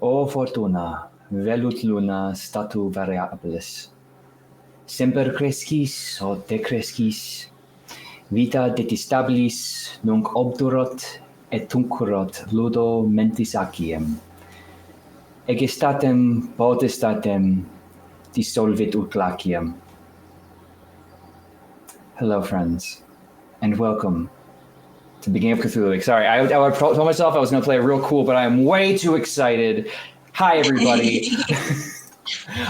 O fortuna, velut luna statu variabilis. Semper crescis o decrescis. Vita detestabilis nunc obdurot et tunquerot ludo mentis aciem. Egestatem potestatem dissolvit ut laciem. Hello, friends, and welcome to the beginning of Cthulhu Week. Sorry, I told myself I was going to play real cool, but I'm way too excited. Hi, everybody.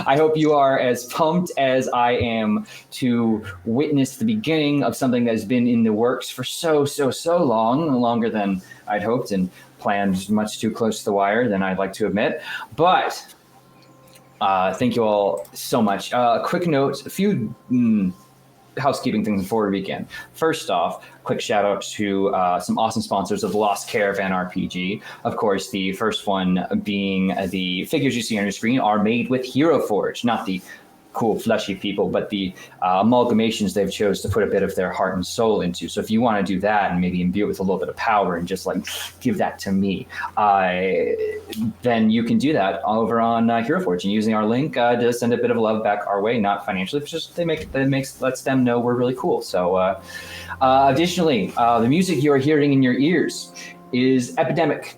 I hope you are as pumped as I am to witness the beginning of something that has been in the works for so long, longer than I'd hoped and planned, much too close to the wire than I'd like to admit. But thank you all so much. Quick note, a few housekeeping things before we begin. First off, quick shout out to some awesome sponsors of the Lost Caravan RPG. Of course, the first one being the figures you see on your screen are made with Hero Forge, not the cool fleshy people, but the amalgamations they've chose to put a bit of their heart and soul into. So if you want to do that and maybe imbue it with a little bit of power and just like give that to me, then you can do that over on Hero Forge and using our link to send a bit of love back our way, not financially, but just lets them know we're really cool. So additionally, the music you are hearing in your ears is epidemic.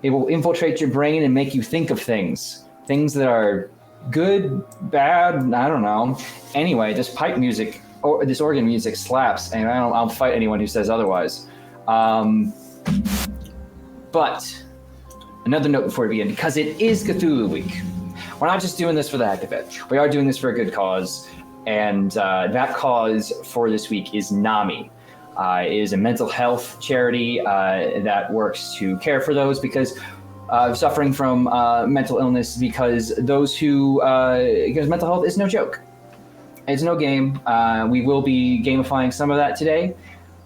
It will infiltrate your brain and make you think of things that are good, bad, I don't know. Anyway, this pipe music or this organ music slaps, and I'll fight anyone who says otherwise. But another note before we begin, because it is Cthulhu Week, we're not just doing this for the heck of it. We are doing this for a good cause, and that cause for this week is NAMI. It is a mental health charity that works to care for those suffering from mental illness, because mental health is no joke. It's no game. We will be gamifying some of that today,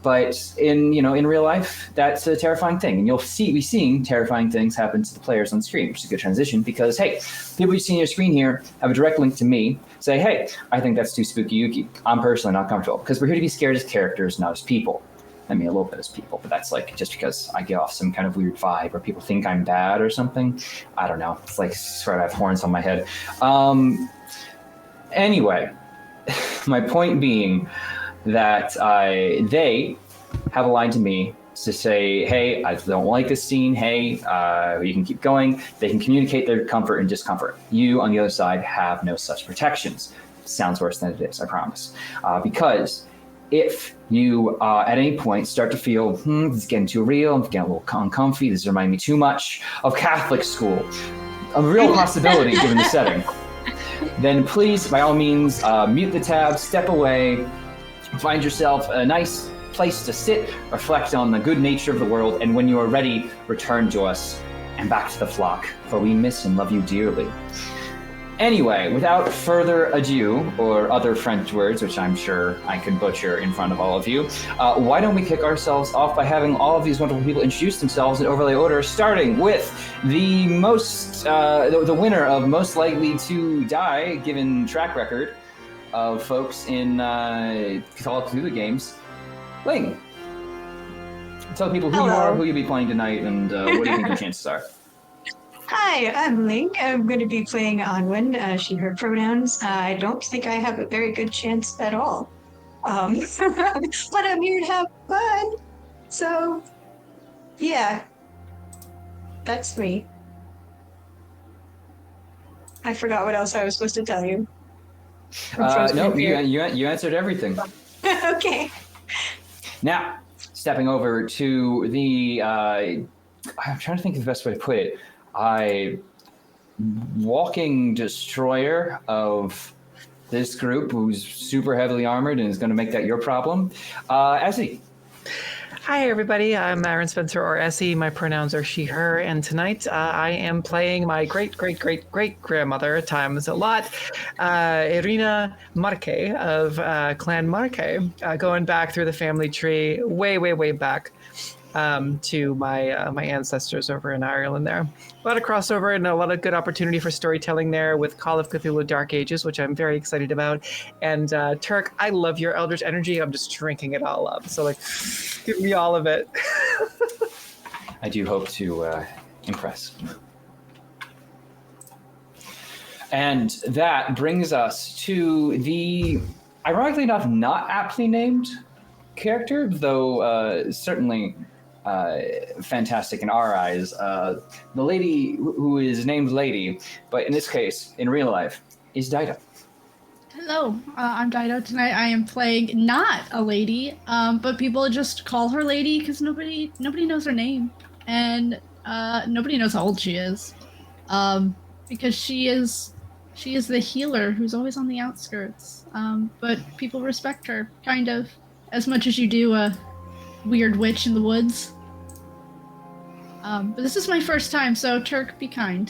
but in real life, that's a terrifying thing. And you'll be seeing terrifying things happen to the players on screen, which is a good transition because, hey, people you see on your screen here have a direct link to me. Say, hey, I think that's too spooky yuki. I'm personally not comfortable because we're here to be scared as characters, not as people. I mean, a little bit as people, but that's like just because I give off some kind of weird vibe or people think I'm bad or something. I don't know. It's like sort of I have horns on my head. Anyway, my point being that they have a line to me to say, hey, I don't like this scene. Hey, you can keep going. They can communicate their comfort and discomfort. You, on the other side, have no such protections. It sounds worse than it is, I promise. Because if you at any point start to feel, this is getting too real, I'm getting a little uncomfy, this is reminding me too much of Catholic school, a real possibility given the setting, then please, by all means, mute the tab, step away, find yourself a nice place to sit, reflect on the good nature of the world, and when you are ready, return to us and back to the flock, for we miss and love you dearly. Anyway, without further ado, or other French words, which I'm sure I could butcher in front of all of you, why don't we kick ourselves off by having all of these wonderful people introduce themselves in overlay order, starting with the winner of Most Likely to Die, given track record of folks in Call of Cthulhu games, Ling. Tell people who you are, who you'll be playing tonight, and what do you think your chances are? Hi, I'm Ling. I'm going to be playing Onwin, she, her pronouns. I don't think I have a very good chance at all. But I'm here to have fun. So, yeah, that's me. I forgot what else I was supposed to tell you. No, you answered everything. Okay. Now, stepping over to the, I'm trying to think of the best way to put it. Walking destroyer of this group, who's super heavily armored and is going to make that your problem. Essie. Hi, everybody. I'm Aaron Spencer, or Essie. My pronouns are she, her, and tonight I am playing my great-great-great-great-grandmother times a lot, Irina Marque of Clan Marque, going back through the family tree way back. To my ancestors over in Ireland there. A lot of crossover and a lot of good opportunity for storytelling there with Call of Cthulhu Dark Ages, which I'm very excited about. And Turk, I love your Eldritch energy. I'm just drinking it all up. So give me all of it. I do hope to impress. And that brings us to the, ironically enough, not aptly named character, though certainly fantastic in our eyes. The lady who is named Lady, but in this case, in real life, is Dido. Hello, I'm Dido. Tonight I am playing not a lady, but people just call her Lady because nobody knows her name, and nobody knows how old she is, because she is the healer who's always on the outskirts. But people respect her, kind of, as much as you do a weird witch in the woods. But this is my first time, so Turk, be kind.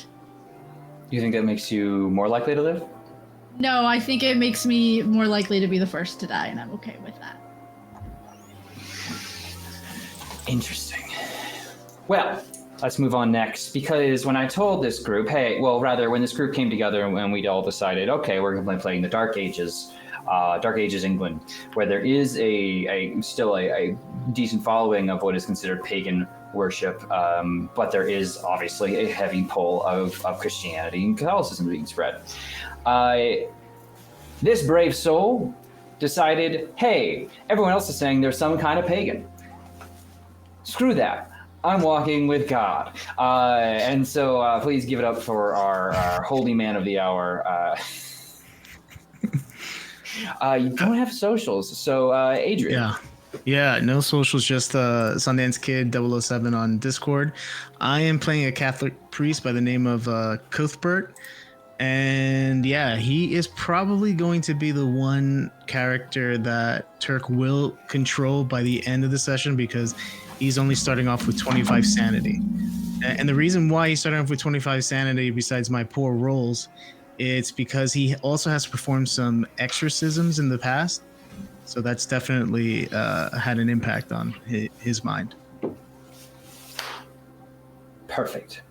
Do you think that makes you more likely to live? No, I think it makes me more likely to be the first to die, and I'm okay with that. Interesting. Well, let's move on next, because when I told this group, when this group came together and we all decided, okay, we're going to be playing the Dark Ages England, where there is still a decent following of what is considered pagan worship, but there is obviously a heavy pull of Christianity and Catholicism being spread. This brave soul decided, hey, everyone else is saying there's some kind of pagan. Screw that. I'm walking with God. And so please give it up for our holy man of the hour. You don't have socials, so Adrian. Yeah, no socials, just Sundance Kid 007 on Discord. I am playing a Catholic priest by the name of Cuthbert. And yeah, he is probably going to be the one character that Turk will control by the end of the session, because he's only starting off with 25 sanity. And the reason why he's starting off with 25 sanity, besides my poor rolls, it's because he also has performed some exorcisms in the past. So that's definitely had an impact on his mind. Perfect.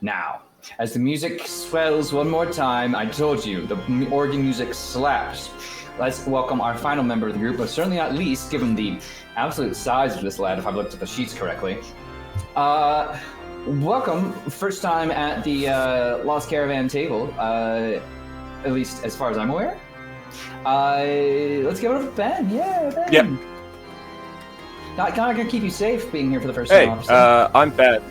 Now, as the music swells one more time, I told you, the organ music slaps. Let's welcome our final member of the group, but certainly not least, given the absolute size of this lad, if I've looked at the sheets correctly. Welcome, first time at the Lost Caravan table, at least as far as I'm aware. Let's give it up for Ben. Yeah, Ben. Yep. Not gonna keep you safe being here for the first time. Hey, I'm Ben.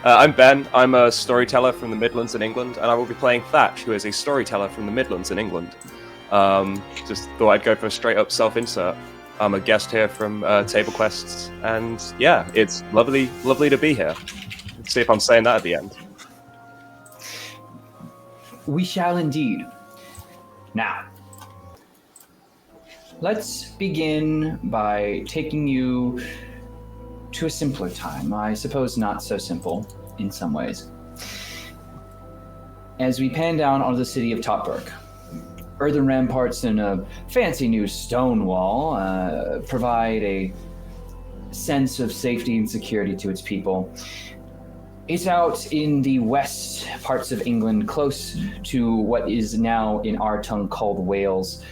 I'm Ben. I'm a storyteller from the Midlands in England, and I will be playing Thatch, who is a storyteller from the Midlands in England. Just thought I'd go for a straight-up self-insert. I'm a guest here from Table Quests, and yeah, it's lovely to be here. Let's see if I'm saying that at the end. We shall indeed. Now, let's begin by taking you to a simpler time. I suppose not so simple in some ways. As we pan down onto the city of Totbruh, earthen ramparts and a fancy new stone wall provide a sense of safety and security to its people. It's out in the west parts of England, close to what is now in our tongue called Wales.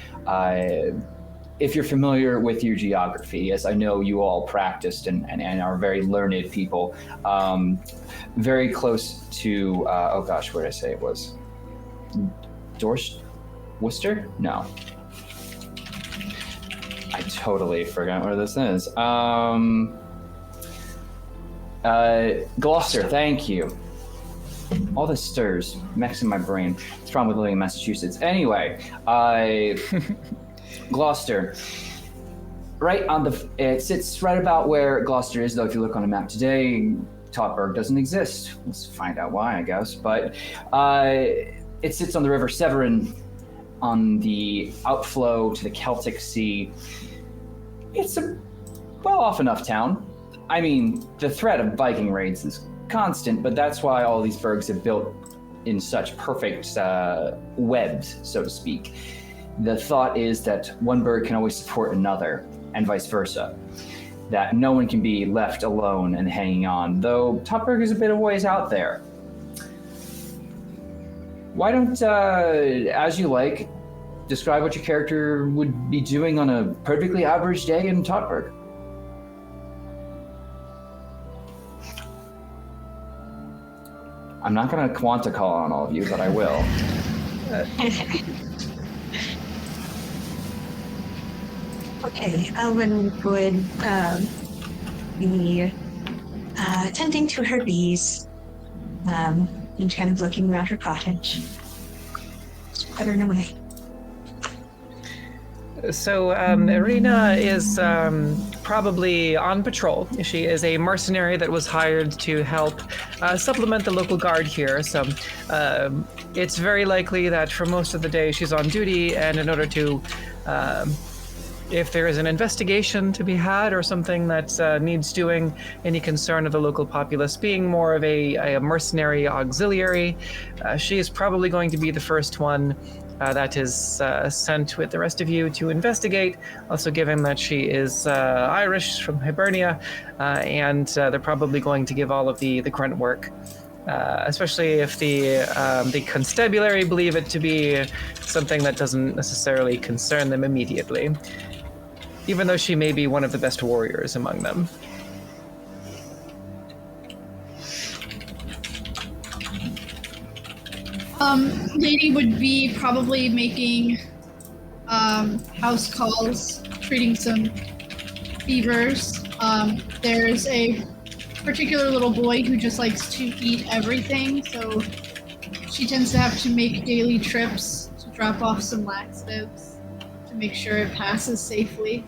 If you're familiar with your geography, as I know you all practiced and are very learned people, very close to, where did I say it was? Worcester? No. I totally forgot where this is. Gloucester, thank you. All this stirs, mixing my brain. What's wrong with living in Massachusetts? Anyway, Gloucester. It sits right about where Gloucester is, though if you look on a map today, Totbruh doesn't exist. Let's find out why, I guess. But it sits on the River Severn, on the outflow to the Celtic Sea. It's a well-off enough town. I mean, the threat of Viking raids is constant, but that's why all these burgs have built in such perfect webs, so to speak. The thought is that one burg can always support another, and vice versa. That no one can be left alone and hanging on, though Totbruh is a bit of ways out there. Why don't, as you like, describe what your character would be doing on a perfectly average day in Totbruh? I'm not going to quanta call on all of you, but I will. Okay, Elwyn would be tending to her bees and kind of looking around her cottage. Just puttering away. So Irina is probably on patrol. She is a mercenary that was hired to help supplement the local guard here. So it's very likely that for most of the day she's on duty, and in order to, if there is an investigation to be had or something that needs doing, any concern of the local populace, being more of a mercenary auxiliary, she is probably going to be the first one that is sent with the rest of you to investigate. Also, given that she is Irish from Hibernia, and they're probably going to give all of the grunt work, especially if the constabulary believe it to be something that doesn't necessarily concern them immediately, even though she may be one of the best warriors among them. Lady would be probably making house calls, treating some fevers. There's a particular little boy who just likes to eat everything, so she tends to have to make daily trips to drop off some laxatives to make sure it passes safely.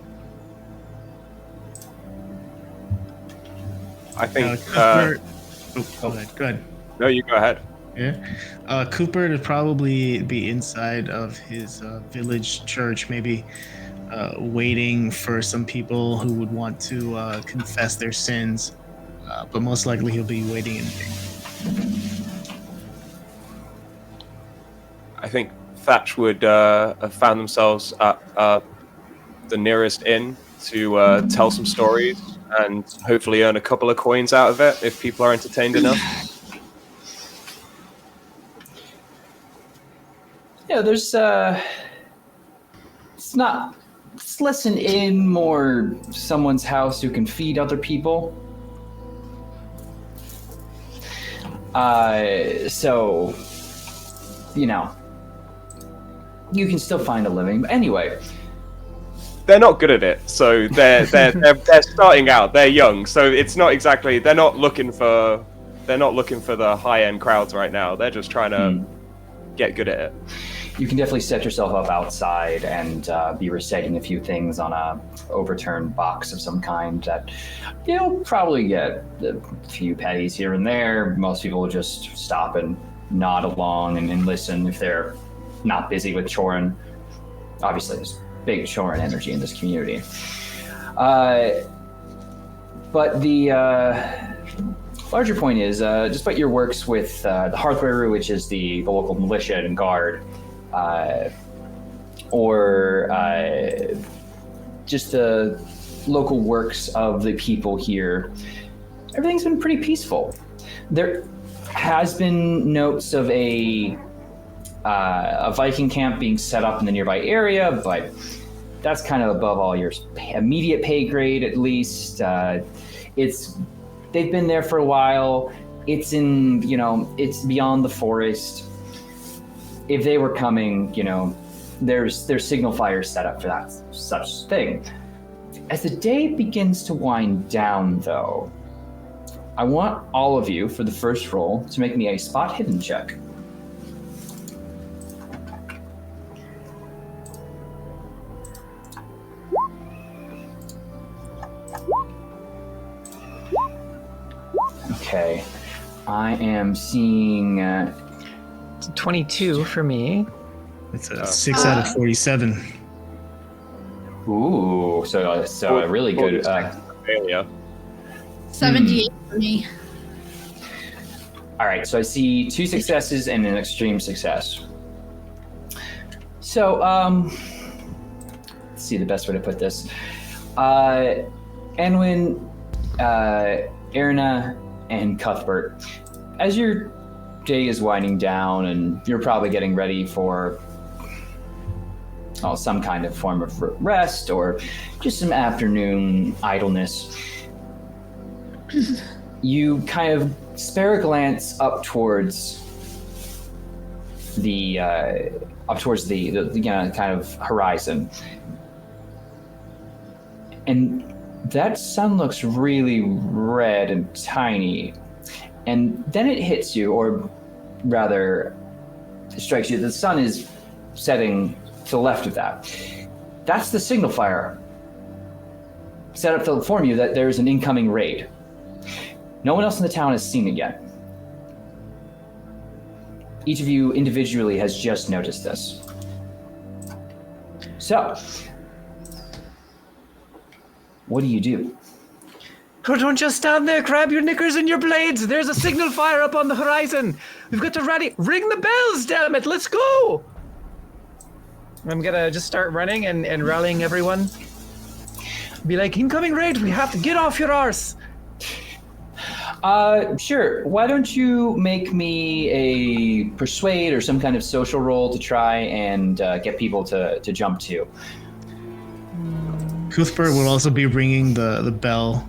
I think. Go ahead. No, you go ahead. Yeah. Cooper would probably be inside of his village church, maybe waiting for some people who would want to confess their sins. But most likely he'll be waiting in there. I think Thatch would have found themselves at the nearest inn to tell some stories and hopefully earn a couple of coins out of it if people are entertained enough. Yeah, there's it's less an inn, more someone's house who can feed other people. So, you know, you can still find a living. But anyway, they're not good at it, so they're starting out. They're young, so it's not exactly. They're not looking for the high end crowds right now. They're just trying to get good at it. You can definitely set yourself up outside and be reciting a few things on a overturned box of some kind that you'll probably get a few pennies here and there. Most people will just stop and nod along and listen if they're not busy with chorin. Obviously, there's big chorin energy in this community. But the larger point is, despite your works with the Hearthwearer, which is the local militia and guard, or just the local works of the people here, everything's been pretty peaceful. There has been notes of a Viking camp being set up in the nearby area, but that's kind of above all your immediate pay grade, at least. They've been there for a while. It's it's beyond the forest. If they were coming, there's signal fires set up for that such thing. As the day begins to wind down, though, I want all of you, for the first roll, to make me a spot hidden check. Okay, I am seeing 22 for me. It's a 6 out of 47. ooh, so a really good. Failure. 78 for me. All right, so I see 2 successes and an extreme success. So, let's see the best way to put this. Anwin, Erna, and Cuthbert, as your day is winding down and you're probably getting ready for some kind of form of rest or just some afternoon idleness, you kind of spare a glance up towards the kind of horizon, and that sun looks really red and tiny, and then it hits you, or rather it strikes you, the sun is setting to the left of that. That's the signal fire set up to inform you that there's an incoming raid. No one else in the town has seen it yet. Each of you individually has just noticed this. So, what do you do? Oh, don't just stand there, grab your knickers and your blades. There's a signal fire up on the horizon. We've got to ring the bells, damn it, let's go. I'm gonna just start running and rallying everyone. Be like, incoming raid, we have to get off your arse. Sure. Why don't you make me a persuade or some kind of social roll to try and get people to jump to. Cuthbert will also be ringing the bell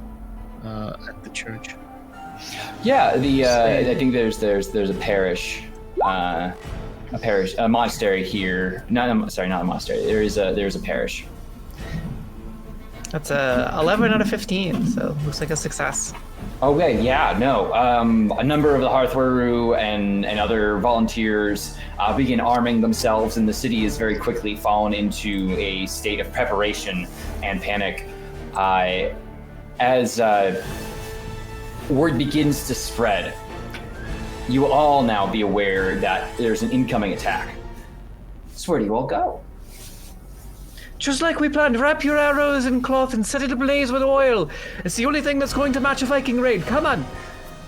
at the church. Yeah, I think there's a parish, a monastery here. Not a monastery. There's a parish. That's a 11 out of 15, so looks like a success. Okay, yeah, no. A number of the Hearthwaru and other volunteers begin arming themselves, and the city is very quickly fallen into a state of preparation and panic. As word begins to spread, you will all now be aware that there's an incoming attack. So where do you all go? Just like we planned, wrap your arrows in cloth and set it ablaze with oil. It's the only thing that's going to match a Viking raid. Come on.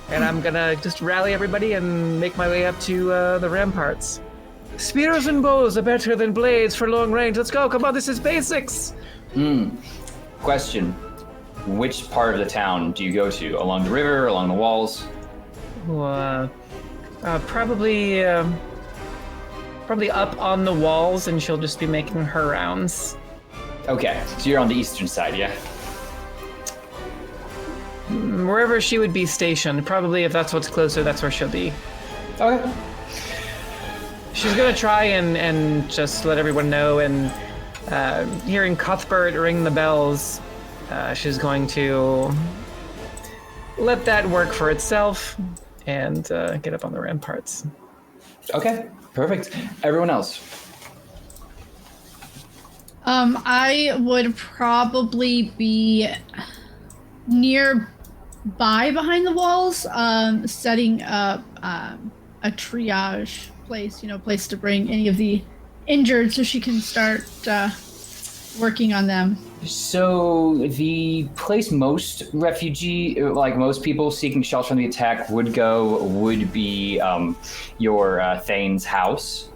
And I'm gonna just rally everybody and make my way up to the ramparts. Spears and bows are better than blades for long range. Let's go. Come on, this is basics. Question. Which part of the town do you go to? Along the river, along the walls? Probably up on the walls, and she'll just be making her rounds. Okay, so you're on the eastern side, yeah? Wherever she would be stationed. Probably if that's what's closer, that's where she'll be. Okay. She's gonna try and just let everyone know, and hearing Cuthbert ring the bells, she's going to let that work for itself and get up on the ramparts. Okay, perfect. Everyone else? I would probably be nearby behind the walls, setting up a triage place, place to bring any of the injured so she can start working on them. So the place most most people seeking shelter from the attack would be your Thane's house.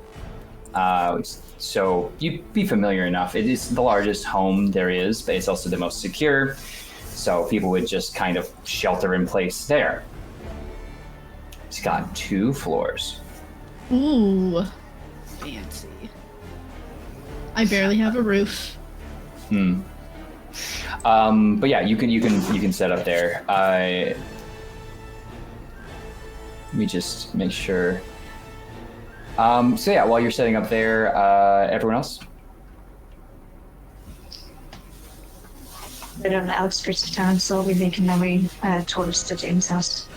So you'd be familiar enough. It is the largest home there is, but it's also the most secure. So people would just kind of shelter in place there. It's got 2 floors. Ooh, fancy. I barely have a roof. But yeah, you can set up there. Let me just make sure. So yeah, while you're setting up there, everyone else? Right on the outskirts of town, so we'll be making our way towards the James house.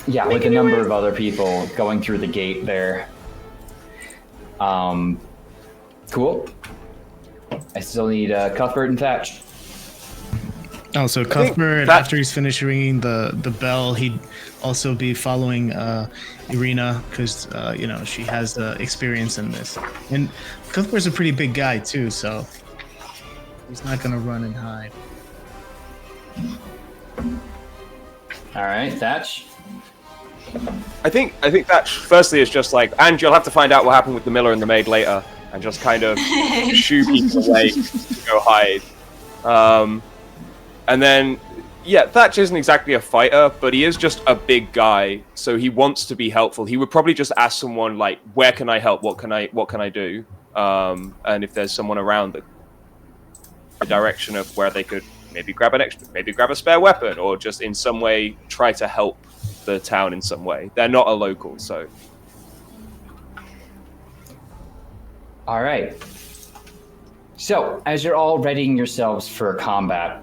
Yeah, with a number of other people going through the gate there. Cool. I still need Cuthbert and Thatch. Oh, so Cuthbert, after he's finished ringing the bell, he'd also be following Irina because she has experience in this. And Cuthbert's a pretty big guy too, so he's not gonna run and hide. All right, Thatch. I think that firstly is just like, and you'll have to find out what happened with the miller and the maid later, and just kind of shoo people away to go hide. And then, yeah, Thatch isn't exactly a fighter, but he is just a big guy, so he wants to be helpful. He would probably just ask someone like, "Where can I help? What can I do?" And if there's someone around, the direction of where they could maybe grab a spare weapon, or just in some way try to help the town in some way. They're not a local, so. All right. So, as you're all readying yourselves for combat,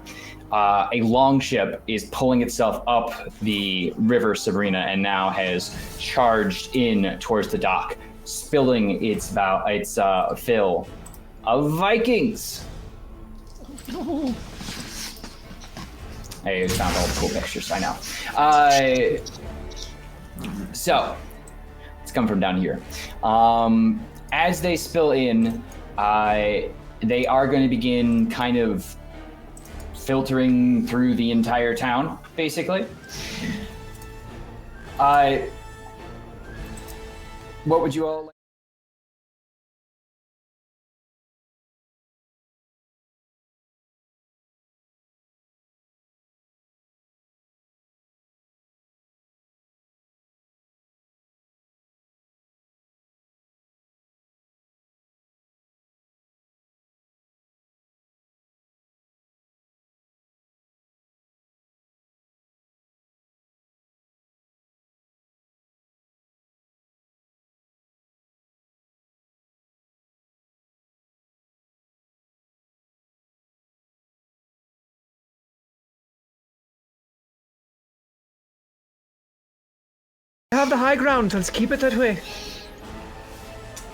a longship is pulling itself up the river Sabrina and now has charged in towards the dock, spilling its fill of Vikings. No. I found all the cool pictures, I know. So, it's coming from down here. As they spill in, they are going to begin kind of filtering through the entire town, basically. What would you all like? Have the high ground. Let's keep it that way.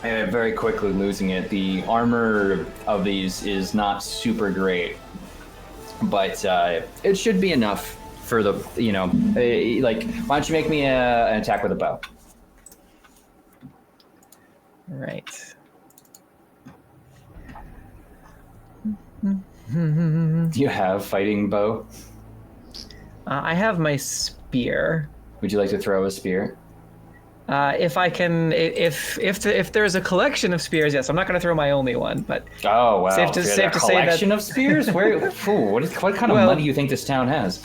Very quickly losing it. The armor of these is not super great, but it should be enough for the, like, why don't you make me an attack with a bow? Right. Do you have fighting bow? I have my spear. Would you like to throw a spear? If I can, if there's a collection of spears, yes. I'm not going to throw my only one, but Oh wow! safe to say that collection of spears. Where? What kind of money do you think this town has?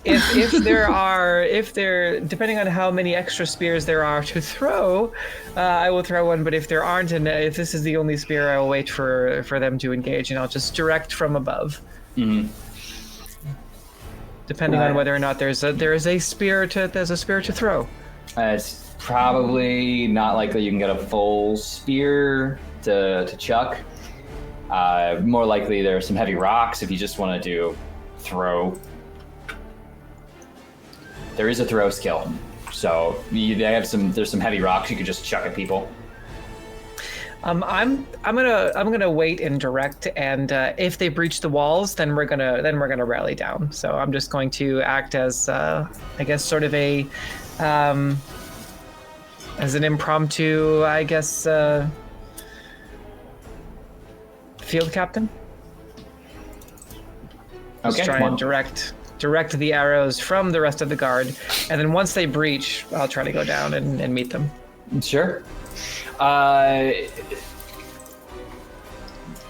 if there depending on how many extra spears there are to throw, I will throw one. But if there aren't, and if this is the only spear, I will wait for them to engage, and I'll just direct from above. Mm-hmm. Depending on whether or not there's a spear to throw. It's probably not likely you can get a full spear to chuck. More likely there are some heavy rocks if you just want to do throw. There is a throw skill, so there's some heavy rocks you could just chuck at people. I'm gonna wait and direct, and if they breach the walls, then we're gonna rally down. So I'm just going to act as I guess sort of a as an impromptu, I guess, field captain. Just Okay, try and direct the arrows from the rest of the guard, and then once they breach, I'll try to go down and meet them. Sure. All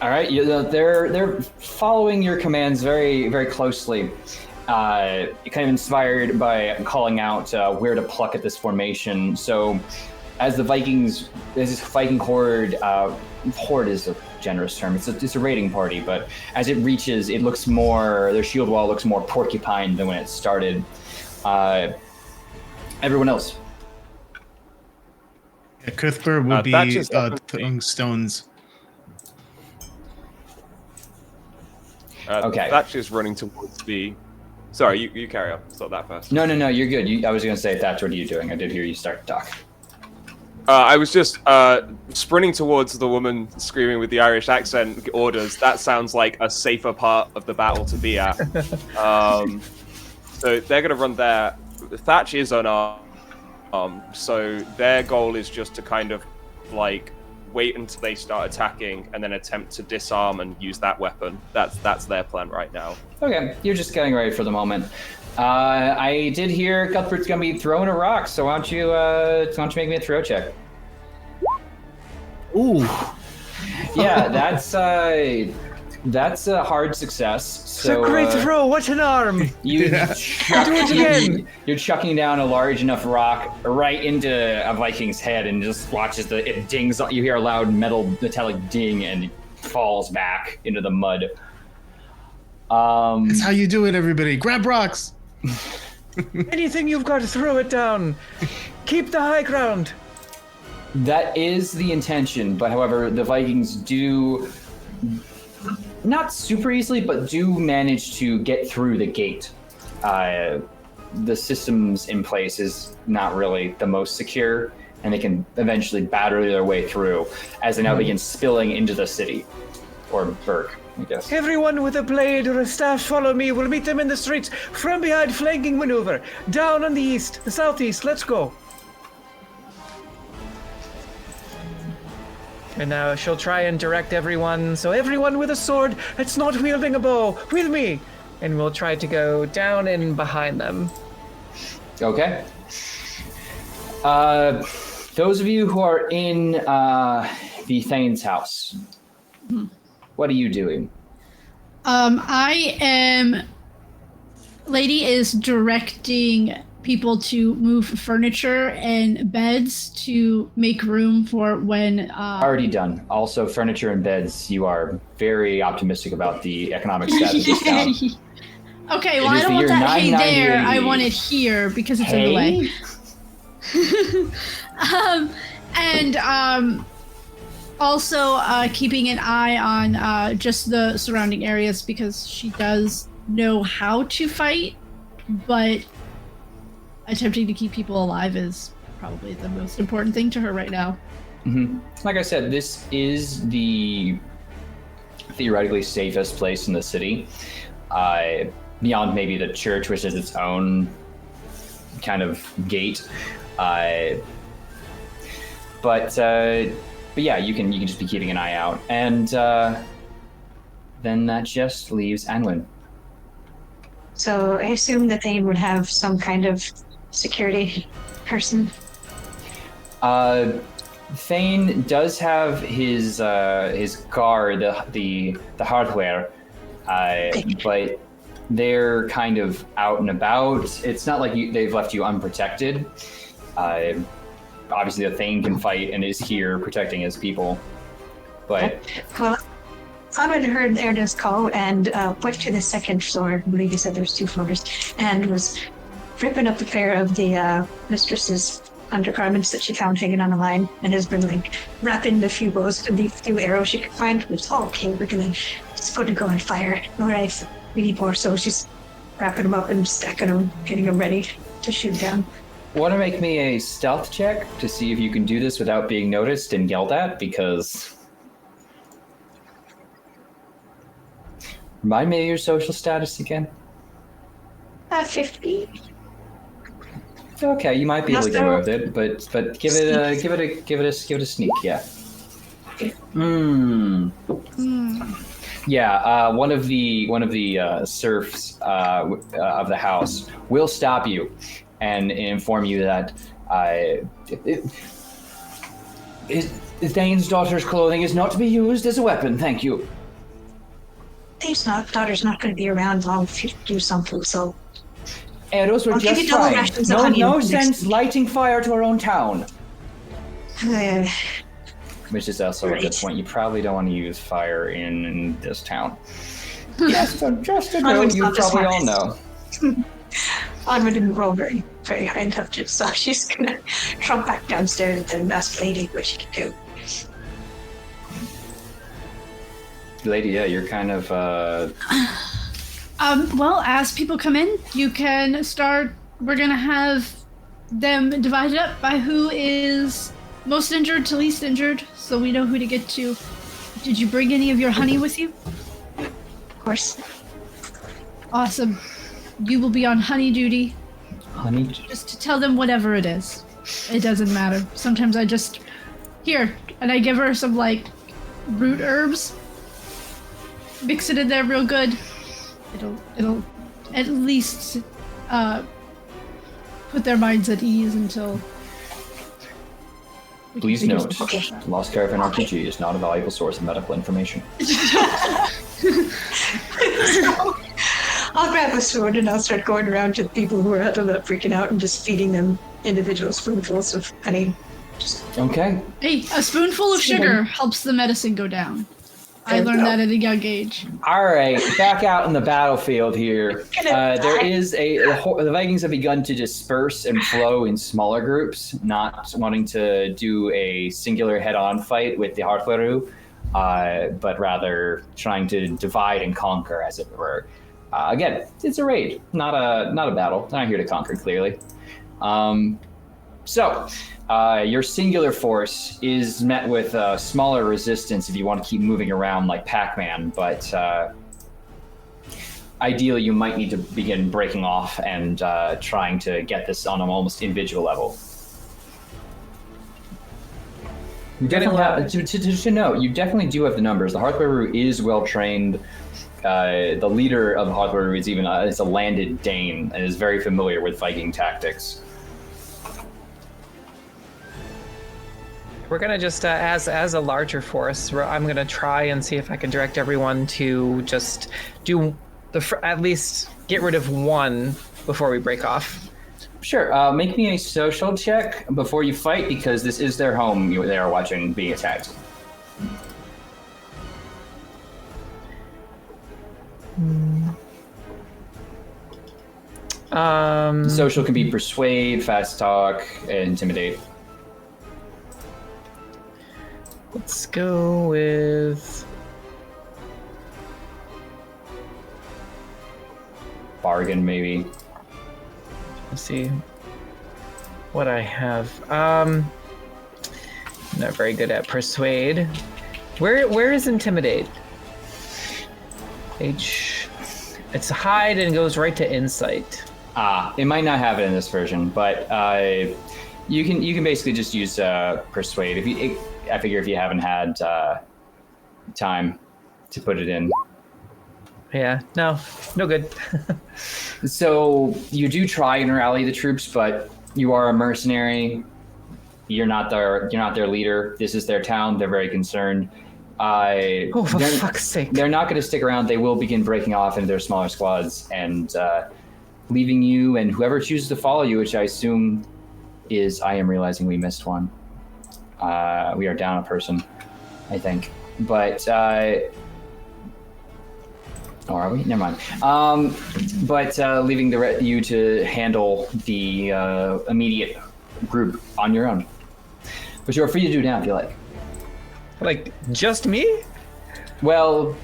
right, they're following your commands very, very closely. Kind of inspired by calling out where to pluck at this formation. So, as this Viking horde, horde is a generous term. It's a raiding party, but as it reaches, it looks more. Their shield wall looks more porcupine than when it started. Everyone else. Yeah, Cuthbert would be throwing stones. Okay. Thatch is running towards the. Sorry, you carry on. Stop that first. No, you're good. I was going to say, Thatch, what are you doing? I did hear you start to talk. I was just sprinting towards the woman screaming with the Irish accent orders. That sounds like a safer part of the battle to be at. So they're going to run there. Thatch is unarmed, so their goal is just to kind of like wait until they start attacking and then attempt to disarm and use that weapon. That's their plan right now. Okay, you're just getting ready for the moment. I did hear Cuthbert's gonna be throwing a rock, so why don't you make me a throw check? Ooh. Yeah, that's a hard success. So, It's a great throw. What an arm! You Yeah. Do it again. You're chucking down a large enough rock right into a Viking's head, and just watches it dings. You hear a loud metallic ding, and it falls back into the mud. That's how you do it, everybody. Grab rocks. Anything you've got, throw it down. Keep the high ground. That is the intention, but however, the Vikings do not super easily, but do manage to get through the gate. The systems in place is not really the most secure, and they can eventually batter their way through as they now begin spilling into the city, or Berg, I guess. Everyone with a blade or a staff, follow me. We'll meet them in the streets. From behind, flanking maneuver. Down on the southeast. Let's go. And now she'll try and direct everyone. So everyone with a sword that's not wielding a bow, with me. And we'll try to go down and behind them. Okay. Those of you who are in the Thane's house, what are you doing? I am. Lady is directing people to move furniture and beds to make room for when. Already done. Also, furniture and beds. You are very optimistic about the economic status of this town. Okay, well, I don't want that hay there. I want it here because it's in the way. Also keeping an eye on just the surrounding areas because she does know how to fight, but attempting to keep people alive is probably the most important thing to her right now. Mm-hmm. Like I said, this is the theoretically safest place in the city. Beyond maybe the church, which is its own kind of gate. But yeah, you can just be keeping an eye out. And then that just leaves Anwin. So I assume that they would have some kind of security person. Thane does have his guard, the hardware, but they're kind of out and about. It's not like they've left you unprotected. Obviously, the Thane can fight and is here protecting his people. But well, Conrad heard Erda's call and went to the second floor. I believe he said there's 2 floors, and was ripping up a pair of the mistress's undergarments that she found hanging on the line, and has been like wrapping the few bows, the few arrows she could find. It's all okay. We're gonna just put to go on fire. All right, we need more. So she's wrapping them up and stacking them, getting them ready to shoot down. Want to make me a stealth check to see if you can do this without being noticed and yelled at? Because remind me of your social status again. 50. Okay, you might be able to get away with it, but give it a sneak, yeah. Yeah, one of the serfs of the house will stop you and inform you that Thane's daughter's clothing is not to be used as a weapon. Thank you. Thane's daughter's not going to be around long if you do something. So. Arrows were just fine. No sense lighting fire to our own town. Which is also a good point. You probably don't want to use fire in this town. Just a note you probably all know. Anma didn't roll very, very high intelligence, so she's gonna trump back downstairs and ask Lady what she can do. Lady, yeah, you're kind of Well, as people come in, you can start. We're gonna have them divided up by who is most injured to least injured, so we know who to get to. Did you bring any of your honey with you? Of course. Awesome. You will be on honey duty. honey. Just to tell them whatever it is. It doesn't matter. Sometimes I just here, and I give her some like root herbs. Mix it in there real good. It'll at least put their minds at ease until. Please note, Lost Caravan RPG is not a valuable source of medical information. I'll grab a sword and I'll start going around to the people who are huddled up, freaking out, and just feeding them individual spoonfuls of honey. Okay. Hey, a spoonful of sugar helps the medicine go down. I learned that at a young age. All right, back out in the battlefield here. Gonna There die. is the Vikings have begun to disperse and flow in smaller groups, not wanting to do a singular head-on fight with the Totbruh, but rather trying to divide and conquer, as it were. Again, it's a raid, not a battle. They're not here to conquer, clearly. Your singular force is met with smaller resistance if you want to keep moving around like Pac-Man, but ideally you might need to begin breaking off and trying to get this on an almost individual level. You definitely have, to note, you definitely do have the numbers. The Totbruh is well trained. The leader of the Totbruh is even is a landed Dane and is very familiar with Viking tactics. We're gonna just, as a larger force, I'm gonna try and see if I can direct everyone to just do at least get rid of one before we break off. Sure. Make me a social check before you fight, because this is their home. They are watching being attacked. Social can be persuade, fast talk, intimidate. Let's go with Bargain, maybe. let's see what I have. Not very good at persuade. Where is intimidate? It's hide and goes right to insight. It might not have it in this version, but you can basically just use persuade. I figure if you haven't had time to put it in. Yeah, no good. So you do try and rally the troops, but you are a mercenary. You're not their leader. This is their town. They're very concerned. Oh, for fuck's sake! They're not going to stick around. They will begin breaking off into their smaller squads and leaving you and whoever chooses to follow you, which I assume is. I am realizing we missed one. We are down a person, I think. But or are we? Never mind. But leaving you to handle the immediate group on your own, which you are free to do now if you like. Like just me? Well,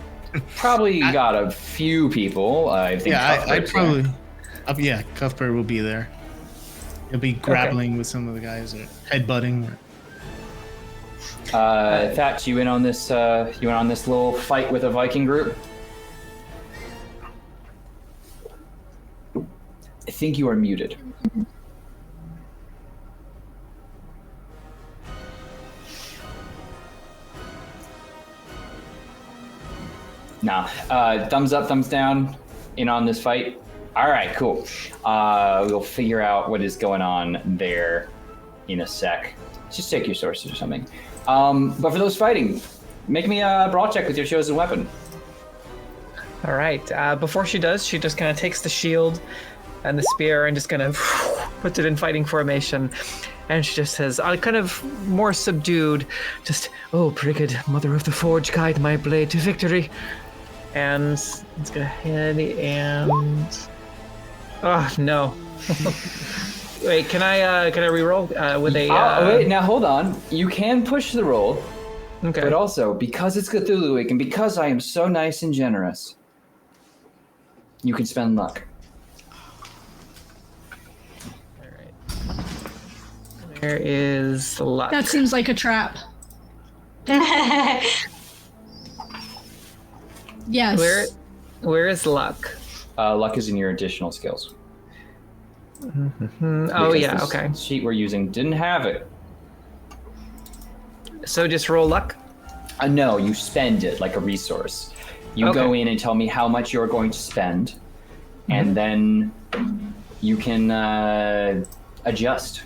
probably got a few people. I think. Yeah, I'd Cuthbert's probably. Cuthbert will be there. He'll be grappling with some of the guys or headbutting. Thatch, you went on this little fight with a Viking group. I think you are muted. Nah. Thumbs up, thumbs down. In on this fight. All right, cool. We'll figure out what is going on there in a sec. Just take your sources or something. But for those fighting, make me a brawl check with your chosen weapon. All right. Before she does, she just kind of takes the shield and the spear and just kind of puts it in fighting formation. And she just says, kind of more subdued, just, "Oh, Brigid, Mother of the Forge, guide my blade to victory." And let's go ahead and... Oh, no. Wait, can I reroll with a... Wait, now hold on. You can push the roll, Okay. but also, because it's Cthulhu Week and because I am so nice and generous, you can spend luck. All right. Where is the luck? That seems like a trap. Yes. Where is luck? Luck is in your additional skills. Oh, Because yeah, the okay. sheet we're using didn't have it. So just roll luck? No, you spend it like a resource. You Okay. go in and tell me how much you're going to spend, and then you can adjust.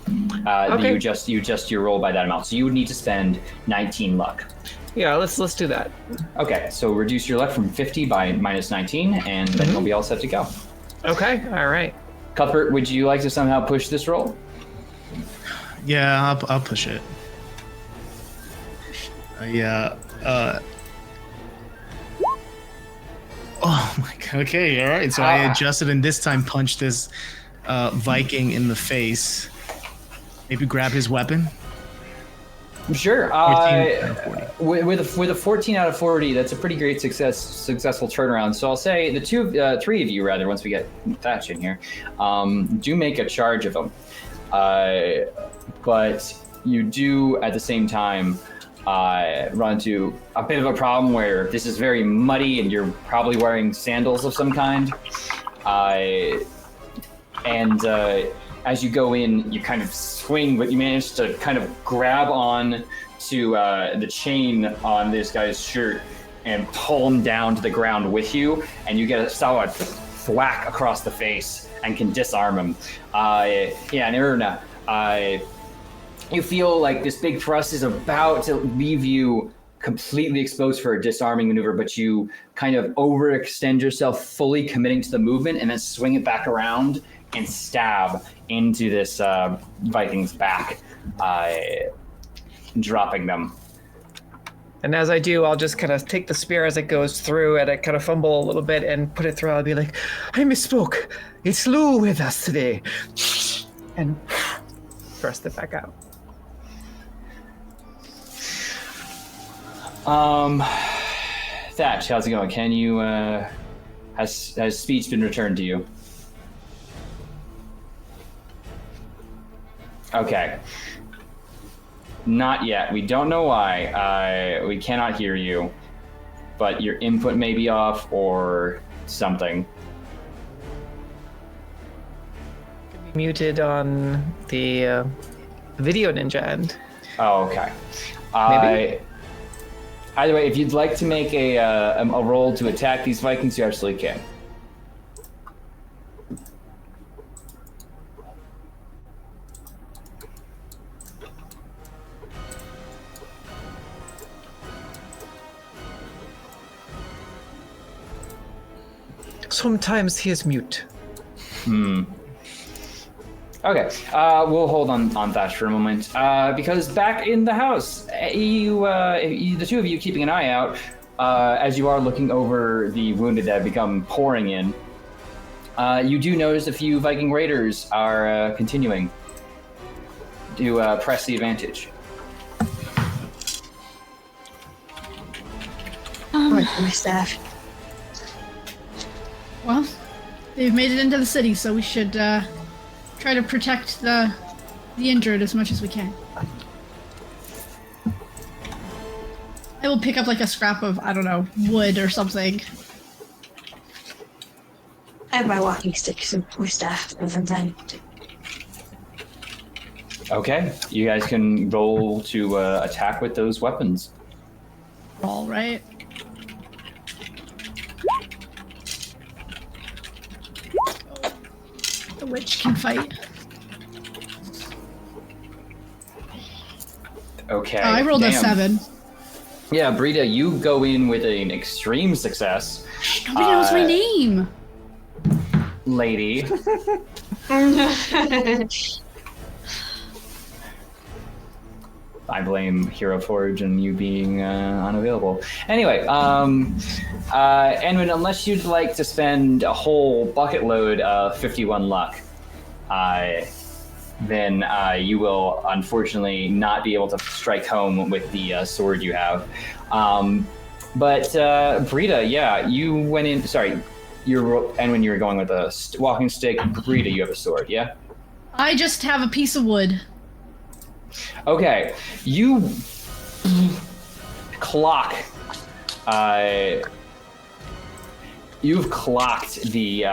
Okay. You adjust your roll by that amount. So you would need to spend 19 luck. Yeah, let's do that. Okay, so reduce your luck from 50 by minus 19, and then you'll be all set to go. Okay, all right. Cuthbert, would you like to somehow push this roll? Yeah, I'll push it. Oh my god. Okay, all right. So I adjusted and this time punched this Viking in the face. Maybe grab his weapon. Sure. 14 out of 40. With a 14 out of 40, that's a pretty great successful turnaround. So I'll say the three of you, rather, once we get Thatch in here, do make a charge of them. But you do at the same time run into a bit of a problem where this is very muddy and you're probably wearing sandals of some kind. As you go in, you kind of swing, but you manage to kind of grab on to the chain on this guy's shirt and pull him down to the ground with you, and you get a solid thwack across the face and can disarm him. And Irina, you feel like this big thrust is about to leave you completely exposed for a disarming maneuver, but you kind of overextend yourself, fully committing to the movement, and then swing it back around and stab into this Viking's back, dropping them. And as I do, I'll just kind of take the spear as it goes through, and I kind of fumble a little bit and put it through. I'll be like, I misspoke. It's Lou with us today. And thrust it back out. Thatch, how's it going? Can you, has speech been returned to you? Okay. Not yet. We don't know why. We cannot hear you, but your input may be off or something. Could be muted on the video ninja end. Oh, okay. Maybe? Either way, if you'd like to make a roll to attack these Vikings, you absolutely can. Sometimes he is mute. Okay, we'll hold on Thatch for a moment, because back in the house, the two of you keeping an eye out, as you are looking over the wounded that have become pouring in, you do notice a few Viking raiders are continuing to press the advantage. My staff. Well, they've made it into the city, so we should try to protect the injured as much as we can. I will pick up like a scrap of, I don't know, wood or something. I have my walking sticks and my staff from time. Okay, you guys can roll to attack with those weapons. All right. The witch can fight. Okay. I rolled a 7. Yeah, Brita, you go in with an extreme success. Nobody knows my name. Lady. I blame Hero Forge and you being unavailable. Anyway, Edwin, unless you'd like to spend a whole bucket load of 51 luck, then you will unfortunately not be able to strike home with the sword you have. But Brita, yeah, you went in. Sorry, and when you were going with a walking stick, Brita, you have a sword, yeah? I just have a piece of wood. Okay, you clock. You've clocked the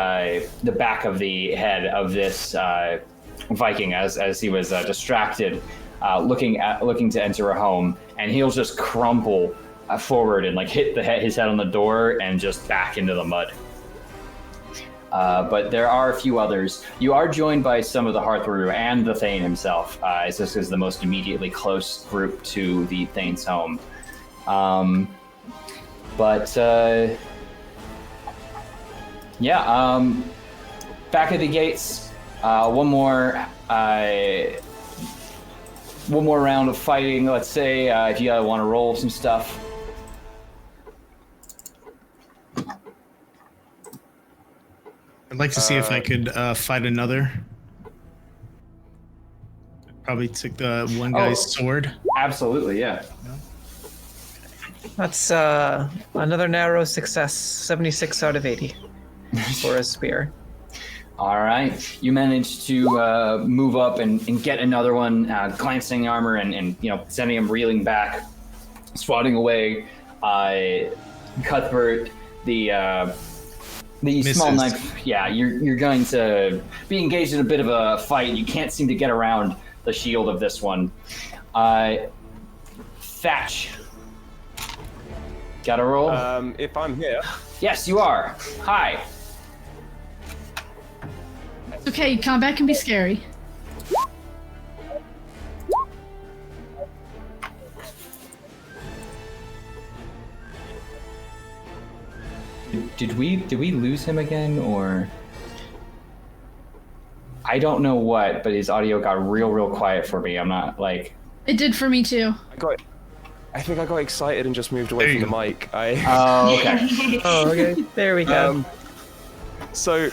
back of the head of this Viking as he was distracted, looking to enter a home, and he'll just crumple forward and like hit his head on the door and just back into the mud. But there are a few others. You are joined by some of the Hearthru and the Thane himself, as this is the most immediately close group to the Thane's home. Back at the gates, one more round of fighting. Let's say if you want to roll some stuff. I'd like to see if I could fight another. Probably took the one guy's sword. Absolutely, yeah. That's another narrow success, 76 out of 80 for a spear. All right, you managed to move up and get another one, glancing armor and sending him reeling back, swatting away. Cuthbert, the small knife. Yeah, you're going to be engaged in a bit of a fight. You can't seem to get around the shield of this one. Thatch. Got a roll? If I'm here. Yes, you are. Hi. Okay, combat can be scary. Did we lose him again, or I don't know what, but his audio got real quiet for me. I'm not like. It did for me too. I think I got excited and just moved away from the mic. Oh, okay. Oh, okay. There we go. So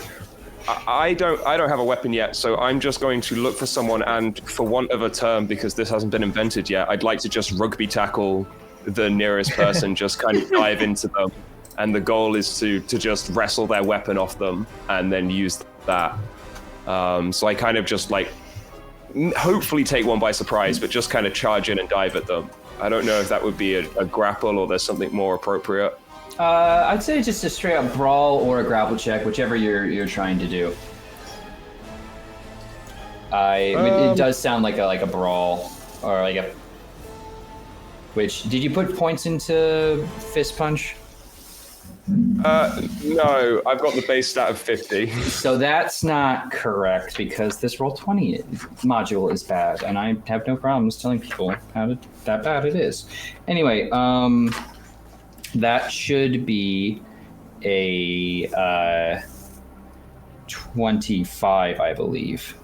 I don't have a weapon yet, so I'm just going to look for someone, and for want of a term, because this hasn't been invented yet, I'd like to just rugby tackle the nearest person, just kind of dive into them. And the goal is to just wrestle their weapon off them and then use that. So I kind of just like, hopefully take one by surprise, but just kind of charge in and dive at them. I don't know if that would be a grapple or there's something more appropriate. I'd say just a straight up brawl or a grapple check, whichever you're trying to do. It does sound like a brawl or like a. Which did you put points into fist punch? No, I've got the base stat of 50. So that's not correct because this Roll20 module is bad, and I have no problems telling people that bad it is. Anyway, that should be a 25, I believe.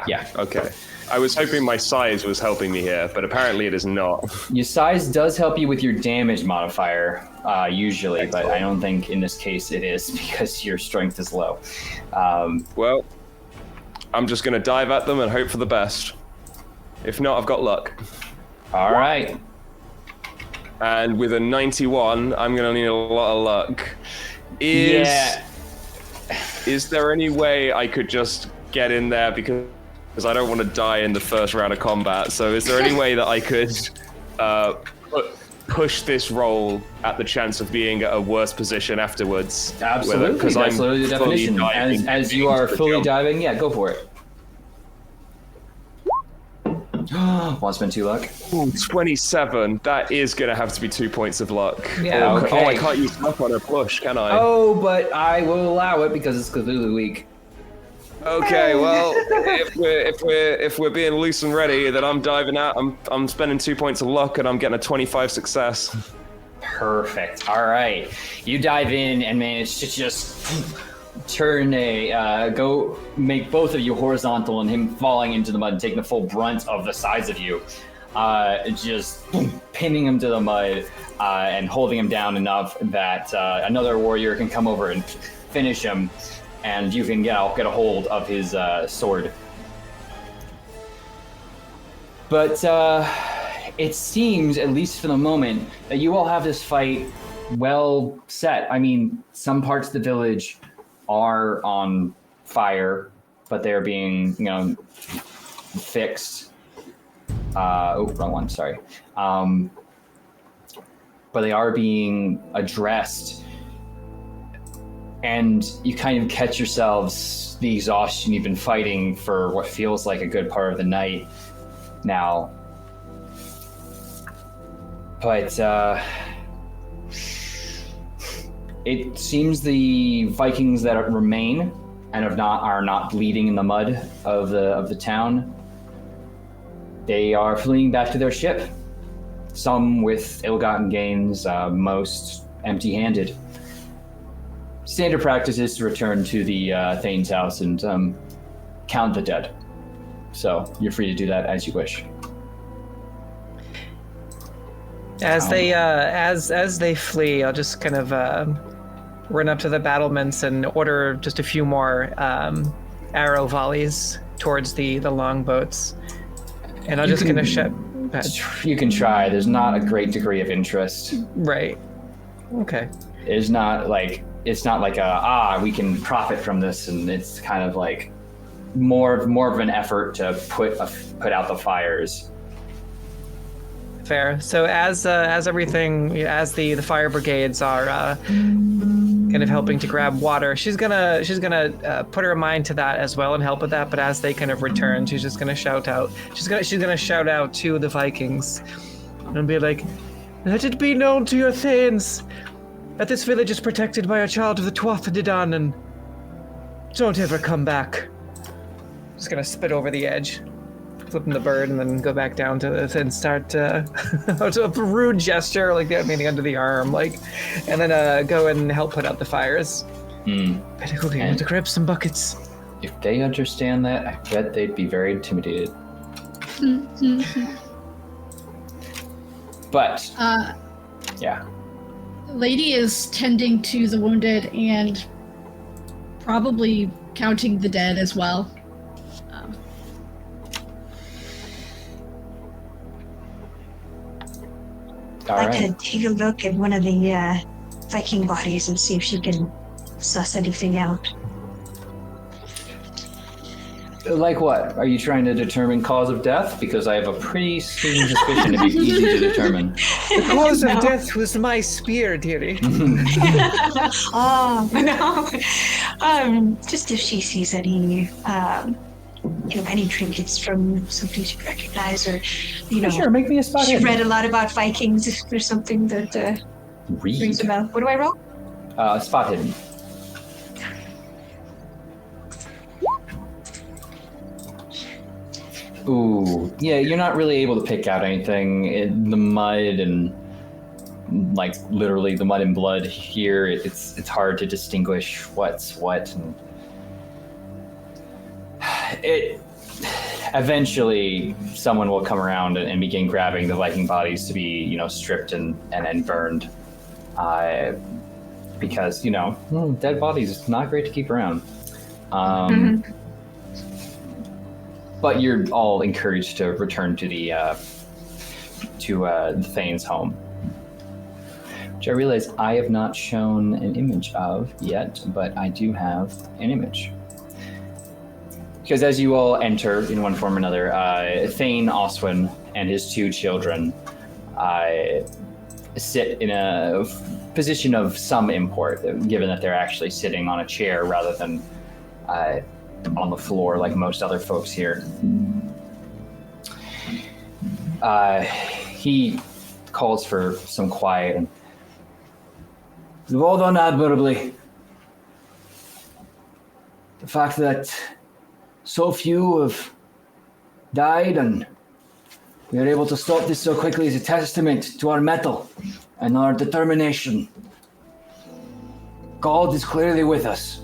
Yeah. Okay. I was hoping my size was helping me here, but apparently it is not. Your size does help you with your damage modifier, usually, but I don't think in this case it is because your strength is low. Well, I'm just going to dive at them and hope for the best. If not, I've got luck. All right. And with a 91, I'm going to need a lot of luck. Is there any way I could just get in there, because I don't want to die in the first round of combat? So is there any way that I could push this roll at the chance of being at a worse position afterwards? Absolutely, because that's literally the definition. As you are fully diving, yeah, go for it. Want to spend 2 luck? Ooh, 27. That is going to have to be 2 points of luck. Yeah, okay. Oh, I can't use luck on a push, can I? Oh, but I will allow it because it's Cthulhu week. Okay, well, if we're being loose and ready, then I'm diving out. I'm spending 2 points of luck, and I'm getting a 25 success. Perfect. All right, you dive in and manage to just turn go make both of you horizontal, and him falling into the mud and taking the full brunt of the size of you, just pinning him to the mud and holding him down enough that another warrior can come over and finish him. And you can get a hold of his sword. But it seems, at least for the moment, that you all have this fight well set. I mean, some parts of the village are on fire, but they're being, fixed. Wrong one, sorry. But they are being addressed. And you kind of catch yourselves, the exhaustion you've been fighting for what feels like a good part of the night now. But it seems the Vikings that remain and are not bleeding in the mud of the town, they are fleeing back to their ship. Some with ill-gotten gains, most empty-handed. Standard practice is to return to the Thane's house and count the dead. So you're free to do that as you wish. As they flee, I'll just kind of run up to the battlements and order just a few more arrow volleys towards the longboats. And I'm just going to shout. You can try. There's not a great degree of interest. Right. Okay. It's not like we can profit from this, and it's kind of like more of an effort to put out the fires. Fair. So as the fire brigades are kind of helping to grab water, she's gonna put her mind to that as well and help with that. But as they kind of return, she's just gonna shout out. She's gonna shout out to the Vikings and be like, "Let it be known to your thanes that this village is protected by a child of the Tuatha De Danann, and don't ever come back." Just gonna spit over the edge, flipping the bird, and then go back down to it and start to a rude gesture, like meaning under the arm, like, and then go and help put out the fires. Better go get to grab some buckets. If they understand that, I bet they'd be very intimidated. But yeah. Lady is tending to the wounded and probably counting the dead as well. I'd like to take a look at one of the Viking bodies and see if she can suss anything out. Like what? Are you trying to determine cause of death? Because I have a pretty strong suspicion it'd be easy to determine. The cause of death was my spear, dearie. Oh, no. Just if she sees any, any trinkets from somebody she recognize, or, Sure, make me a spot she hidden. read a lot about Vikings, if there's something that rings a bell. What do I roll? Spot hidden. Ooh, yeah, you're not really able to pick out anything in the mud and like literally the mud and blood here. It's hard to distinguish what's what. And eventually someone will come around and begin grabbing the Viking bodies to be, stripped and then burned. Because, dead bodies is not great to keep around. But you're all encouraged to return to the Thane's home, which I realize I have not shown an image of yet, but I do have an image. Because as you all enter in one form or another, Thane Oswin and his two children sit in a position of some import, given that they're actually sitting on a chair rather than on the floor like most other folks here. He calls for some quiet. And you've all done admirably. The fact that so few have died and we are able to stop this so quickly is a testament to our mettle and our determination. God is clearly with us.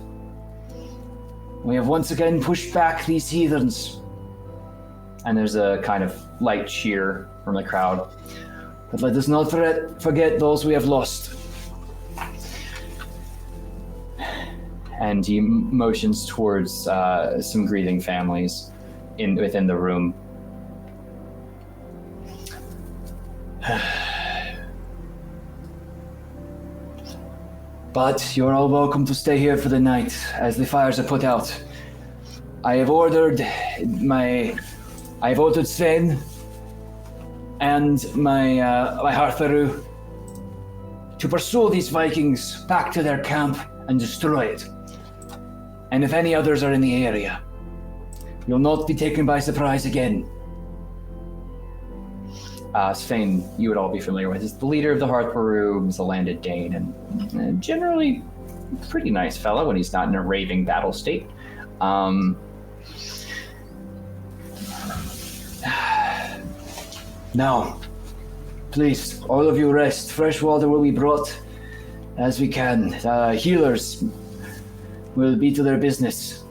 We have once again pushed back these heathens. And there's a kind of light cheer from the crowd. But let us not forget those we have lost. And he motions towards some grieving families within the room. But you're all welcome to stay here for the night as the fires are put out. I have ordered Sven and my Hartharu to pursue these Vikings back to their camp and destroy it. And if any others are in the area, you'll not be taken by surprise again. Sven, you would all be familiar with. He's the leader of the Hartharu, he's a landed Dane, and generally pretty nice fellow when he's not in a raving battle state. Now, please, all of you rest. Fresh water will be brought as we can. Healers will be to their business.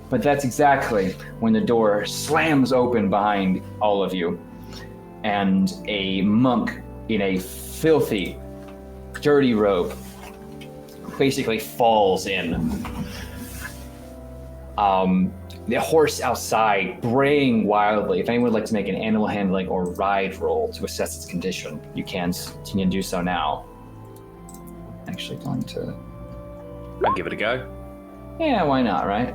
But that's exactly when the door slams open behind all of you, and a monk in a filthy, dirty robe basically falls in. The horse outside, braying wildly. If anyone would like to make an animal handling or ride roll to assess its condition, you can do so now. Actually, going to... I'll give it a go. Yeah, why not, right?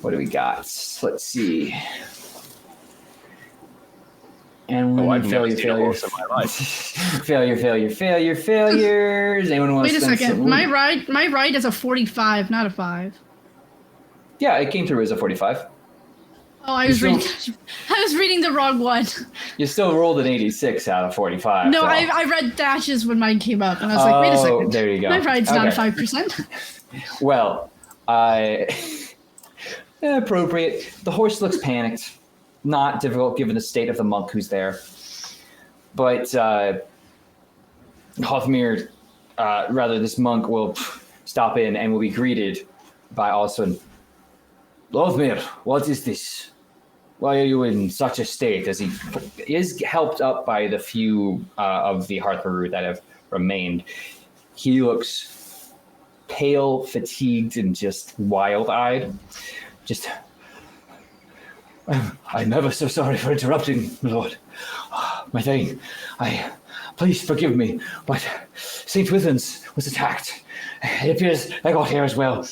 What do we got? Let's see. And I've never failure, seen a failure, horse in my life. failures. Anyone want Wait to a spend second. some- My ride is a 45, not a 5. Yeah, it came through as a 45. Oh, I was You reading. I was reading the wrong one. You still rolled an 86 out of 45. No, so. I read dashes when mine came up, and I was like, wait a second. There you go. My ride's not a Okay. 5%. Well, appropriate. The horse looks panicked. Not difficult given the state of the monk who's there. But Hothmir, this monk will stop in and will be greeted by Oswin. Hothmir, what is this? Why are you in such a state? As he is helped up by the few of the Hearthbrew that have remained. He looks pale, fatigued, and just wild-eyed. Just... I'm ever so sorry for interrupting, my lord. My thing, please forgive me, but St. Withens was attacked. It appears I got here as well.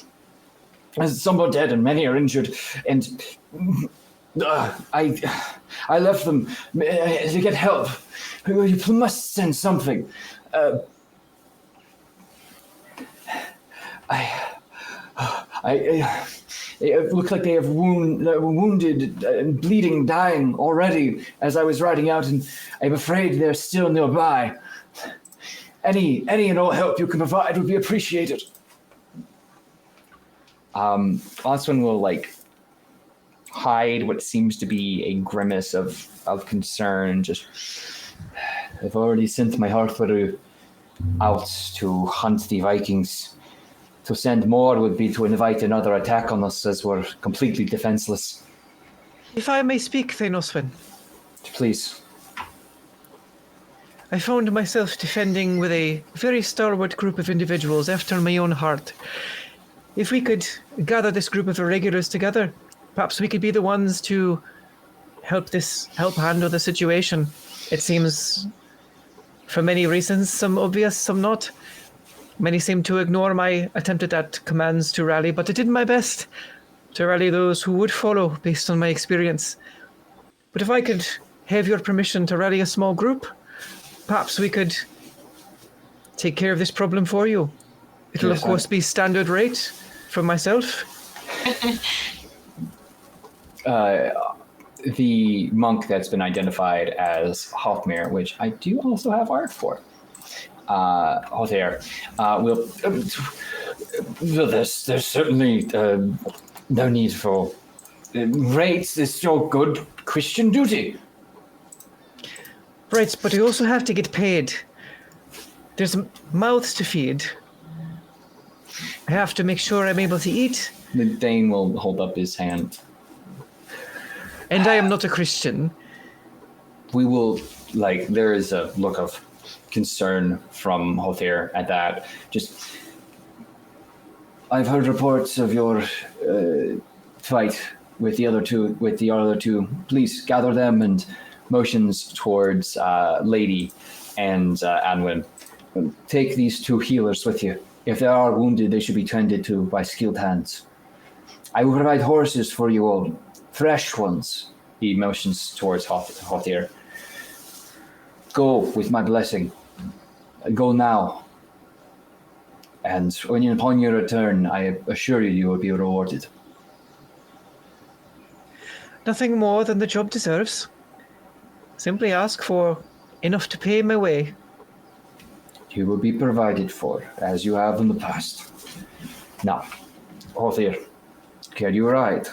Some are dead and many are injured, and I left them to get help. You must send something. It looked like they have wounded and bleeding, dying already as I was riding out, and I'm afraid they're still nearby. Any and all help you can provide would be appreciated. Oswin will hide what seems to be a grimace of concern. Just, I've already sent my Hearthbrew out to hunt the Vikings. To send more would be to invite another attack on us, as we're completely defenseless. If I may speak, Thanoswin, Please. I found myself defending with a very stalwart group of individuals after my own heart. If we could gather this group of irregulars together, perhaps we could be the ones to help handle the situation. It seems, for many reasons, some obvious, some not. Many seem to ignore my attempted at commands to rally, but I did my best to rally those who would follow based on my experience. But if I could have your permission to rally a small group, perhaps we could take care of this problem for you. It'll Yes, of course be standard rate from myself. The monk that's been identified as Hothmir, which I do also have art for. Hothair, there's certainly no need for rates. It's your good Christian duty. Right, but I also have to get paid. There's mouths to feed. I have to make sure I'm able to eat. The Dane will hold up his hand. And I am not a Christian. We will, there is a look of concern from Hothair at that. Just, I've heard reports of your fight with the other two. Please gather them, and motions towards Lady and Anwin. Take these two healers with you. If they are wounded, they should be tended to by skilled hands. I will provide horses for you all, fresh ones. He motions towards Hothair. Go with my blessing. Go now. And upon your return, I assure you, you will be rewarded. Nothing more than the job deserves. Simply ask for enough to pay my way. You will be provided for, as you have in the past. Now, Hothair, can you ride?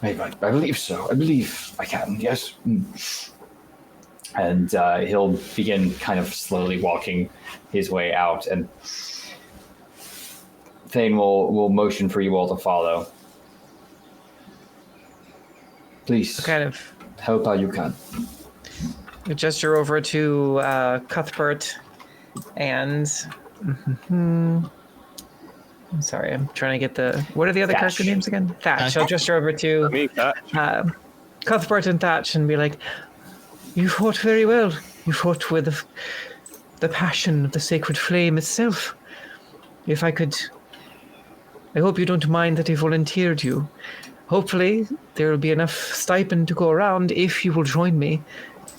I believe so. I believe I can, yes. And he'll begin kind of slowly walking his way out, and Thane will motion for you all to follow. Please. Kind of help how you can. I gesture over to Cuthbert and... I'm sorry, I'm trying to get the... What are the other Thatch. character names again? Thatch. I'll gesture over to Me, Thatch. Cuthbert and Thatch and be like, you fought very well. You fought with the passion of the sacred flame itself. If I could... I hope you don't mind that I volunteered you. Hopefully, there will be enough stipend to go around if you will join me.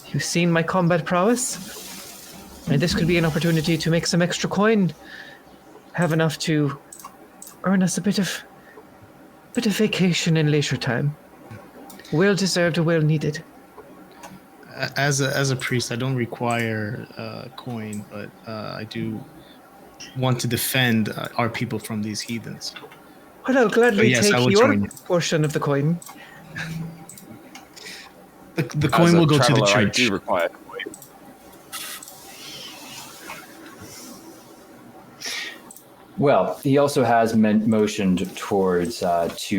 You've seen my combat prowess, and this could be an opportunity to make some extra coin. Have enough to earn us a bit of vacation in leisure time. Well deserved, well needed. As a priest, I don't require coin, but I do want to defend our people from these heathens. Well, I'll gladly Yes, I take will your join you. portion of the coin. The coin will go to the traveler, I church. do require coin. Well, he also has motioned towards towards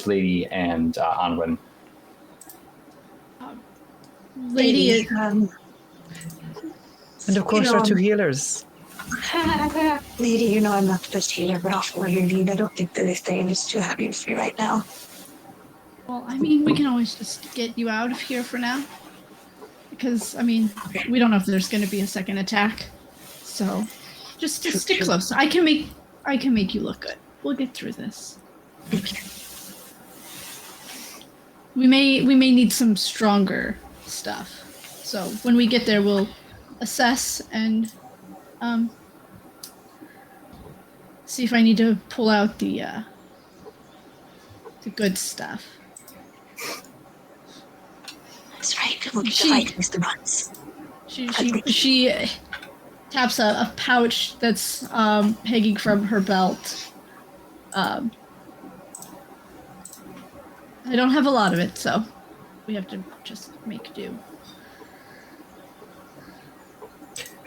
Lady and Anwen. Lady, And of course, You know, our two healers. Lady, you know I'm not the best healer, but off what you need, I don't think that this thing is too happy with me right now. well, I mean, we can always just get you out of here for now. Because, I mean, we don't know if there's going to be a second attack. So, just stick close. I can make you look good. We'll get through this. We may need some stronger stuff. So, when we get there, we'll assess and see if I need to pull out the good stuff. That's right, we'll get to fighting the runs. She taps a pouch that's hanging from her belt. I don't have a lot of it, so we have to just make do.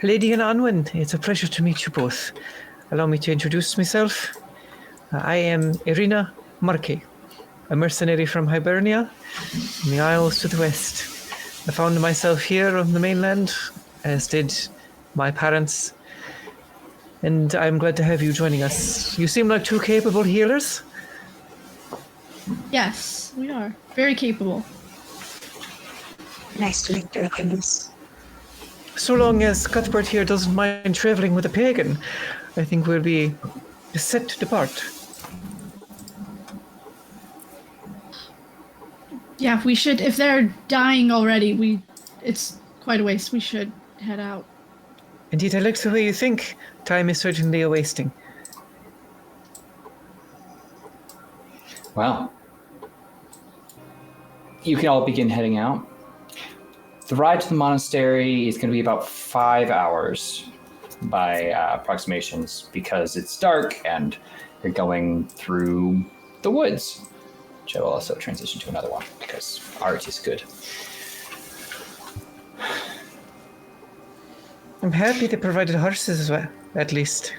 Lady and Anwen, it's a pleasure to meet you both. Allow me to introduce myself. I am Irina Marke, a mercenary from Hibernia, in the Isles to the west. I found myself here on the mainland, as did my parents, and I'm glad to have you joining us. You seem like two capable healers. Yes, we are. Very capable. Nice to meet your acquaintance. So long as Cuthbert here doesn't mind traveling with a pagan, I think we'll be set to depart. Yeah, we should. If they're dying already, it's quite a waste. We should head out. Indeed, I like the way you think. Time is certainly a wasting. Well, you can all begin heading out. The ride to the monastery is going to be about 5 hours by approximations because it's dark and you're going through the woods, which I will also transition to another one because art is good. I'm happy they provided horses as well, at least.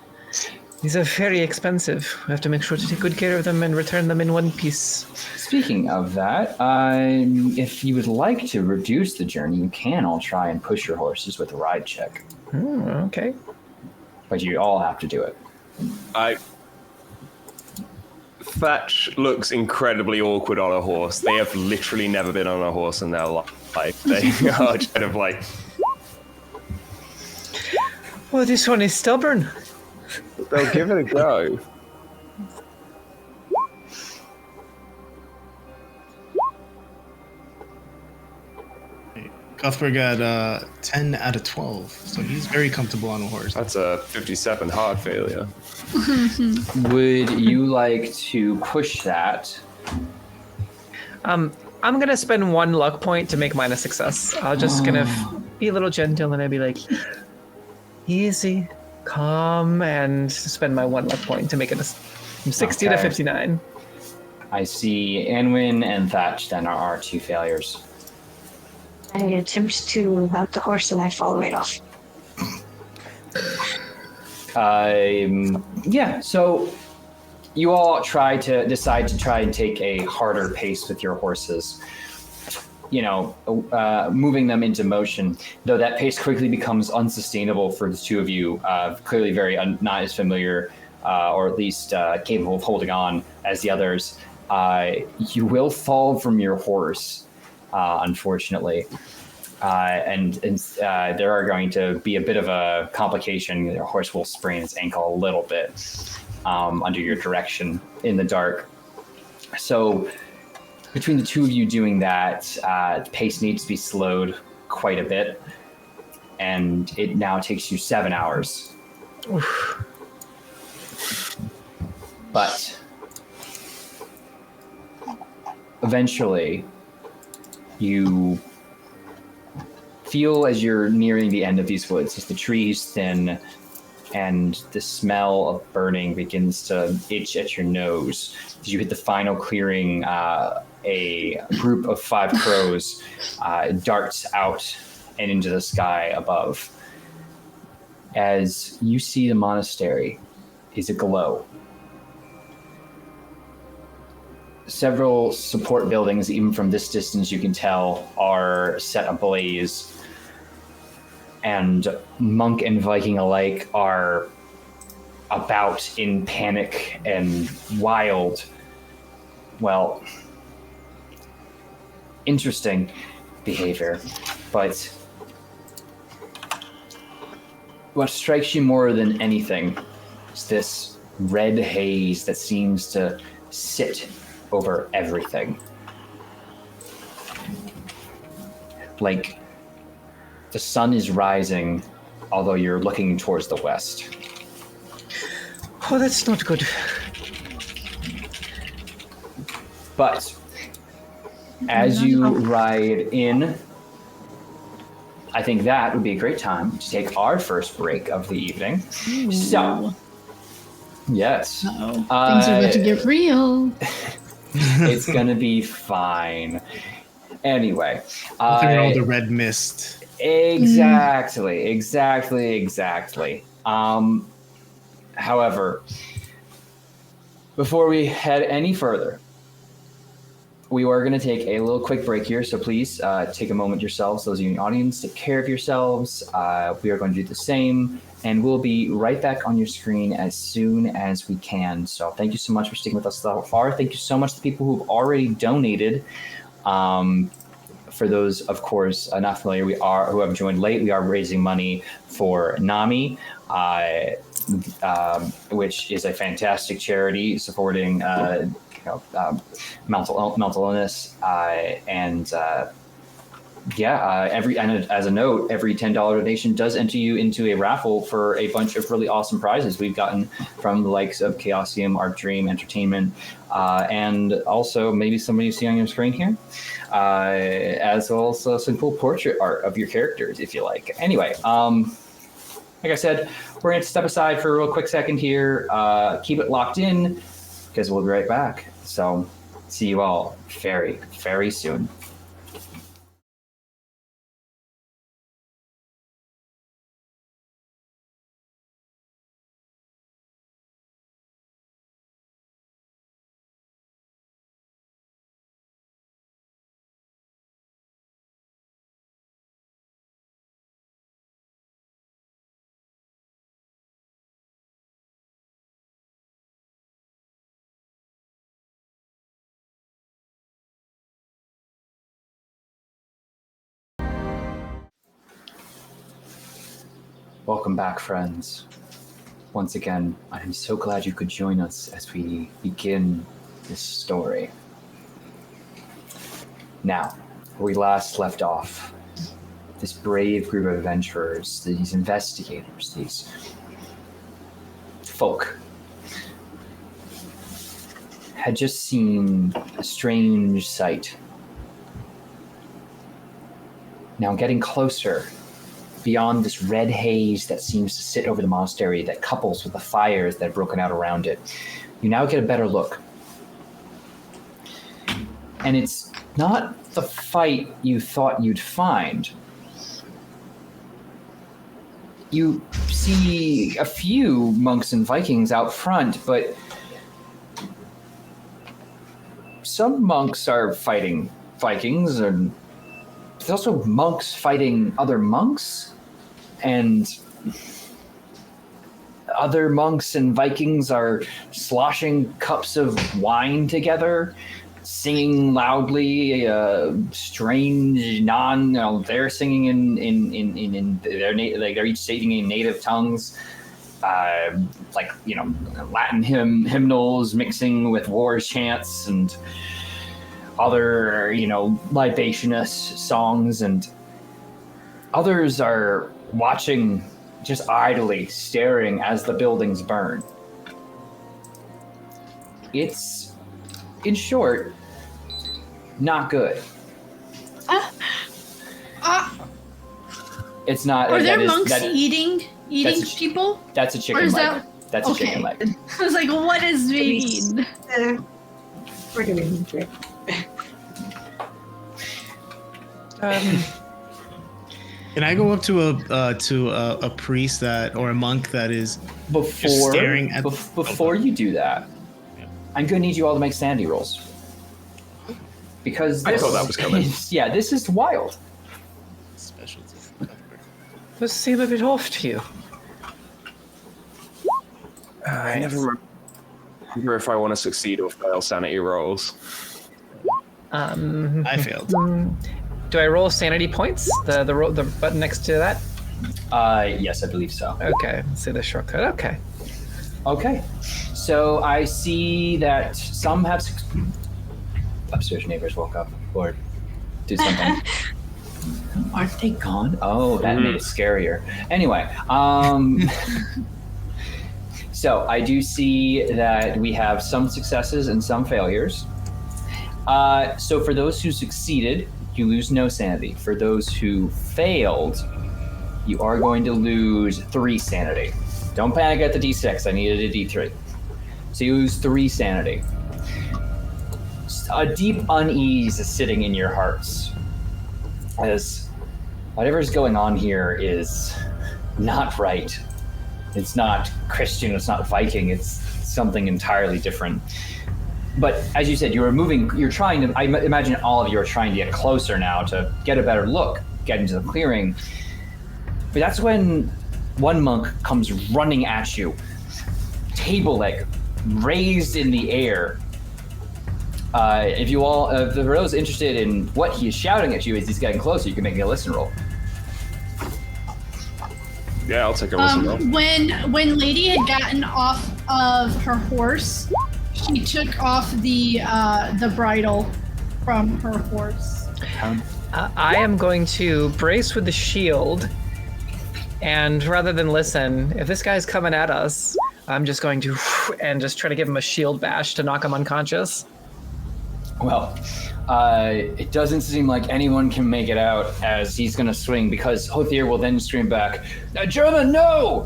These are very expensive. We have to make sure to take good care of them and return them in one piece. Speaking of that, if you would like to reduce the journey, you can all try and push your horses with a ride check. Okay. But you all have to do it. Thatch looks incredibly awkward on a horse. They have literally never been on a horse in their life. They are kind of like... Well, this one is stubborn. They'll give it a go. Cuthbert got 10 out of 12, so he's very comfortable on a horse. That's a 57 hard failure. Would you like to push that? I'm gonna spend 1 luck point to make mine a success. I'll just kind of be a little gentle and I'll be like, easy, calm, and spend my 1 luck point to make it from 60 to Okay. 59. I see Anwin and Thatch then are our 2 failures. I attempt to mount the horse and I fall right off. Yeah, so you all decide to try and take a harder pace with your horses. moving them into motion, though that pace quickly becomes unsustainable for the two of you, clearly very not as familiar or at least capable of holding on as the others. You will fall from your horse, unfortunately. And there are going to be a bit of a complication. Your horse will sprain its ankle a little bit under your direction in the dark. So between the two of you doing that, the pace needs to be slowed quite a bit, and it now takes you 7 hours. Oof. But eventually, you feel as you're nearing the end of these woods, as the trees thin and the smell of burning begins to itch at your nose. As you hit the final clearing, a group of 5 crows darts out and into the sky above. As you see the monastery is aglow. Several support buildings, even from this distance you can tell, are set ablaze. And monk and Viking alike are about in panic and wild. Well, interesting behavior. But what strikes you more than anything is this red haze that seems to sit over everything. Like the sun is rising, although you're looking towards the west. Oh, that's not good. But as you ride in, I think that would be a great time to take our first break of the evening. Ooh. So, yes. Uh-oh. Things are about to get real. It's going to be fine. Anyway. Through all the red mist. Exactly. However, before we head any further, we are going to take a little quick break here, so please take a moment yourselves, those of you in the audience, take care of yourselves. We are going to do the same, and we'll be right back on your screen as soon as we can. So thank you so much for sticking with us so far. Thank you so much to people who've already donated. For those, of course, not familiar, who have joined late, we are raising money for NAMI, which is a fantastic charity supporting mental illness, and as a note, every $10 donation does enter you into a raffle for a bunch of really awesome prizes we've gotten from the likes of Chaosium, Arc Dream Entertainment, and also maybe somebody you see on your screen here, as well as some cool portrait art of your characters if you like. Anyway, like I said, we're going to step aside for a real quick second here. Keep it locked in because we'll be right back. So see you all very, very soon. Welcome back, friends. Once again, I am so glad you could join us as we begin this story. Now, where we last left off, this brave group of adventurers, these investigators, these folk, had just seen a strange sight. Now, getting closer, beyond this red haze that seems to sit over the monastery that couples with the fires that have broken out around it, you now get a better look. And it's not the fight you thought you'd find. You see a few monks and Vikings out front, but some monks are fighting Vikings, and there's also monks fighting other monks, and other monks and Vikings are sloshing cups of wine together, singing loudly, strange they're singing in their they're each singing in native tongues, Latin hymnals mixing with war chants and other libatious songs, and others are watching, just idly staring as the buildings burn. It's, in short, not good. It's not. Are there monks eating people? That's a chicken leg. That's a chicken leg. I was like, what does it mean? We're doing it. Can I go up to a priest or a monk that is just staring at before you do that? Yeah. I'm gonna need you all to make sanity rolls, because I thought that was coming. This is wild. Specialty. Does seem a bit off to you. I never remember if I want to succeed or fail sanity rolls. I failed. Do I roll sanity points? The button next to that? Yes, I believe so. Okay, let's see the shortcut. Okay. So I see that some have upstairs neighbors woke up or did something. Aren't they gone? Oh, that made it scarier. Anyway, so I do see that we have some successes and some failures. So for those who succeeded, you lose no sanity. For those who failed, you are going to lose 3 sanity. Don't panic at the D6. I needed a D3. So you lose 3 sanity. A deep unease is sitting in your hearts, as whatever's going on here is not right. It's not Christian, it's not Viking, it's something entirely different. But as you said, you're trying to, I imagine all of you are trying to get closer now to get a better look, get into the clearing. But that's when one monk comes running at you, table leg raised in the air. If for those interested in what he is shouting at you as he's getting closer, you can make me a listen roll. Yeah, I'll take a listen roll. When Lady had gotten off of her horse, she took off the bridle from her horse. I am going to brace with the shield, and rather than listen, if this guy's coming at us, I'm just going to and just try to give him a shield bash to knock him unconscious. Well, it doesn't seem like anyone can make it out as he's going to swing, because Hothier will then scream back, German, no!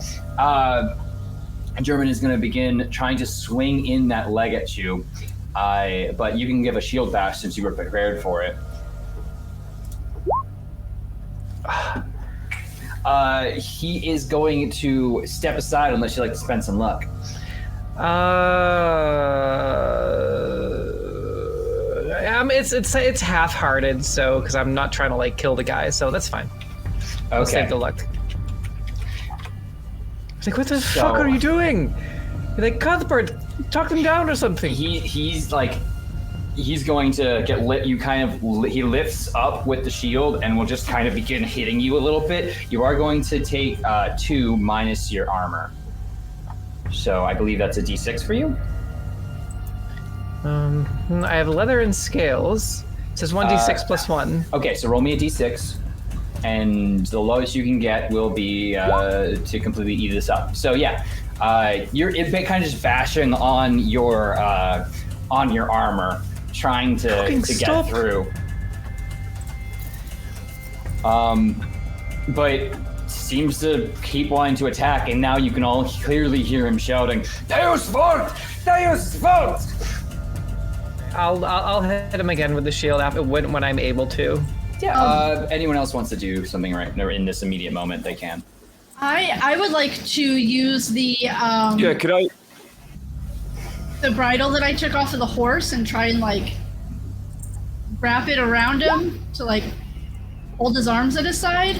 German is going to begin trying to swing in that leg at you, but you can give a shield bash since you were prepared for it. He is going to step aside unless you'd like to spend some luck. It's half-hearted, so because I'm not trying to kill the guy, so that's fine. I'll save the luck. It's like, what the fuck are you doing? You're like, Cuthbert, talk them down or something. He's going to get lit. He lifts up with the shield and will just kind of begin hitting you a little bit. You are going to take 2 minus your armor. So I believe that's a D6 for you. I have leather and scales. It says 1d6 plus 1. Okay, so roll me a D6, and the lowest you can get will be to completely eat this up. So yeah, you're kind of just bashing on your armor, trying to get through. But seems to keep wanting to attack, and now you can all clearly hear him shouting, "Deus vult! Deus vult!" I'll hit him again with the shield when I'm able to. Yeah. Anyone else wants to do something right in this immediate moment, they can. I would like to use the Yeah, could I? the bridle that I took off of the horse and try and wrap it around him to hold his arms at his side.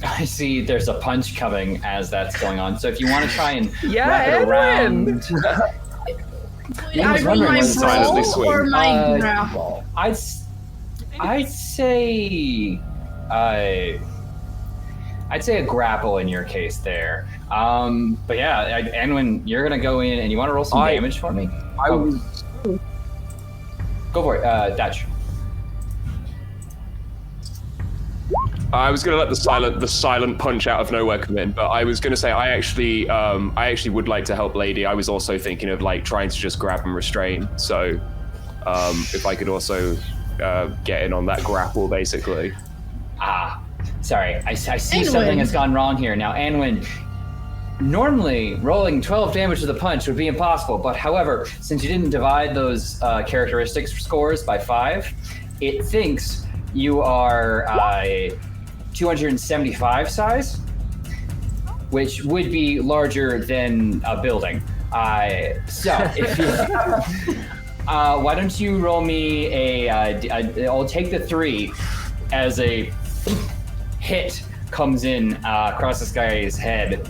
I see there's a punch coming as that's going on. So if you want to try and Yeah, wrap it around, Edwin! Would I I was roll wondering my what's silently brawl swing. or my Uh, grapple? I'd say I'd say a grapple in your case there. But yeah, Anwin, you're gonna go in and you want to roll some damage for me. Go for it, Dutch. I was gonna let the silent punch out of nowhere come in, but I was gonna say I actually would like to help Lady. I was also thinking of like trying to just grab and restrain. So if I could also get in on that grapple, basically. Sorry, I see Anwin. something has gone wrong here. Now, Anwin, normally rolling 12 damage with a punch would be impossible, but however, since you didn't divide those characteristics scores by 5, it thinks you are 275 size, which would be larger than a building. So, if you, why don't you roll me I'll take the 3 as a hit comes in across this guy's head.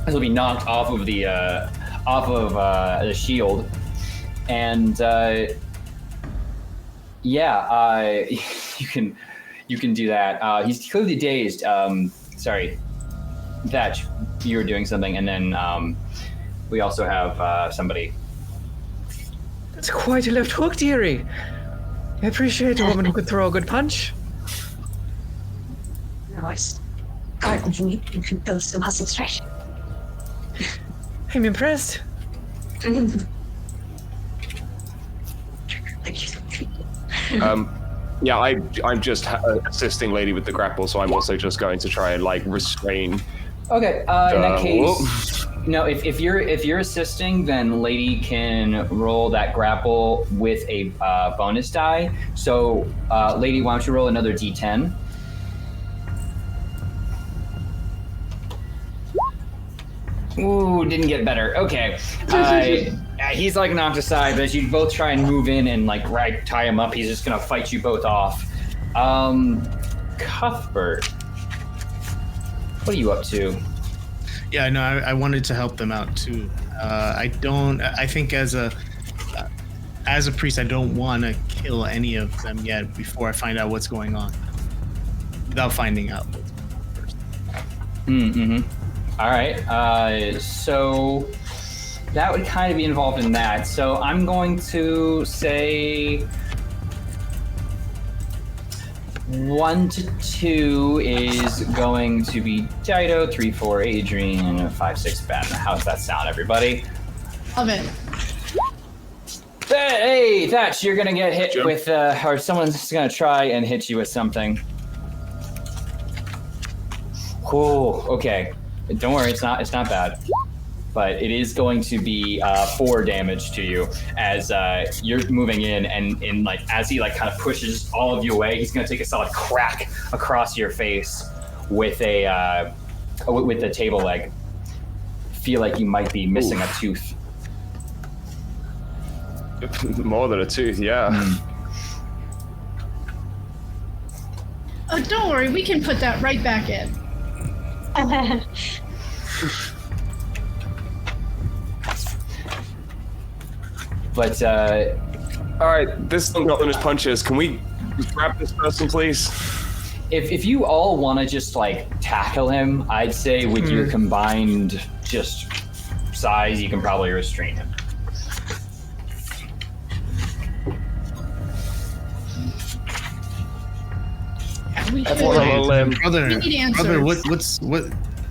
This will be knocked off of the shield, and you can do that. He's clearly dazed. Sorry, Thatch, you were doing something, and then we also have somebody. That's quite a left hook, dearie. I appreciate a woman who could throw a good punch. Nice. You can build some muscle stretch. I'm impressed. Yeah, I'm just assisting Lady with the grapple, so I'm also just going to try and like restrain. Okay, in that case, no. If you're assisting, then Lady can roll that grapple with a bonus die. So, Lady, why don't you roll another D10? Ooh, didn't get better. Okay. He's like knocked aside, but as you both try and move in and like tie him up, he's just gonna fight you both off. Cuthbert, what are you up to? Yeah, no, I wanted to help them out too. I think as a priest, I don't want to kill any of them yet before I find out what's going on. Without finding out what's going on first. Mm-hmm. All right, so that would kind of be involved in that. So I'm going to say 1 to 2 is going to be Dido, 3, 4, Adrian, 5, 6, Ben. How's that sound, everybody? Love it. Hey, Thatch, you're gonna get hit Jim. with, or someone's gonna try and hit you with something. Oh, okay. Don't worry, it's not bad, but it is going to be 4 damage to you as you're moving in, and like as he like kind of pushes all of you away, he's going to take a solid crack across your face with the table leg. Feel like you might be missing a tooth. More than a tooth, yeah. Oh, don't worry, we can put that right back in. But All right, this thing got finished punches. Can we grab this person, please? if you all want to just like tackle him, I'd say with your combined just size, you can probably restrain him. We That's should. one of a limb. Brother, We need brother, answers.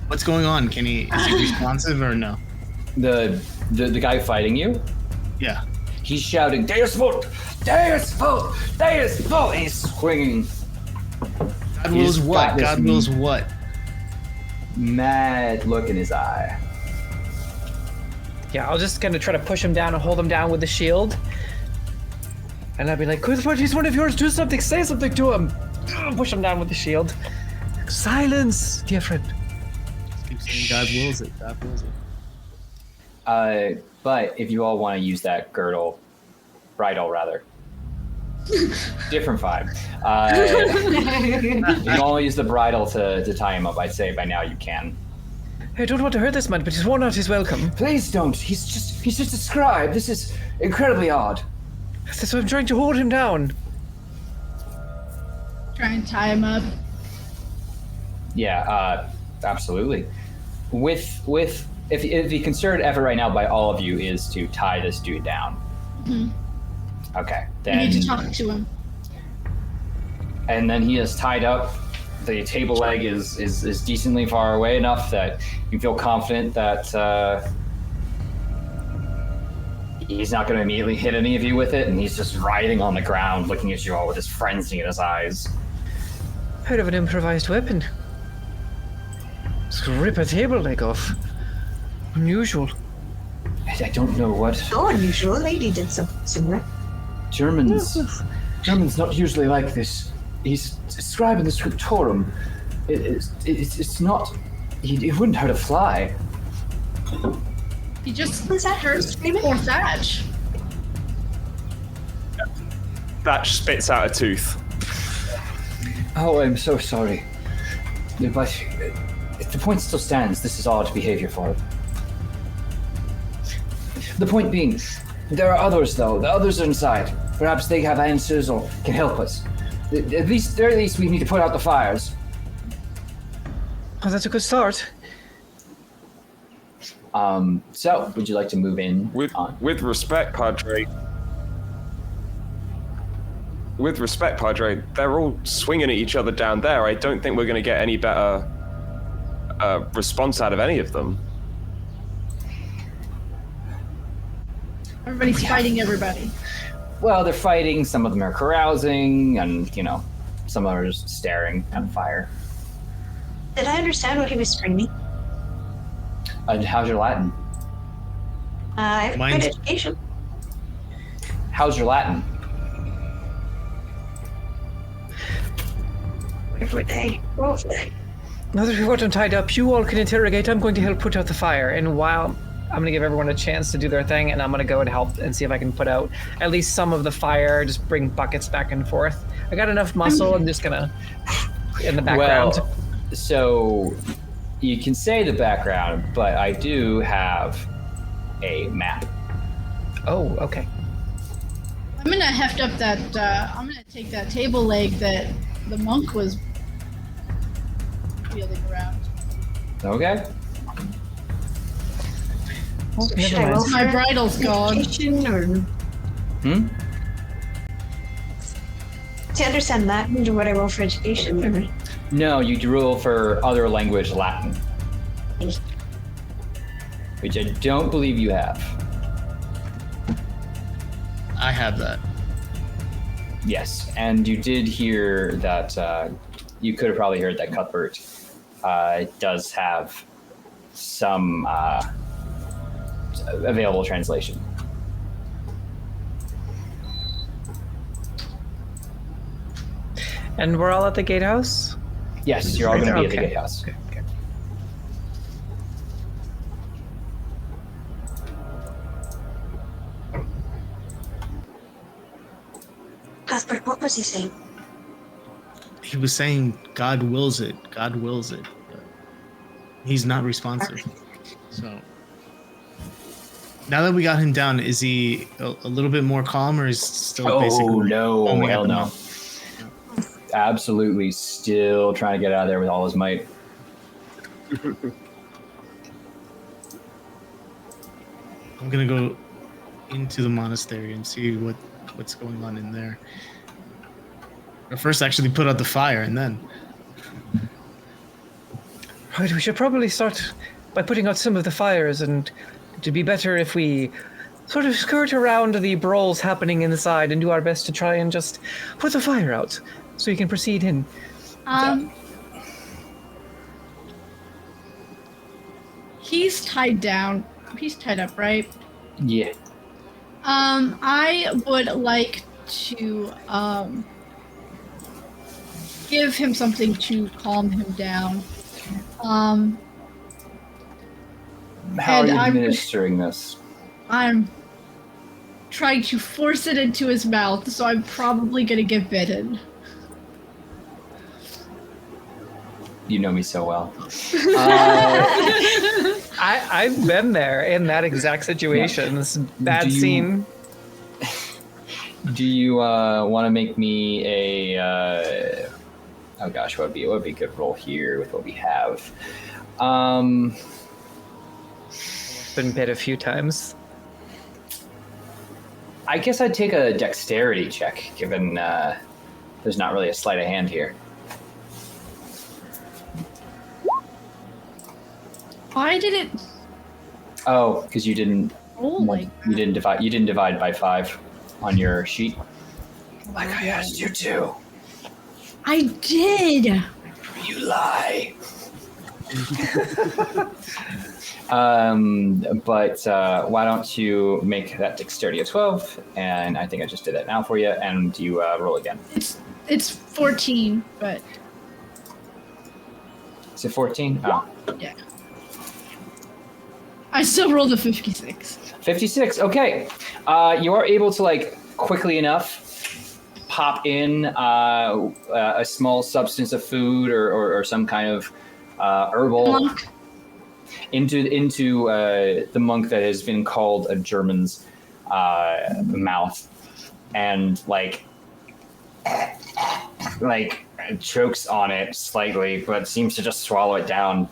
what's going on? Is he responsive or no? The guy fighting you, Yeah. he's shouting, Deus Vult! Deus Vult! Deus Vult! And he's swinging God He's wills got what? this God wills what? mad look in his eye. Yeah, I was just gonna try to push him down and hold him down with the shield. And I'd be like, Cuthbert, he's one of yours, do something, say something to him. Push him down with the shield. Silence, dear friend. Keep saying God wills it. God wills it. But if you all want to use that bridle rather. Different vibe. You can only use the bridle to tie him up. I'd say by now you can. I don't want to hurt this man, but he's worn out his welcome. Please don't. He's just a scribe. This is incredibly odd. So I'm trying to hold him down. Try and tie him up. Yeah, absolutely. If the concerted effort right now by all of you is to tie this dude down. Mm-hmm. Okay, I then. need to talk to him. And then he is tied up. The table leg is decently far away enough that you feel confident that he's not going to immediately hit any of you with it, and he's just writhing on the ground, looking at you all with this frenzy in his eyes. Heard of an improvised weapon. Just rip a table leg off. Unusual. I don't know what So unusual. A lady did something similar. Germans not usually like this. He's describing the scriptorum. It's not. He wouldn't hurt a fly. He just Was that her? poor Thatch. Thatch spits out a tooth. Oh, I'm so sorry. But the point still stands. This is odd behavior for him. The point being, there are others, though. The others are inside. Perhaps they have answers or can help us. At least we need to put out the fires. Oh, that's a good start. So, would you like to move in? With respect, Padre. With respect, Padre, they're all swinging at each other down there. I don't think we're going to get any better response out of any of them. Everybody's fighting everybody. Well, they're fighting. Some of them are carousing, and some are just staring at fire. Did I understand what he was screaming? How's your Latin? I have Mine's- good education. How's your Latin? Where would they? Roll for that. Now that we've got him tied up, you all can interrogate. I'm going to help put out the fire. And while I'm going to give everyone a chance to do their thing, and I'm going to go and help and see if I can put out at least some of the fire, just bring buckets back and forth. I got enough muscle. I'm just going to in the background. Well, so you can say the background, but I do have a map. Oh, okay. I'm gonna heft up that. I'm gonna take that table leg that the monk was wheeling around. Okay. Oh, Should never I roll mind. My for bridle's gone. education or to understand Latin? Do what I roll for education? Or... No, you roll for other language Latin, which I don't believe you have. I have that. Yes, and you did hear that. You could have probably heard that Cuthbert does have some available translation. And we're all at the gatehouse? Yes, you're all going to be at the Okay. gatehouse. Okay. Cuthbert, what was he saying? He was saying God wills it. God wills it. But he's not responsive. So now that we got him down, is he a little bit more calm, or is still Oh basically? no! foaming at Hell the no! mouth? Absolutely, still trying to get out of there with all his might. I'm gonna go into the monastery and see what's going on in there. Or first, actually put out the fire, and then. Right, we should probably start by putting out some of the fires, and it'd be better if we sort of skirt around the brawls happening inside and do our best to try and just put the fire out so you can proceed in. He's tied down. He's tied up, right? Yeah. I would like to give him something to calm him down. How are And you I'm- administering this? I'm trying to force it into his mouth, so I'm probably gonna get bitten. You know me so well. I've been there in that exact situation. This bad scene. Do you want to make me a? Oh gosh, what would be a good roll here with what we have? Been bit a few times. I guess I'd take a dexterity check, given there's not really a sleight of hand here. Why did it? Oh, because you didn't. Oh my! You didn't divide. You didn't divide by 5 on your sheet. Like I asked you to. I did. You lie. But why don't you make that dexterity a 12? And I think I just did that now for you. And you roll again. It's 14, but Is it 14? Oh. yeah. I still rolled a 56. 56. Okay. You are able to quickly enough pop in a small substance of food or some kind of herbal Monk. into the monk that has been called a German's mouth, and chokes on it slightly, but seems to just swallow it down.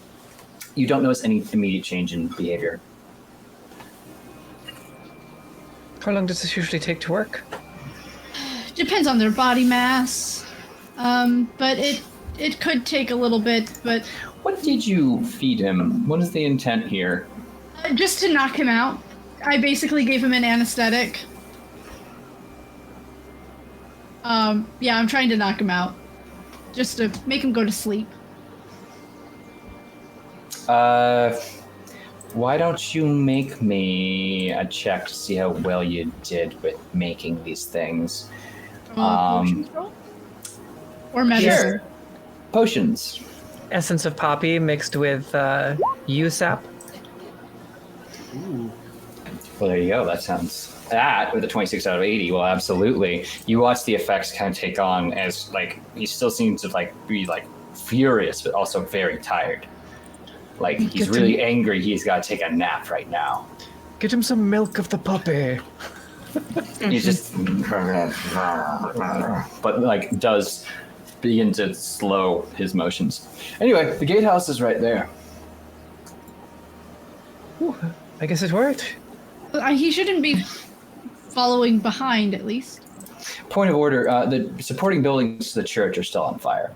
You don't notice any immediate change in behavior. How long does this usually take to work? Depends on their body mass, but it could take a little bit. But What did you feed him? What is the intent here? just to knock him out, I basically gave him an anesthetic. Yeah, I'm trying to knock him out, just to make him go to sleep. Why don't you make me a check to see how well you did with making these things? Potion roll? Or medicine? Sure. Potions. Essence of poppy mixed with U-sap. Well, there you go. That with a 26 out of 80. Well, absolutely. You watch the effects kind of take on as he still seems to be furious, but also very tired. He's really angry. He's got to take a nap right now. Get him some milk of the puppy. He's just, but does begin to slow his motions. Anyway, the gatehouse is right there. Ooh, I guess it worked. He shouldn't be following behind, at least. Point of order: the supporting buildings to the church are still on fire.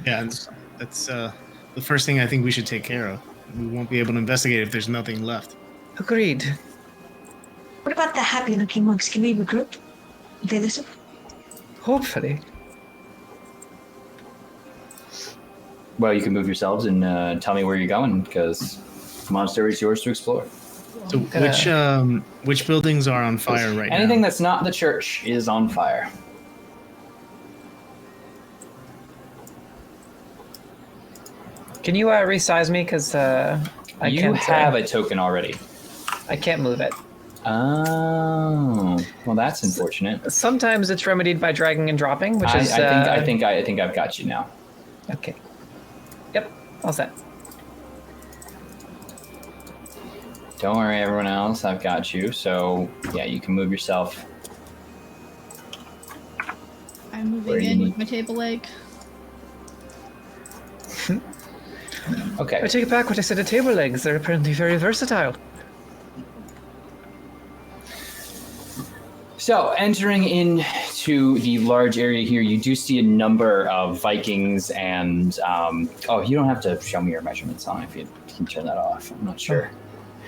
Yeah, that's the first thing I think we should take care of. We won't be able to investigate if there's nothing left. Agreed. What about the happy-looking monks? Can we regroup? Did they listen? Hopefully. Well, you can move yourselves and tell me where you're going, because the monastery is yours to explore. So which buildings are on fire right now? Anything that's not the church is on fire. Can you resize me? Because You have a token already. I can't move it. Oh, well, that's unfortunate. Sometimes it's remedied by dragging and dropping, which is. I think I've got you now. Okay. Yep. All set. Don't worry, everyone else. I've got you. So yeah, you can move yourself. I'm Where moving you in need- with my table leg. Okay. I take it back what I said of table legs. They're apparently very versatile. So, entering into the large area here, you do see a number of Vikings and, you don't have to show me your measurements on if you can turn that off. I'm not sure.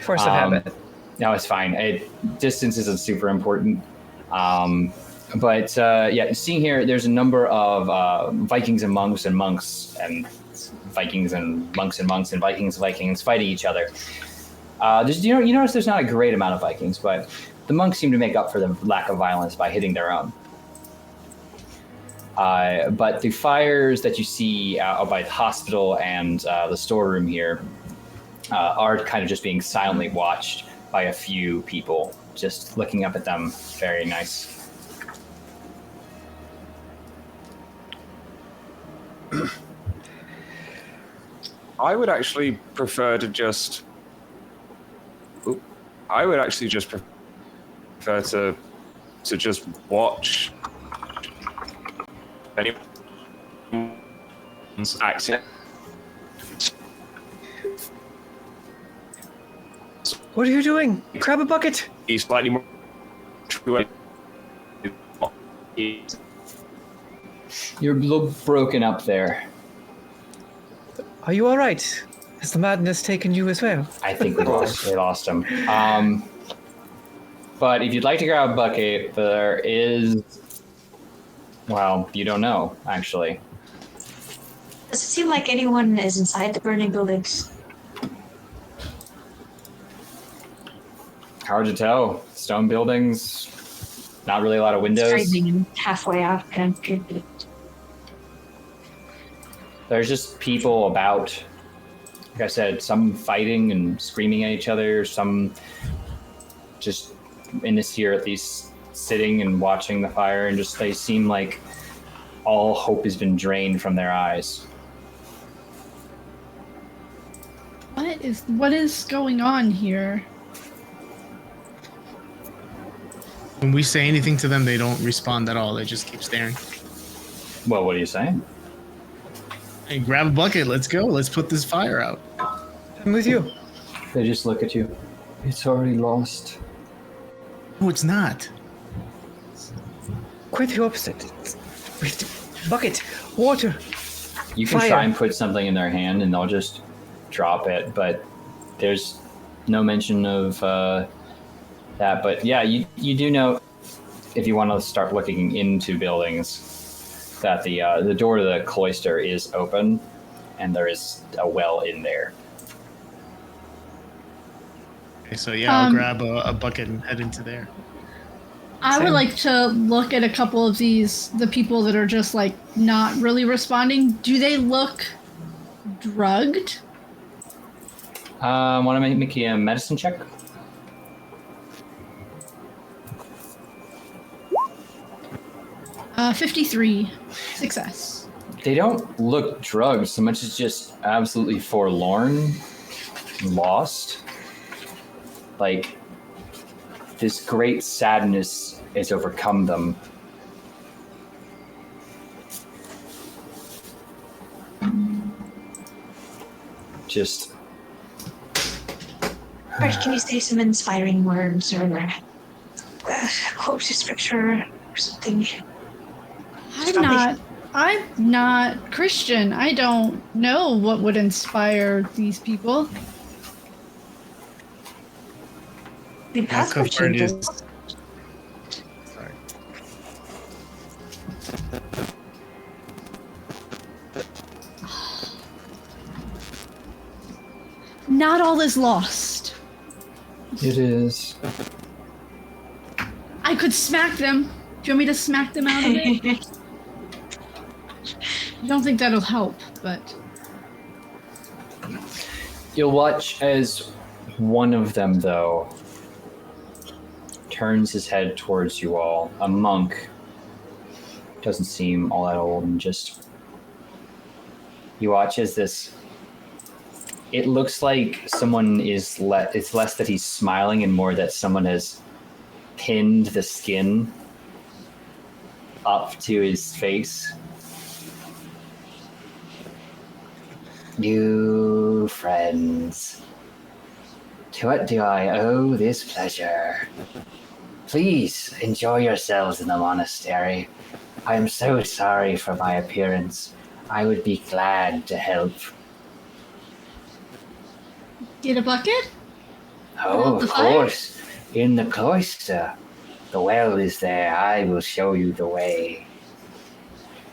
Force of habit. No, it's fine. Distance isn't super important. Seeing here, there's a number of Vikings and monks and Vikings and monks and monks and Vikings fighting each other. You notice there's not a great amount of Vikings, but the monks seem to make up for the lack of violence by hitting their own. But the fires that you see by the hospital and the storeroom here are kind of just being silently watched by a few people just looking up at them. Very nice. I would actually prefer to just. I would actually just prefer to just watch anyone's acting. What are you doing? Grab a bucket. He's slightly more. You're broken up there. Are you all right? Has the madness taken you as well? I think we lost him. But if you'd like to grab a bucket, there is. Well, you don't know, actually. Does it seem like anyone is inside the burning buildings? Hard to tell. Stone buildings, not really a lot of windows. Straining halfway out. There's just people about. Like I said, some fighting and screaming at each other, some just in this here at least sitting and watching the fire, and just they seem like all hope has been drained from their eyes. What is going on here? When we say anything to them, they don't respond at all. They just keep staring. Well, what are you saying? Hey, grab a bucket. Let's go. Let's put this fire out. I'm with you. They just look at you. It's already lost. No, it's not. Quite the opposite. Bucket, water. You can Fire. try and put something in their hand and they'll just drop it, but there's no mention of that. But yeah, you do know, if you want to start looking into buildings, that the door to the cloister is open and there is a well in there. Okay, so yeah, I'll grab a bucket and head into there. I would Same. like to look at a couple of the people that are just like not really responding. Do they look drugged? Want to make you a medicine check? Uh, 53. Success. They don't look drugged so much as just absolutely forlorn, lost. Like, this great sadness has overcome them. Just, First, can you say some inspiring words or quote to scripture or something? I'm not Christian. I don't know what would inspire these people. The Yeah, passport Cuthbert is. changes. Sorry. Not all is lost. it is. I could smack them. Do you want me to smack them out of it? I don't think that'll help, but You'll watch as one of them, though, turns his head towards you all. A monk. Doesn't seem all that old, and just... You watch as this... It looks like someone is... It's less that he's smiling and more that someone has pinned the skin up to his face. New friends. To what do I owe this pleasure? Please enjoy yourselves in the monastery. I am so sorry for my appearance. I would be glad to help. get a bucket? Oh, The of fire? course. In the cloister. The well is there. I will show you the way.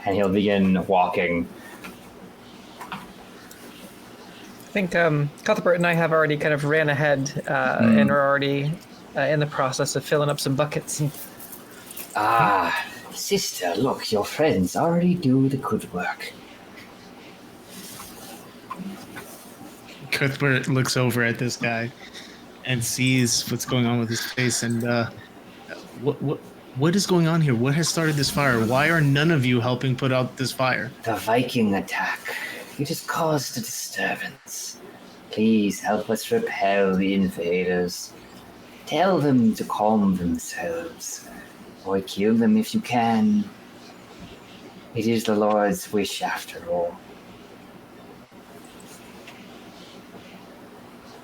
And he'll begin walking. I think Cuthbert and I have already kind of ran ahead and are already in the process of filling up some buckets. And Ah, sister, look, your friends already do the good work. Cuthbert looks over at this guy. and sees what's going on with his face. And what is going on here? What has started this fire? Why are none of you helping put out this fire? The Viking attack. It has caused a disturbance. Please help us repel the invaders. Tell them to calm themselves, or kill them if you can. It is the Lord's wish after all.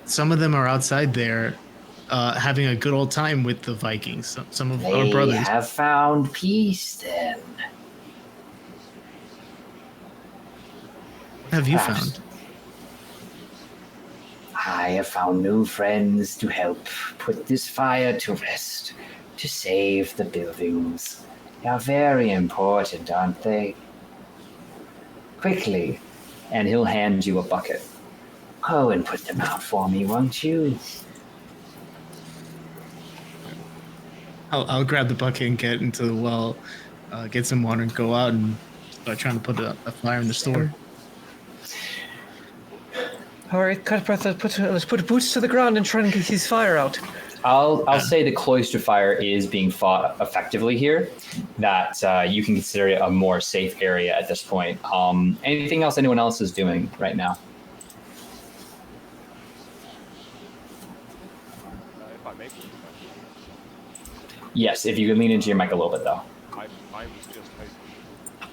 Some of them are outside there having a good old time with the Vikings. Some of our brothers. They have found peace then. What have you Perhaps. found? I have found new friends to help put this fire to rest, to save the buildings. They are very important, aren't they? Quickly, and he'll hand you a bucket. Go and put them out for me, won't you? I'll grab the bucket and get into the well, get some water, and go out and start trying to put a fire in the store. All right, Cuthbert, let's put boots to the ground and try and get his fire out. I'll say the cloister fire is being fought effectively here. That you can consider it a more safe area at this point. Anything else anyone else is doing right now? If I make it, Yes, if you could lean into your mic a little bit, though. I was just hoping.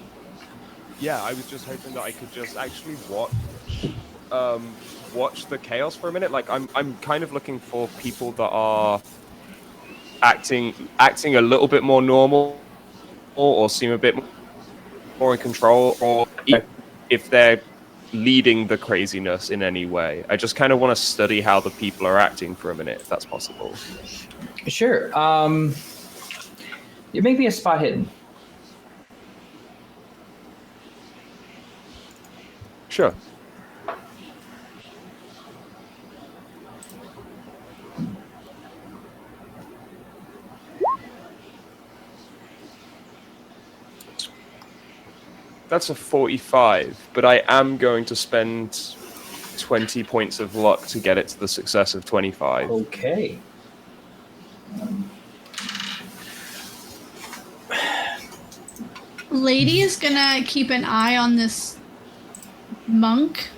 Yeah, I was just hoping that I could just actually watch the chaos for a minute. Like I'm kind of looking for people that are acting a little bit more normal, or seem a bit more in control, or if they're leading the craziness in any way. I just kind of want to study how the people are acting for a minute, if that's possible. Sure. It may be a spot hidden. Sure. That's a 45, but I am going to spend 20 points of luck to get it to the success of 25. Okay. Lady is gonna keep an eye on this monk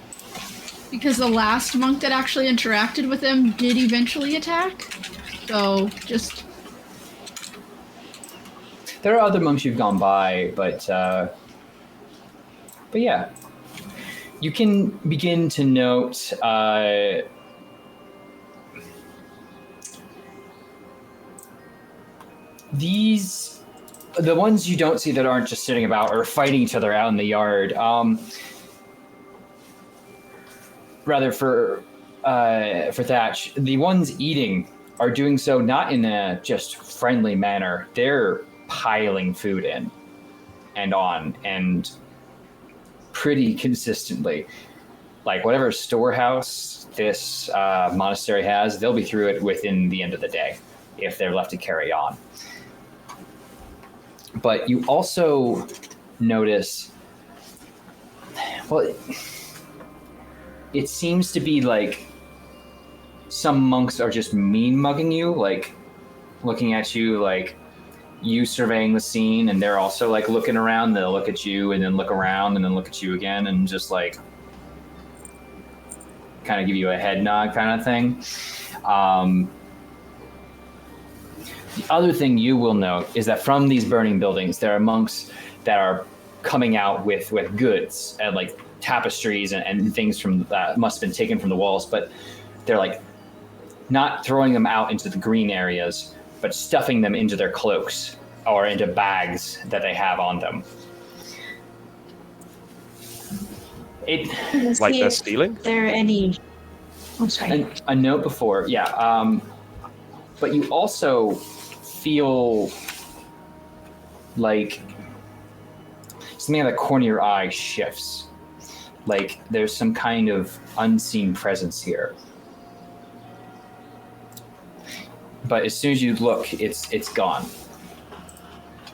because the last monk that actually interacted with him did eventually attack. So just There are other monks you've gone by, but yeah, you can begin to note the ones you don't see that aren't just sitting about or fighting each other out in the yard. Rather, for Thatch, the ones eating are doing so not in a just friendly manner. They're piling food in and on, and pretty consistently. Like whatever storehouse this monastery has, they'll be through it within the end of the day if they're left to carry on. But you also notice, well, it seems to be like some monks are just mean mugging you, like looking at you, like you surveying the scene, and they're also like looking around. They'll look at you and then look around and then look at you again and just like kind of give you a head nod kind of thing. The other thing you will note is that from these burning buildings, there are monks that are coming out with goods and like tapestries and things from that must have been taken from the walls, but they're like not throwing them out into the green areas, but stuffing them into their cloaks or into bags that they have on them. Like they're stealing? There any? I'm sorry. A note before, yeah. But you also feel like something at the corner of your eye shifts. Like there's some kind of unseen presence here. But as soon as you look, it's gone.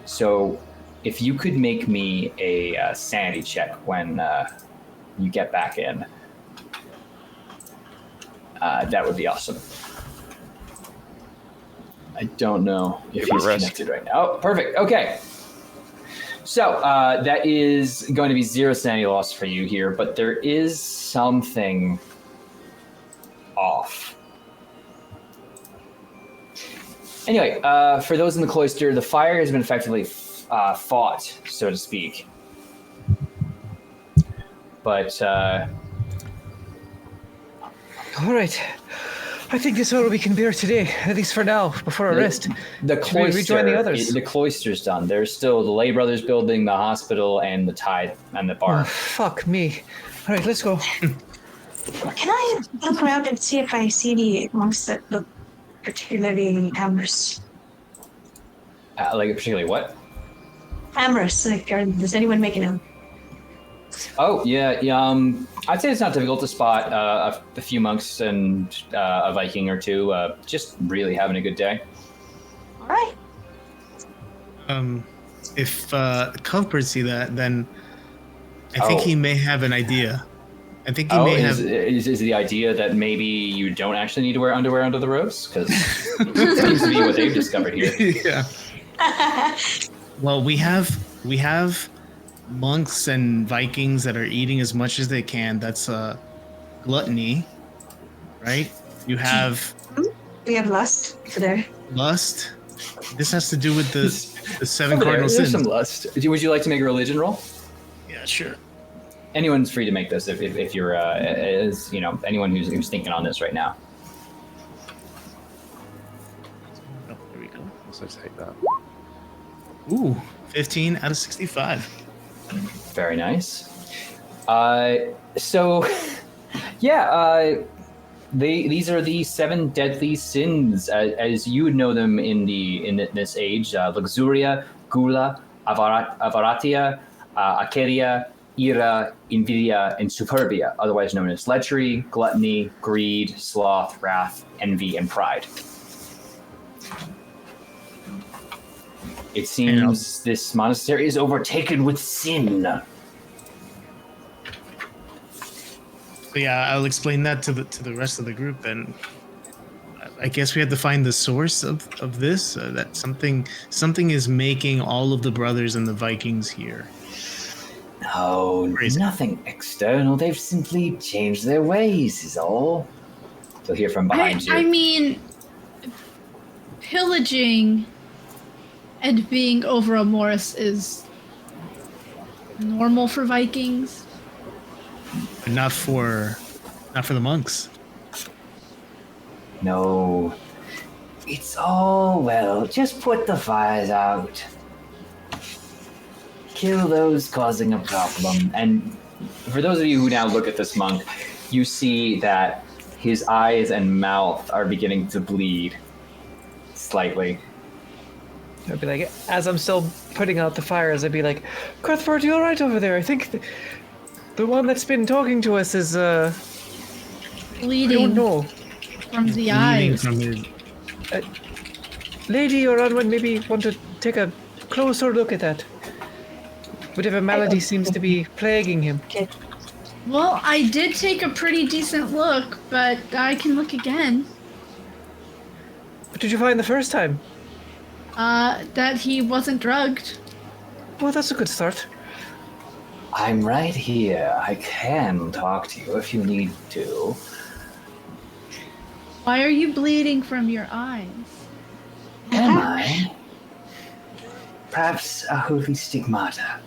So if you could make me a sanity check when you get back in, that would be awesome. I don't know if Give it he's a rest. connected right now. Oh, perfect. Okay. So that is going to be 0 sanity loss for you here, but there is something off. Anyway, for those in the cloister, the fire has been effectively fought, so to speak. But All right. I think that's all we can bear today, at least for now, before our rest. the Should we rejoin the cloister, others? the cloister's done. There's still the Lay Brothers building, the hospital, and the tide and the Oh, bar. fuck me. All right, let's go. Can I look around and see if I see any monks that look particularly amorous? Like particularly what? Amorous. Like, is anyone making a... Oh yeah. I'd say it's not difficult to spot a few monks and a Viking or two, just really having a good day. All right. If Cuthbert see that, then I think Oh. he may have an idea. I think he may have. Is the idea that maybe you don't actually need to wear underwear under the robes? Because it seems to be what they've discovered here. Yeah. Well, we have monks and Vikings that are eating as much as they can. That's gluttony, right? You have We have lust for there. lust. This has to do with the seven Over there, cardinal there's sins. some lust. Would you like to make a religion roll? Yeah, sure. Anyone's free to make this if you're anyone who's thinking on this right now. Oh, there we go. So take that. Ooh, 15 out of 65. Very nice. So, yeah, these are the 7 deadly sins as you would know them in this age: luxuria, gula, avaratia, aceria, ira, invidia, and superbia, otherwise known as lechery, gluttony, greed, sloth, wrath, envy, and pride. It seems this monastery is overtaken with sin. So yeah, I'll explain that to the rest of the group. Then I guess we have to find the source of this. That something is making all of the brothers and the Vikings here. No, Crazy. nothing external. They've simply changed their ways, is all. You'll hear from behind you. I mean, pillaging and being over a Morris is normal for Vikings. But not for the monks. No. It's all, well, just put the fires out. Kill those causing a problem. And for those of you who now look at this monk, you see that his eyes and mouth are beginning to bleed slightly. I'd be like, as I'm still putting out the fires, I'd be like, Cuthbert, you all right over there? I think the one that's been talking to us is, I Bleeding don't know. from the Bleeding eyes. from his. Lady or Unwin maybe want to take a closer look at that. Whatever malady seems to be plaguing him. Okay. Well, I did take a pretty decent look, but I can look again. What did you find the first time? That he wasn't drugged. Well, that's a good start. I'm right here. I can talk to you if you need to. Why are you bleeding from your eyes? Am I? Perhaps a holy stigmata.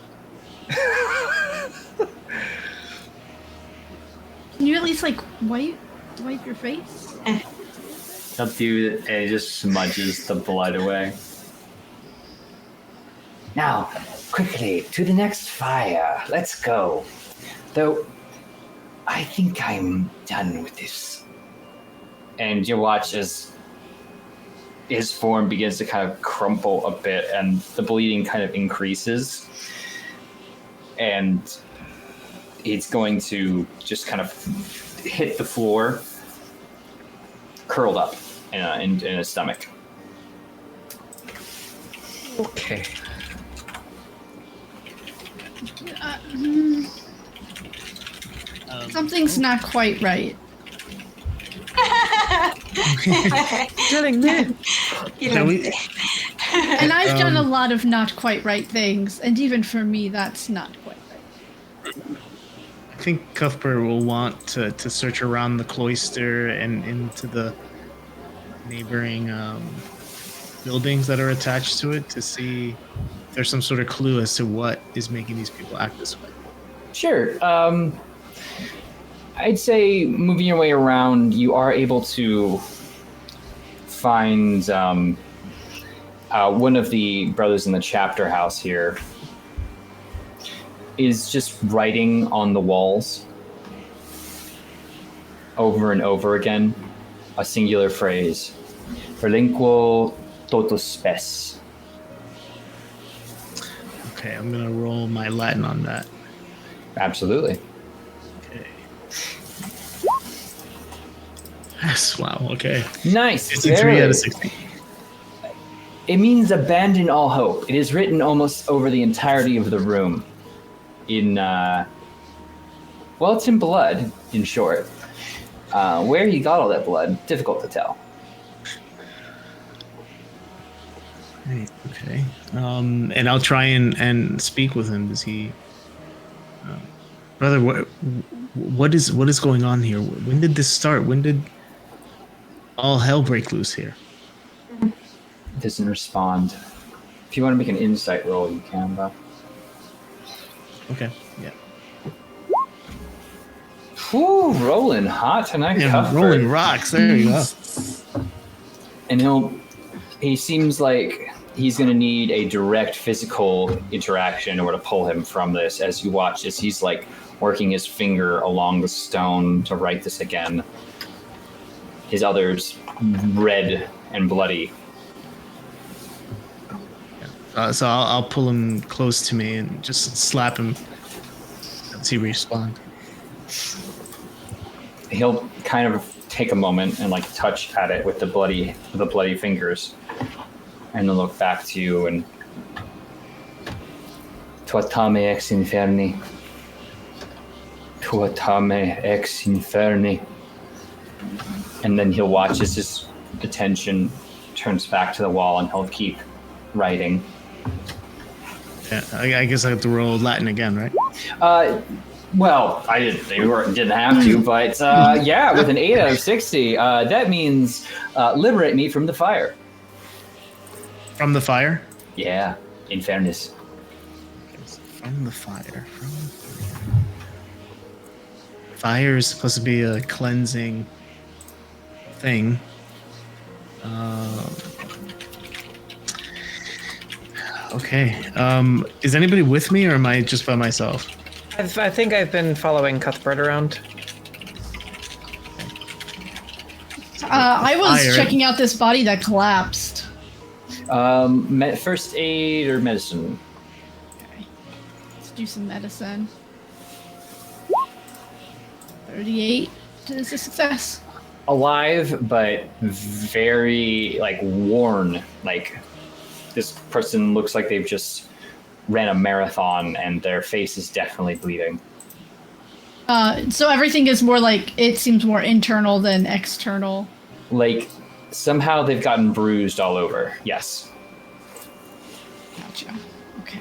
Can you at least wipe your face? He'll do it, and he just smudges the blood away. Now, quickly, to the next fire. Let's go. Though, I think I'm done with this. And you watch as his form begins to kind of crumple a bit, and the bleeding kind of increases. And it's going to just kind of hit the floor, curled up in his stomach. Okay. Something's not quite right. Telling me. You Shall know, we- And I've done a lot of not quite right things, and even for me, that's not quite right. I think Cuthbert will want to search around the cloister and into the neighboring buildings that are attached to it to see if there's some sort of clue as to what is making these people act this way. Sure. I'd say moving your way around, you are able to find one of the brothers in the chapter house here is just writing on the walls over and over again a singular phrase: relinquo totus spes. Okay, I'm gonna roll my Latin on that. Absolutely. Okay. Yes, wow, okay. Nice. 53 Very. out of 60. It means abandon all hope. It is written almost over the entirety of the room. Well, it's in blood, in short. Where he got all that blood, difficult to tell. Right, okay. And I'll try and speak with him. Does he... brother, what is going on here? When did this start? When did all hell break loose here? Doesn't respond. If you want to make an insight roll, you can, though. Okay, yeah. Whew, rolling hot tonight, Yeah, Cuthbert. rolling rocks. There you go. And he seems like he's going to need a direct physical interaction in order to pull him from this. As you watch this, he's like working his finger along the stone to write this again. His other's red and bloody. So I'll pull him close to me and just slap him and see respond. He'll kind of take a moment and like touch at it with the bloody fingers, and then look back to you and tuatame ex inferni, tuatame ex inferni, and then he'll watch as his attention turns back to the wall, and he'll keep writing. Yeah, I guess I have to roll Latin again, right? Well, I didn't have to, but yeah, with an 8 out of 60, that means liberate me from the fire. From the fire? Yeah, in fairness. From the fire. Fire is supposed to be a cleansing thing. Okay. Is anybody with me, or am I just by myself? I think I've been following Cuthbert around. I was Fire. checking out this body that collapsed. First aid or medicine? Okay. Let's do some medicine. 38 is a success. Alive, but very like worn. Like this person looks like they've just ran a marathon, and their face is definitely bleeding. So everything is more like, it seems more internal than external. Like somehow they've gotten bruised all over. Yes. Gotcha. Okay.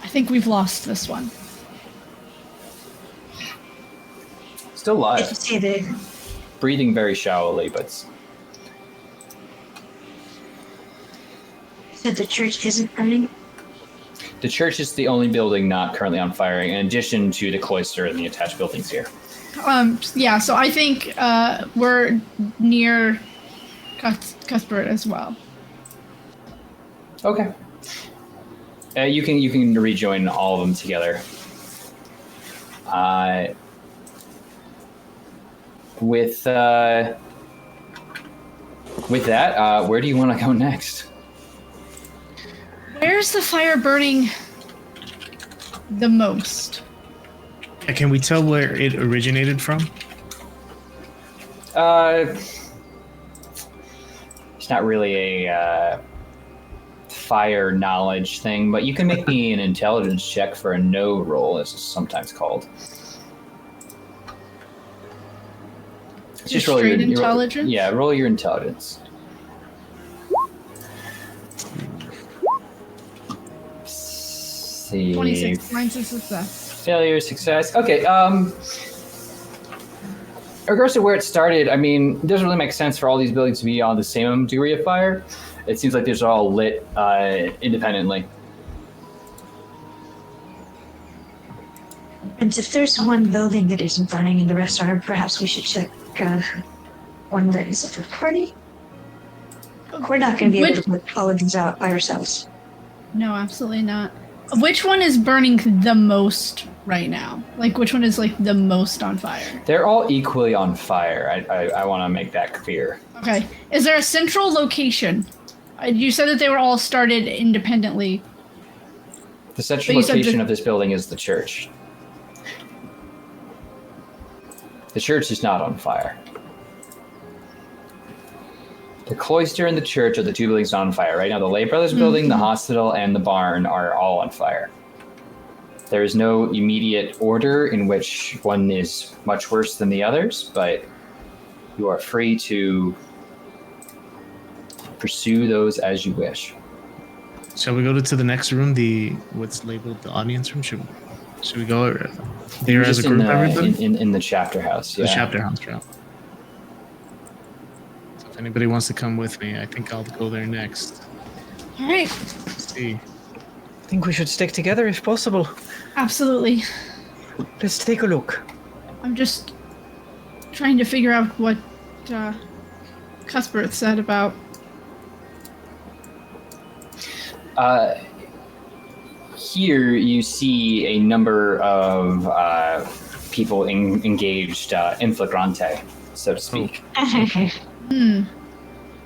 I think we've lost this one. Still Did alive. you say the Breathing very shallowly, but said the church isn't burning? the church is the only building not currently on fire, in addition to the cloister and the attached buildings here. Yeah, so I think we're near Cuthbert as well. Okay. You can rejoin all of them together. With that, where do you want to go next? Where's the fire burning the most? Yeah, can we tell where it originated from? It's not really a fire knowledge thing, but you can make me an intelligence check for a no roll, as it's sometimes called. Just roll your intelligence? Yeah, roll your intelligence. see. 26. Mine's a success. Failure, success. Okay. In regards to where it started, I mean, it doesn't really make sense for all these buildings to be on the same degree of fire. It seems like these are all lit independently. And if there's one building that isn't burning and the rest are, perhaps we should check one that isn't a party. We're not going to be able to put all of these out by ourselves. No, absolutely not. Which one is burning the most right now? Like, which one is like the most on fire? They're all equally on fire. I want to make that clear. Okay. Is there a central location? You said that they were all started independently. The central location of this building is the church. The church is not on fire. The cloister and the church are the two buildings on fire. Right now, the Lay Brothers building, the hospital, and the barn are all on fire. There is no immediate order in which one is much worse than the others, but you are free to pursue those as you wish. Shall we go to the next room, what's labeled the audience room? Should we go there as a group? In the chapter house, yeah. The chapter house, yeah. So if anybody wants to come with me, I think I'll go there next. All right. Let's see. I think we should stick together if possible. Absolutely. Let's take a look. I'm just trying to figure out what Cuthbert said about. Here you see a number of people engaged in flagrante, so to speak. Right.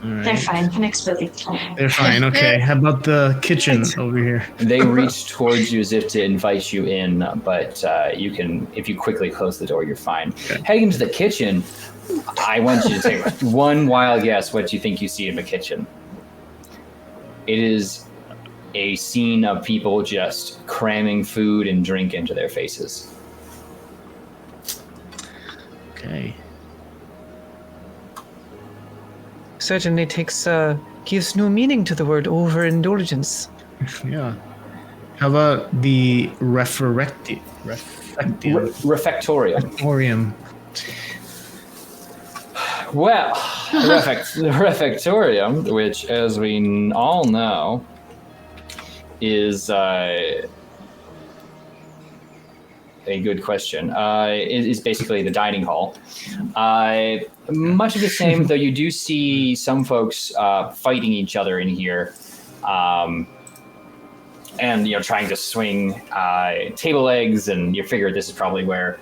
They're fine. The next building. They're fine. Okay. How about the kitchen over here? They reach towards you as if to invite you in, but you can, if you quickly close the door, you're fine. Okay. Heading into the kitchen, I want you to take one wild guess what you think you see in the kitchen. It is a scene of people just cramming food and drink into their faces. Okay. Certainly gives new meaning to the word overindulgence. Yeah. How about the refectorium? Refectorium. Well, the refectorium, which, as we all know, is a good question. Is basically the dining hall. Much of the same, though you do see some folks fighting each other in here, and trying to swing table legs, and you figure this is probably where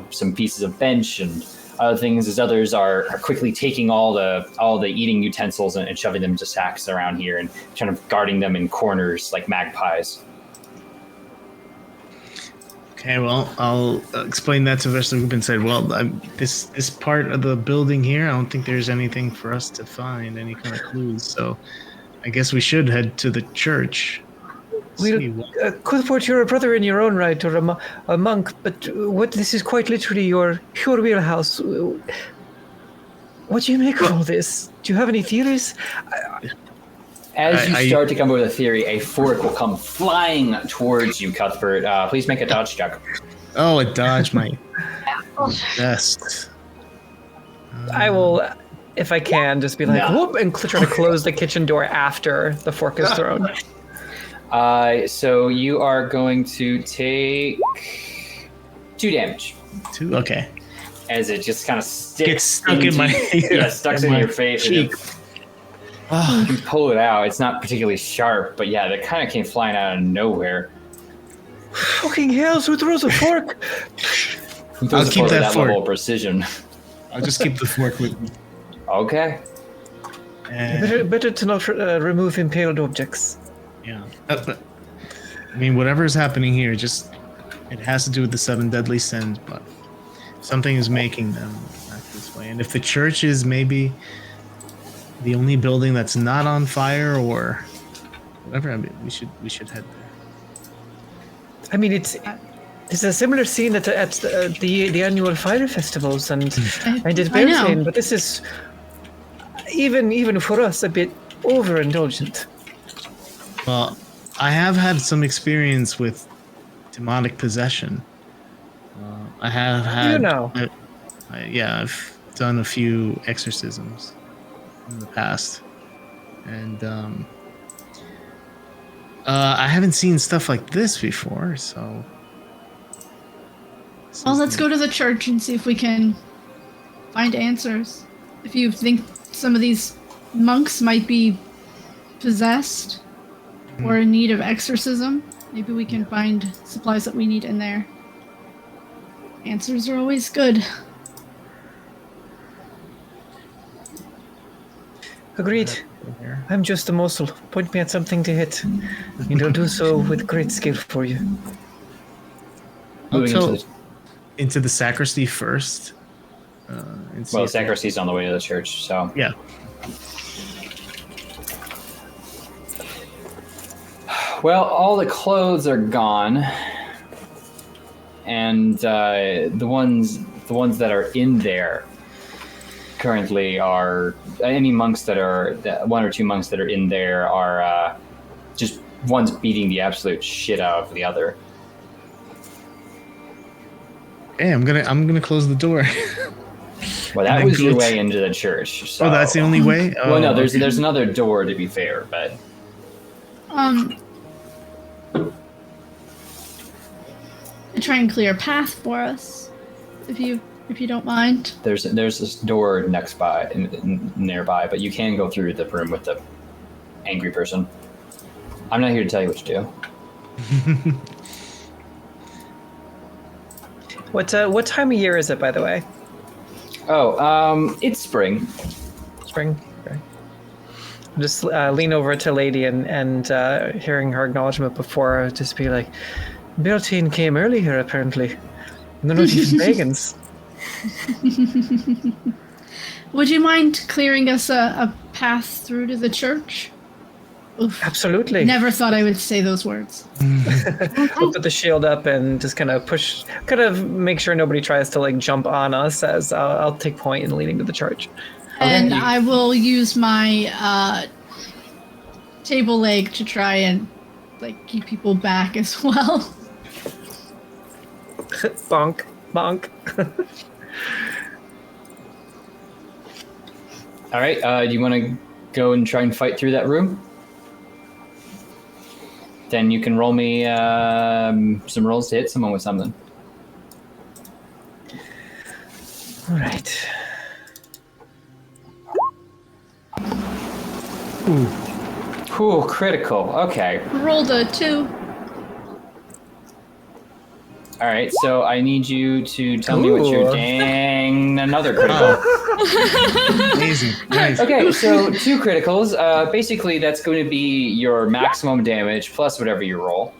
some pieces of bench and other things, as others are quickly taking all the eating utensils and shoving them into sacks around here and kind of guarding them in corners like magpies. Okay, well, I'll explain that to the rest of the group and say, well, this part of the building here, I don't think there's anything for us to find, any kind of clues. So I guess we should head to the church. Cuthbert, you're a brother in your own right, or a monk, but this is quite literally your wheelhouse. What do you make of all this? Do you have any theories? As you start to come up with a theory, a fork will come flying towards you, Cuthbert. Please make a dodge check. Oh, a dodge, my best. I will, if I can, just be like, whoop, and try to close the kitchen door after the fork is thrown. So you are going to take 2 damage. 2? Okay. As it just kind of Gets stuck in my stuck in your face. cheek. You can pull it out. It's not particularly sharp, but yeah, that kind of came flying out of nowhere. Fucking hells, who throws a fork? I'll keep that fork. Level of precision. I'll just keep the fork with me. Okay. Better to not remove impaled objects. Yeah. I mean, whatever is happening here, it has to do with the 7 deadly sins, but something is making them act this way. And if the church is maybe the only building that's not on fire or whatever, I mean, we should head there. I mean, it's a similar scene at the annual fire festivals, and I did bear train, but this is even for us a bit overindulgent. Well, I have had some experience with demonic possession. I have had. I've done a few exorcisms in the past, and I haven't seen stuff like this before. So, Well, let's go to the church and see if we can find answers. If you think some of these monks might be possessed or in need of exorcism, maybe we can find supplies that we need in there. Answers are always good. Agreed. I'm just a morsel. Point me at something to hit, and I'll do so with great skill for you. Moving into the sacristy first. Well, sacristy's on the way to the church, so yeah. Well, all the clothes are gone, and the ones that are in there currently are any monks one or two monks that are in there are just one's beating the absolute shit out of the other. Hey, I'm gonna close the door. Well, that was your way into the church. So. Oh, that's the only way? Well, no, there's another door, to be fair, but try and clear a path for us, if you don't mind. There's this door nearby, but you can go through the room with the angry person. I'm not here to tell you what to do. What time of year is it, by the way? Oh, it's spring. Spring. Okay. Just lean over to Lady and hearing her acknowledgement before, just be like, Bertine came early here apparently. They're not even pagans. Would you mind clearing us a path through to the church? Oof. Absolutely. Never thought I would say those words. We'll put the shield up and just kind of make sure nobody tries to like jump on us as I'll take point in leading to the church. And okay. I will use my table leg to try and like keep people back as well. Bonk, bonk. All right, do you want to go and try and fight through that room? Then you can roll me some rolls to hit someone with something. All right. Ooh, critical. Okay. Rolled a 2. All right, so I need you to tell me what your another critical. Amazing. Nice. Okay, so 2 criticals. Basically, that's going to be your maximum damage plus whatever you roll.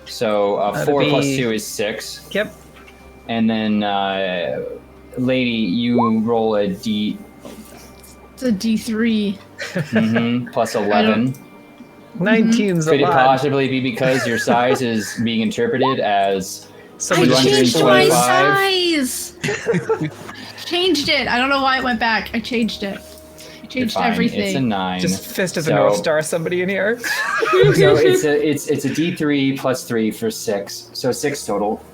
So 4 plus 2 is 6. Yep. And then, Lady, you roll a D. It's a D3. Mm-hmm, plus 11. 19's a Could it lot. possibly be because your size is being interpreted as I changed my size! Changed it. I don't know why it went back. I changed it. I changed everything. It's a 9. Just fist of the North Star somebody in here. So it's a D3 plus 3 for 6. So 6 total.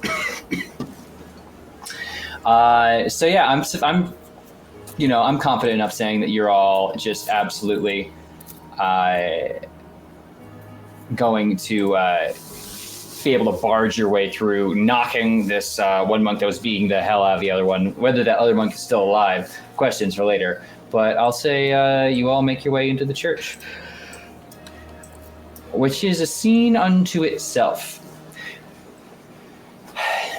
So yeah, I'm confident enough saying that you're all just absolutely going to be able to barge your way through, knocking this one monk that was beating the hell out of the other one. Whether that other monk is still alive, questions for later. But I'll say you all make your way into the church, which is a scene unto itself.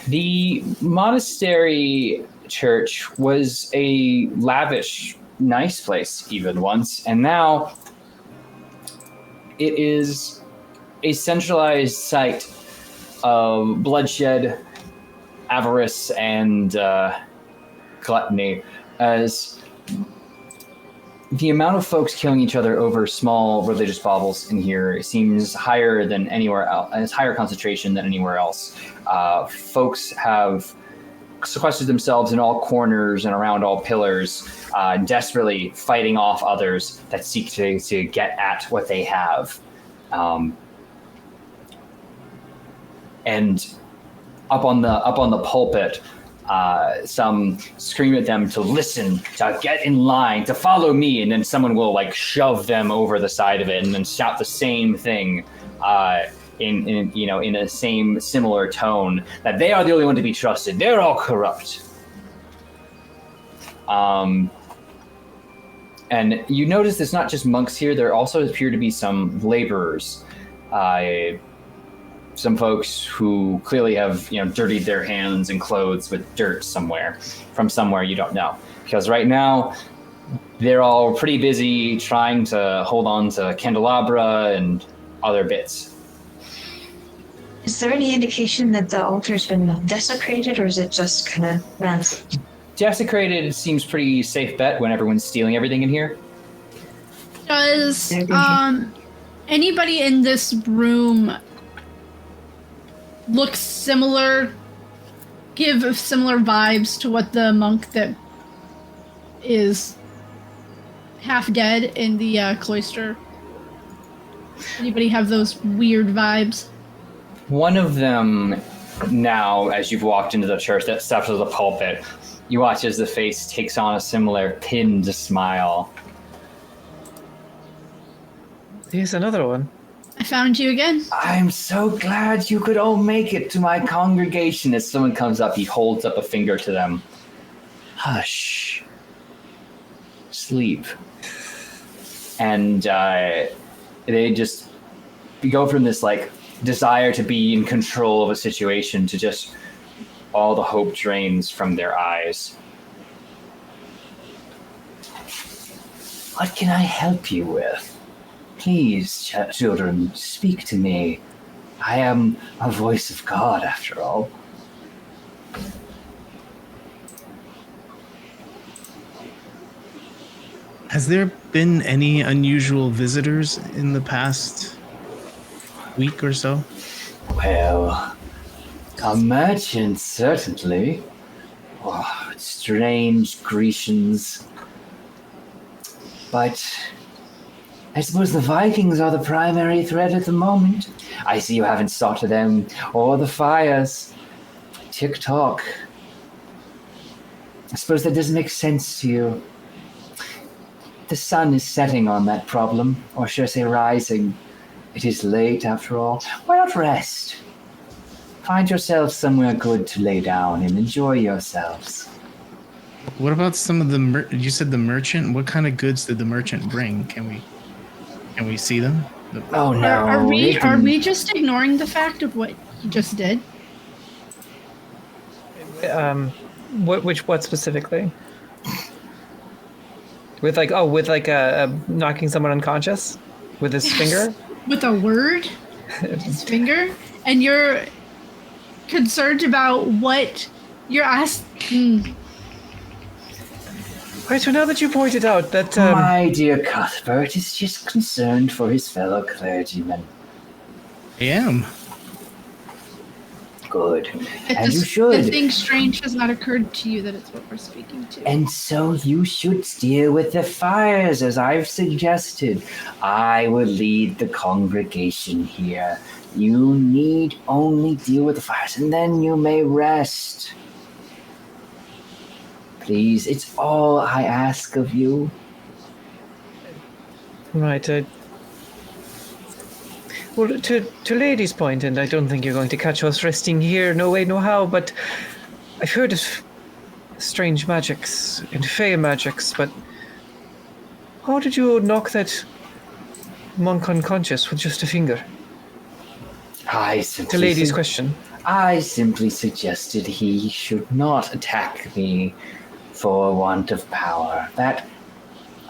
The monastery church was a lavish, nice place even once, and now it is a centralized site of bloodshed, avarice, and gluttony, as the amount of folks killing each other over small religious baubles in here seems higher than anywhere else, and it's higher concentration than anywhere else. Folks have sequestered themselves in all corners and around all pillars, desperately fighting off others that seek to get at what they have. And up on the pulpit, some scream at them to listen, to get in line, to follow me, and then someone will like shove them over the side of it, and then shout the same thing in a same similar tone that they are the only one to be trusted. They're all corrupt. And you notice there's not just monks here. There also appear to be some laborers. Some folks who clearly have, dirtied their hands and clothes with dirt from somewhere you don't know. Because right now, they're all pretty busy trying to hold on to candelabra and other bits. Is there any indication that the altar's been desecrated, or is it just kind of rancid? Desecrated seems pretty safe bet when everyone's stealing everything in here. Does anybody in this room look similar, give similar vibes to what the monk that is half dead in the cloister? Anybody have those weird vibes? One of them now, as you've walked into the church that steps to the pulpit, you watch as the face takes on a similar pinned smile. Here's another one. I found you again. I'm so glad you could all make it to my congregation. As someone comes up, he holds up a finger to them. Hush. Sleep. And they just go from this desire to be in control of a situation to just all the hope drains from their eyes. What can I help you with? Please, children, speak to me. I am a voice of God, after all. Has there been any unusual visitors in the past week or so? Well, a merchant, certainly. Oh, strange Grecians. But I suppose the Vikings are the primary threat at the moment. I see you haven't sought them or the fires. Tick-tock. I suppose that doesn't make sense to you. The sun is setting on that problem, or should I say rising. It is late, after all. Why not rest? Find yourselves somewhere good to lay down and enjoy yourselves. What about some of the you said the merchant? What kind of goods did the merchant bring? Can we see them? Oh no. Are we just ignoring the fact of what he just did? What specifically? With knocking someone unconscious with his finger? With a word? His finger? And you're concerned about what you're asking. Right, so now that you pointed out that... My dear Cuthbert is just concerned for his fellow clergymen. I am. Good. And you should. Anything strange has not occurred to you that it's what we're speaking to. And so you should deal with the fires, as I've suggested. I will lead the congregation here. You need only deal with the fires, and then you may rest. Please, it's all I ask of you. Right, well, to Lady's point, and I don't think you're going to catch us resting here, no way, no how, but I've heard of strange magics and fey magics, but how did you knock that monk unconscious with just a finger? To Lady's question. I simply suggested he should not attack me for want of power, that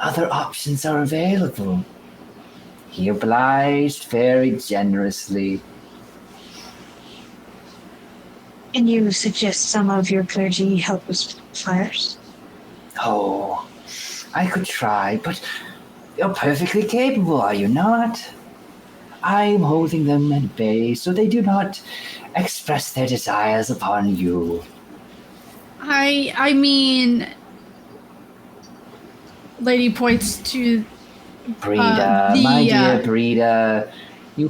other options are available. He obliged very generously. Can you suggest some of your clergy help with fires? Oh, I could try, but you're perfectly capable, are you not? I'm holding them at bay so they do not express their desires upon you. I mean, Lady points to Breda, my dear Breda, You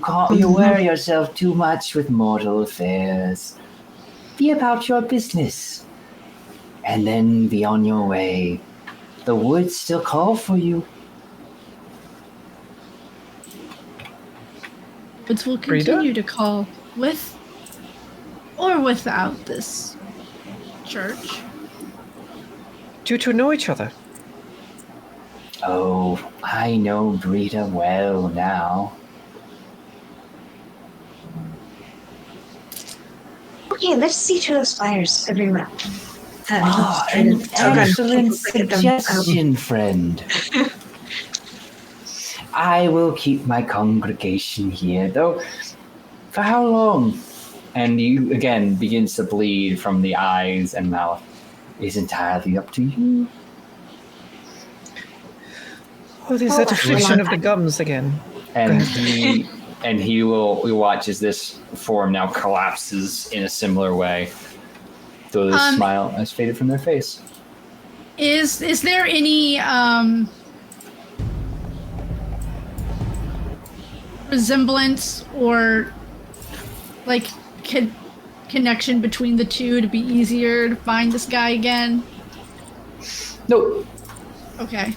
worry yourself too much with mortal affairs. Be about your business. And then be on your way. The woods still call for you. Woods will continue to call with or without this church. Do you two know each other? Oh, I know Brita well now. Okay, let's see to those fires, everyone. An excellent suggestion, friend. I will keep my congregation here, though. For how long? And you again begins to bleed from the eyes and mouth. Is entirely up to you. Oh, is that affliction of the gums again? And he will watch as this form now collapses in a similar way. Though the smile has faded from their face. Is there any resemblance or like connection between the two to be easier to find this guy again? Nope. Okay.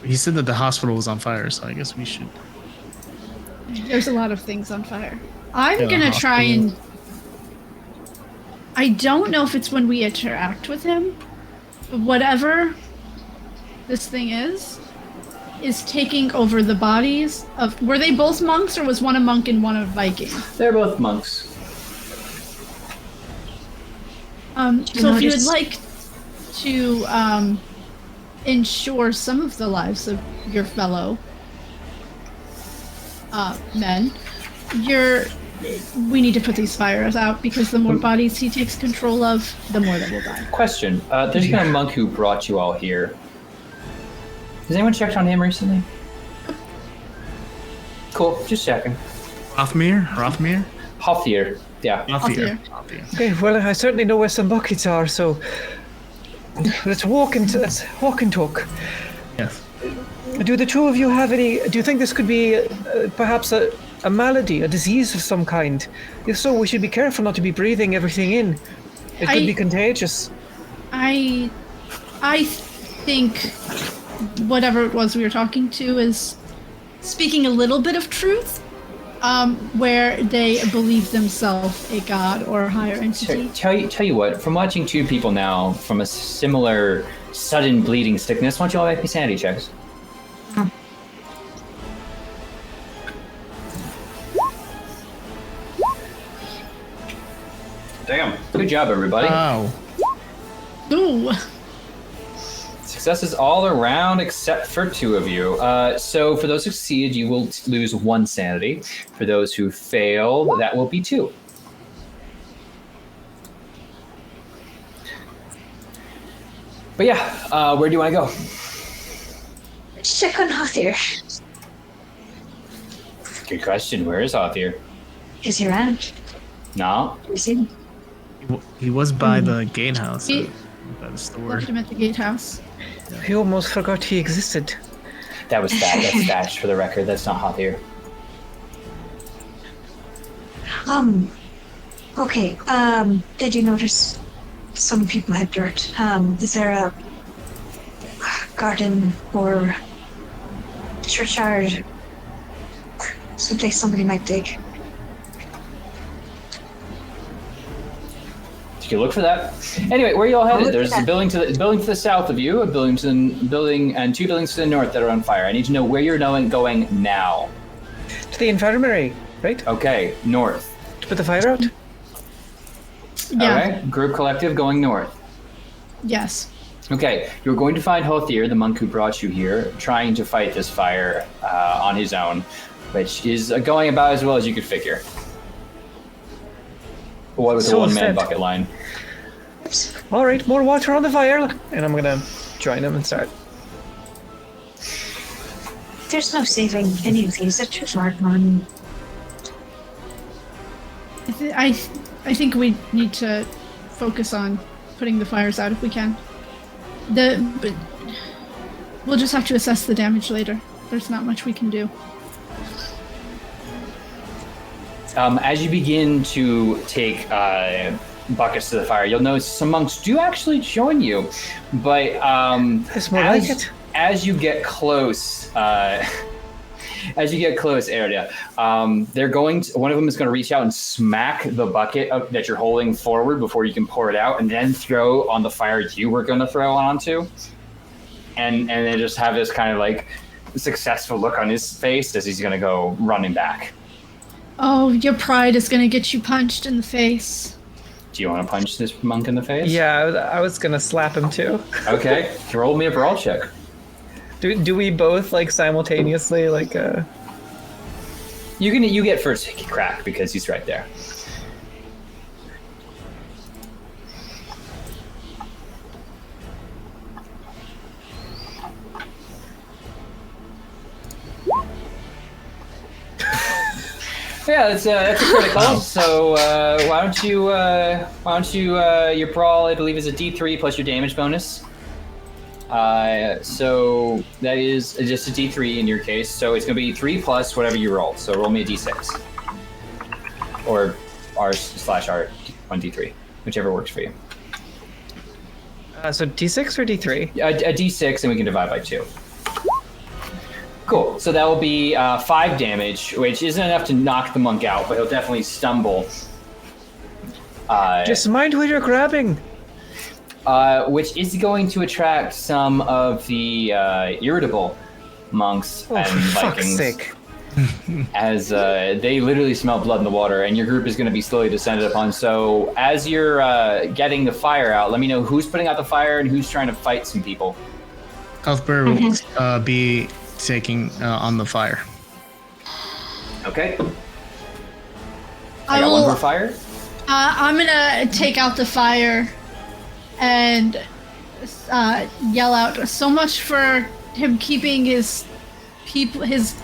He said that the hospital was on fire, so I guess we should. There's a lot of things on fire. I'm Yeah, gonna try hospital. and. I don't know if it's when we interact with him, but whatever this thing is taking over the bodies of. Were they both monks, or was one a monk and one a Viking? They're both monks. So if you would like to ensure some of the lives of your fellow men, we need to put these fires out, because the more bodies he takes control of, the more that will die. Question. There's been a monk who brought you all here. Has anyone checked on him recently? Cool, just checking. Rothmere? Hothier. Yeah. Hothier. Okay, well, I certainly know where some buckets are, so let's walk and talk. Yes. Do the two of you have any? Do you think this could be perhaps a malady, a disease of some kind? If so, we should be careful not to be breathing everything in. It could be contagious. I think whatever it was we were talking to is speaking a little bit of truth, where they believe themselves a god or a higher entity. Tell you what, from watching two people now from a similar sudden bleeding sickness, why don't you all make me sanity checks? Damn. Good job, everybody. Wow. Ooh. Successes all around except for two of you. So for those who succeed, you will lose 1 sanity. For those who fail, that will be 2. But yeah, where do you want to go? Let's check on Hothier. Good question. Where is Hothier? Is he around? No. Is he? He was by the gatehouse. He- By the store. Left him at the gatehouse. We almost forgot he existed. That was That's Thatch for the record. That's not Hothier. Okay. Did you notice some people had dirt? Is there a garden or churchyard? Someplace somebody might dig. You can look for that. Anyway, where are you all headed? There's a building to the south of you, a building and 2 buildings to the north that are on fire. I need to know where you're going now. To the infirmary, right? Okay, north. To put the fire out? Yeah. Okay, group collective going north. Yes. Okay, you're going to find Hothier, the monk who brought you here, trying to fight this fire on his own, which is going about as well as you could figure. What with the So one-man said. bucket line. All right, more water on the fire, and I'm gonna join him and start. There's no saving any of these. They're too far gone. I think we need to focus on putting the fires out if we can. We'll just have to assess the damage later. there's not much we can do. As you begin to take buckets to the fire, you'll notice some monks do actually join you, but It's more like it. as you get close, Area, they're going to, one of them is going to reach out and smack the bucket that you're holding forward before you can pour it out, and then throw on the fire you were going to throw onto, and then just have this kind of like successful look on his face as he's going to go running back. Oh, your pride is gonna get you punched in the face. Do you want to punch this monk in the face? Yeah, I was gonna slap him too. Okay, roll me a brawl check. Do we both like simultaneously like You get first crack because he's right there. Yeah, that's a critical. So why don't you your brawl, I believe, is a D3 plus your damage bonus. So that is just a D3 in your case. So it's going to be 3 plus whatever you roll. So roll me a D6 or R/R1D3, whichever works for you. so D6 or D3? A D6, and we can divide by 2. Cool. So that will be 5 damage, which isn't enough to knock the monk out, but he'll definitely stumble. Just mind what you're grabbing. Which is going to attract some of the irritable monks Oh, and for fuck's Vikings, sake. as they literally smell blood in the water, and your group is going to be slowly descended upon. So as you're getting the fire out, let me know who's putting out the fire and who's trying to fight some people. Cuthbert will be taking on the fire. Okay. I got will. one for fire. I'm gonna take out the fire and yell out, "So much for him keeping his people, his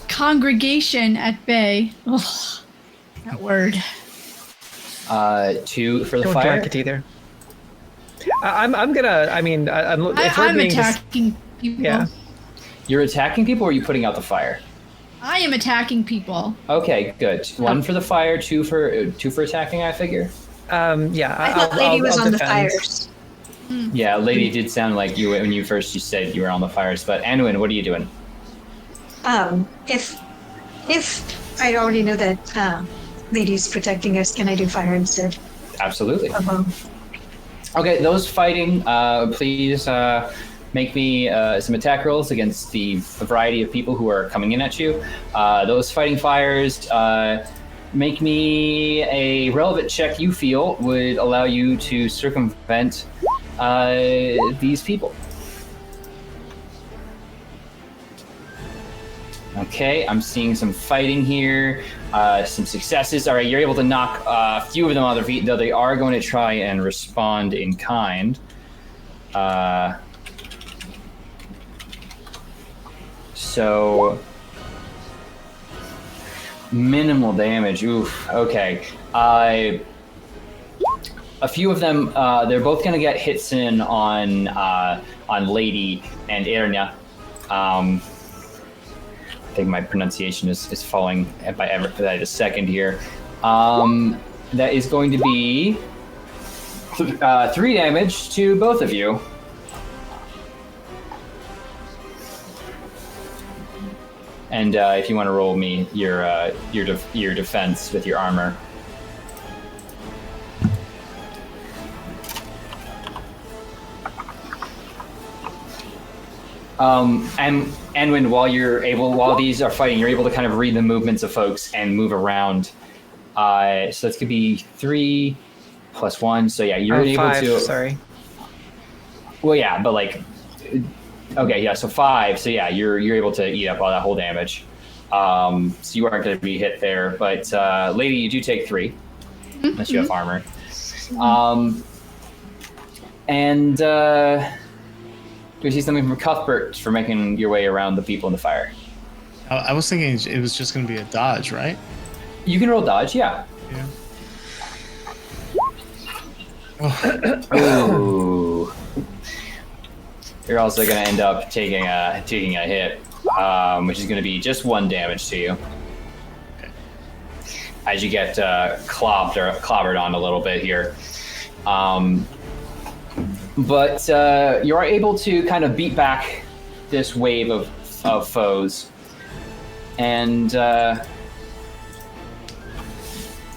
congregation at bay." Ugh, that word. 2 for the Don't fire. like it either. I'm gonna. I mean, if we're I'm being attacking people. Yeah. You're attacking people, or are you putting out the fire? I am attacking people. Okay, good. 1 for the fire, 2 for attacking, I figure. Yeah. I thought Lady was I'll on the defend. fires. Yeah, Lady did sound like you when you said you were on the fires. But Anwin, what are you doing? If I already know that Lady's protecting us, can I do fire instead? Absolutely. Uh-huh. Okay, those fighting, please make me some attack rolls against the variety of people who are coming in at you. Those fighting fires, make me a relevant check you feel would allow you to circumvent these people. Okay, I'm seeing some fighting here, some successes. All right, you're able to knock a few of them on their feet, though they are going to try and respond in kind. So, minimal damage. Oof. Okay. A few of them, they're both going to get hits in on Lady and Erna. I think my pronunciation is falling by a second here. That is going to be 3 damage to both of you. And if you want to roll me your defense with your armor. And while these are fighting, you're able to kind of read the movements of folks and move around. So that's gonna be 3 plus 1. So yeah, you're able 5, to. Sorry. Well, yeah, but like, okay, yeah. So 5. So yeah, you're able to eat up all that whole damage. So you aren't going to be hit there, but Lady, you do take 3, unless you have armor. And do you see something from Cuthbert for making your way around the people in the fire? I was thinking it was just going to be a dodge, right? You can roll dodge, yeah. Yeah. Ooh. You're also going to end up taking a hit. which is going to be just 1 damage to you. As you get clobbered on a little bit here. But you are able to kind of beat back this wave of foes. And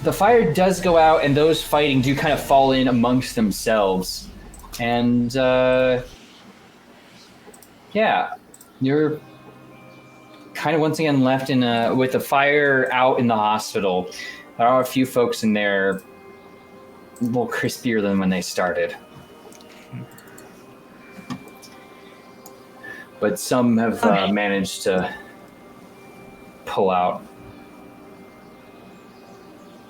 the fire does go out, and those fighting do kind of fall in amongst themselves. And yeah, you're kind of once again left in with the fire out in the hospital. There are a few folks in there a little crispier than when they started. But some have managed to pull out.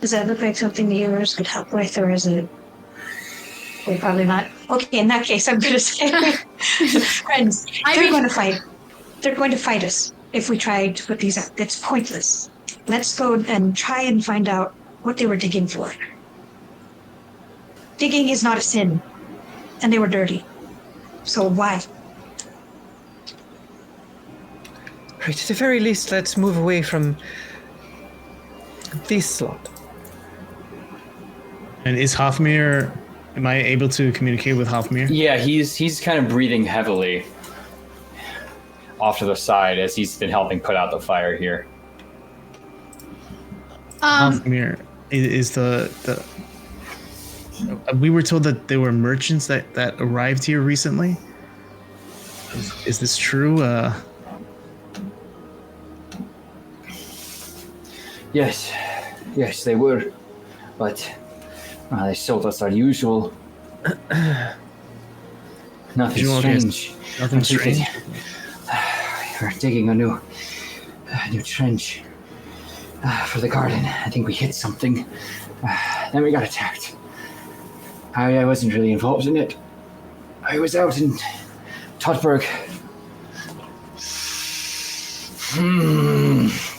Does that look like something the heroes could help with, or is it? Well, probably not. Okay, in that case, I'm going to say, friends, they're going to fight. They're going to fight us if we try to put these out. It's pointless. Let's go and try and find out what they were digging for. Digging is not a sin, and they were dirty. So why? Right, at the very least, let's move away from this slot. And is Hofmir? Am I able to communicate with Hofmir? Yeah, he's kind of breathing heavily off to the side as he's been helping put out the fire here. Hofmir is the we were told that there were merchants that arrived here recently. Is this true? Yes, they were, but they sold us our usual. Nothing strange. Nothing strange. We're digging a new trench for the garden. I think we hit something. Then we got attacked. I wasn't really involved in it. I was out in Totbruh.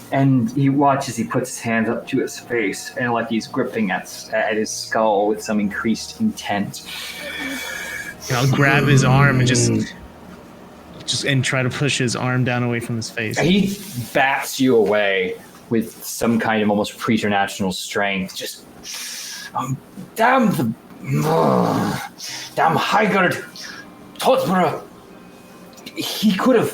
And you watch as he puts his hands up to his face, and like he's gripping at his skull with some increased intent. And I'll grab his arm and just and try to push his arm down away from his face. He bats you away with some kind of almost preternatural strength. Just damn Hygard Totbruh. He could have.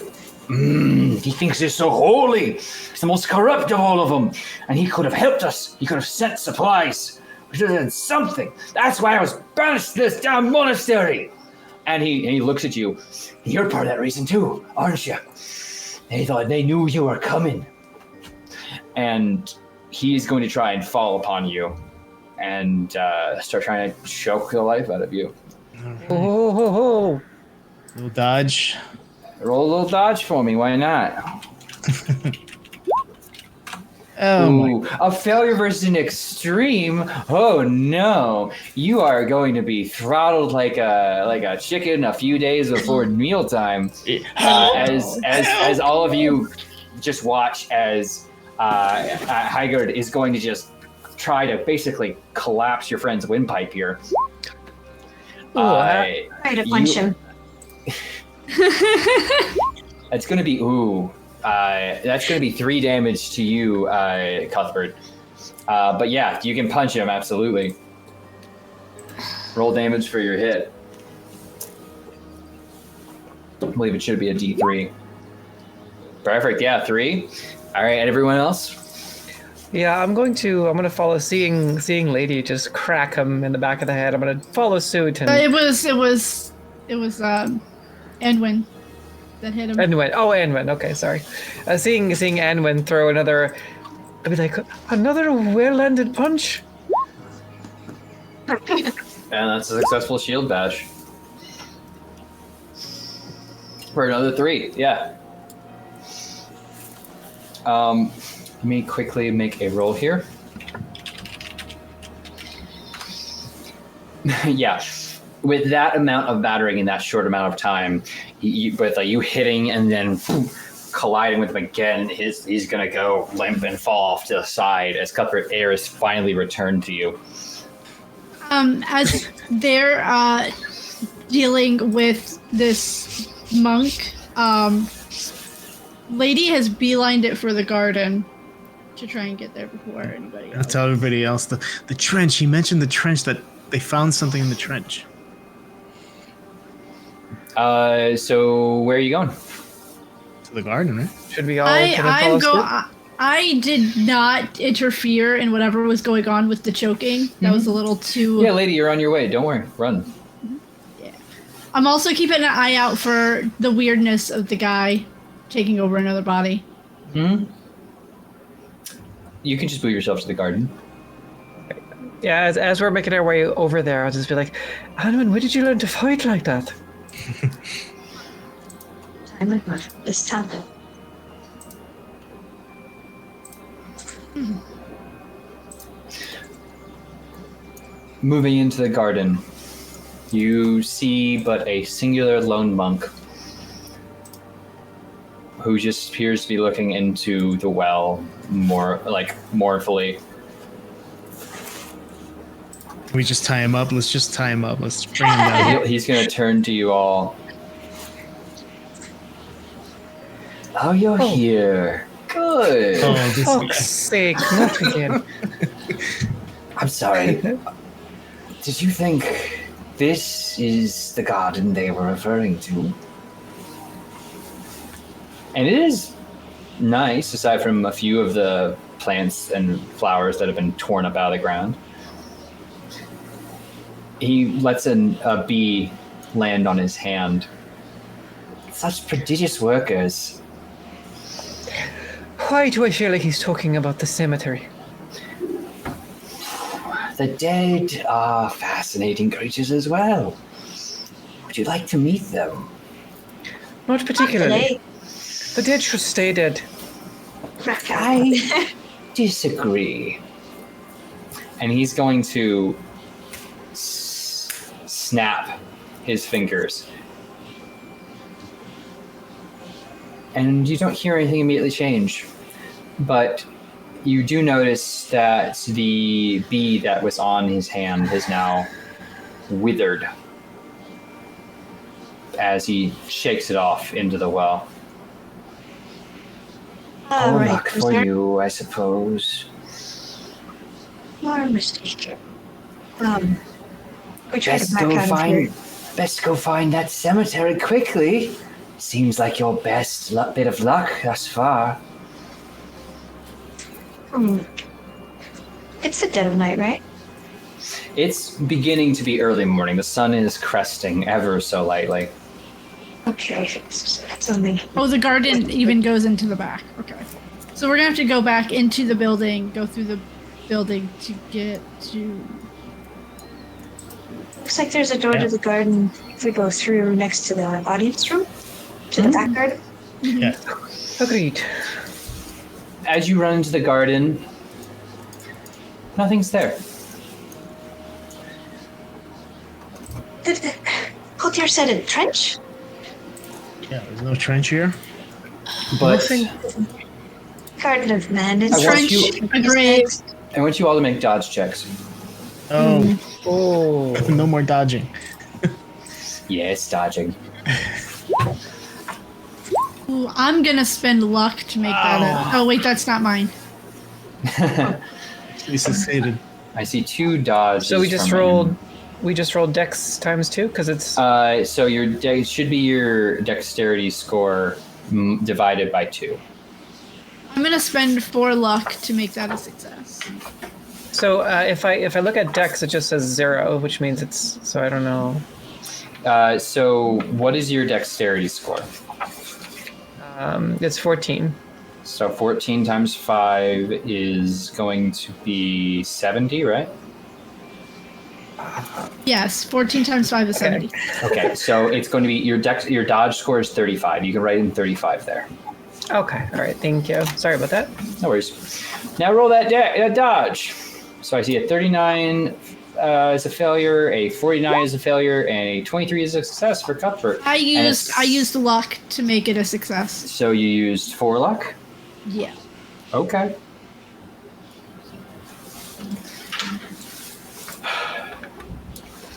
He thinks he's so holy. He's the most corrupt of all of them. And he could have helped us. He could have sent supplies. We should have done something. That's why I was banished to this damn monastery. And he looks at you. You're part of that reason too, aren't you? They knew you were coming. And he's going to try and fall upon you and start trying to choke the life out of you. Right. Oh. Little dodge. Roll a little dodge for me, why not? Oh, a failure versus an extreme? Oh no! You are going to be throttled like a chicken a few days before mealtime. As all of you just watch as Hygard is going to just try to basically collapse your friend's windpipe here. Try to punch him. It's going to be that's going to be 3 damage to you, Cuthbert. But yeah, you can punch him absolutely. Roll damage for your hit. I believe it should be a D3. Perfect. Yeah, 3. All right, and everyone else? Yeah, I'm gonna follow seeing lady, just crack him in the back of the head. I'm gonna follow suit and It was Anwin that hit him. Anwin. Okay, sorry. Seeing Anwin throw another, I'd be like, another well-landed punch. And that's a successful shield bash. For another 3, yeah. Let me quickly make a roll here. Yeah. With that amount of battering in that short amount of time, with you hitting and then colliding with him again, he's going to go limp and fall off to the side as Cuthbert Air is finally returned to you. As they're dealing with this monk, Lady has beelined it for the garden to try and get there before anybody I'll else. tell everybody else the trench. He mentioned the trench, that they found something in the trench. So where are you going? To the garden, right? Should we all kind of follow suit? I did not interfere in whatever was going on with the choking. That was a little too. Yeah, lady, you're on your way. Don't worry. Run. I'm also keeping an eye out for the weirdness of the guy taking over another body. Hmm. You can just move yourself to the garden. Yeah, as we're making our way over there, I'll just be like, Anwen, where did you learn to fight like that? I'm this time. Moving into the garden, you see but a singular lone monk who just appears to be looking into the well more like mournfully. We just tie him up. Let's just tie him up. Let's bring him down. He's going to turn to you all. Oh, you're here. Good. Oh, this Fuck's sake, not again. I'm sorry. Did you think this is the garden they were referring to? And it is nice, aside from a few of the plants and flowers that have been torn up out of the ground. He lets a bee land on his hand. Such prodigious workers. Why do I feel like he's talking about the cemetery? The dead are fascinating creatures as well. Would you like to meet them? Not particularly. Today. The dead should stay dead. I disagree. And he's going to snap his fingers. And you don't hear anything immediately change. But you do notice that the bee that was on his hand is now withered as he shakes it off into the well. All right, Luck for you, I suppose. You are mistaken. We try to Best back go out of here. find that cemetery quickly. Seems like your best bit of luck thus far. It's the dead of night, right? It's beginning to be early morning. The sun is cresting ever so lightly. Okay, it's only. Oh, the garden even goes into the back. Okay. So we're gonna have to go back into the building, go through the building to get to. Looks like there's a door to the garden if we go through next to the audience room, to the back garden. Yeah. Agreed. As you run into the garden, nothing's there. Coultier said a trench? Yeah, there's no trench here. But Nothing. Garden of Madness. I want Trench. you- A grave. I want you all to make dodge checks. Oh, Oh. no more dodging. Yes, dodging. Ooh, I'm gonna spend luck to make that up. Oh wait, that's not mine. We succeeded. I see 2 dodges. So we just from rolled. him. We just rolled Dex times 2 because it's. So it should be your dexterity score divided by 2. I'm gonna spend 4 luck to make that a success. So if I look at Dex, it just says 0, which means it's. So I don't know. So what is your dexterity score? It's 14. So 14 times 5 is going to be 70, right? Yes, 14 times 5 is 70. Okay, so it's going to be your dodge score is 35. You can write in 35 there. Okay. All right. Thank you. Sorry about that. No worries. Now roll that dodge. So I see a 39 is a failure, a 49 is a failure, and a 23 is a success for Cuthbert. I And used luck to make it a success. So you used 4 luck? Yeah. Okay.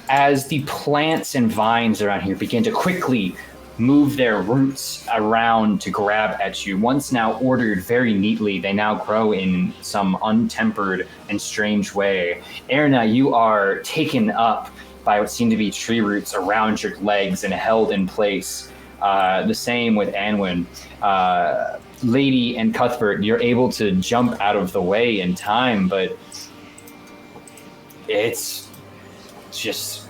As the plants and vines around here begin to quickly move their roots around to grab at you. Once now ordered very neatly, they now grow in some untempered and strange way. Erna, you are taken up by what seem to be tree roots around your legs and held in place. The same with Anwin. Lady and Cuthbert, you're able to jump out of the way in time, but it's just,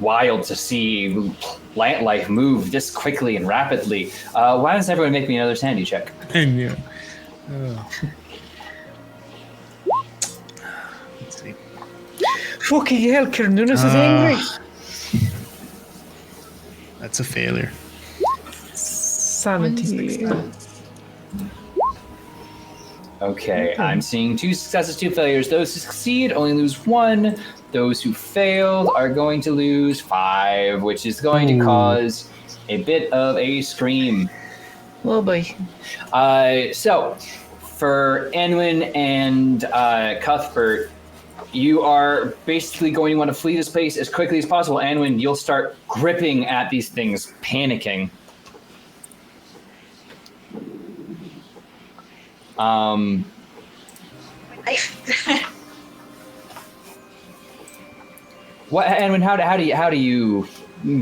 wild to see plant life move this quickly and rapidly. Why does everyone make me another sanity check? Yeah. Let's see. Fucking hell, Nunes is angry. That's a failure. Sanity. Okay, I'm seeing 2 successes, 2 failures. Those who succeed only lose 1. Those who failed are going to lose 5, which is going to cause a bit of a scream. Oh boy. So, for Anwin and Cuthbert, you are basically going to want to flee this place as quickly as possible. Anwin, you'll start gripping at these things, panicking. What, Anwin? How do you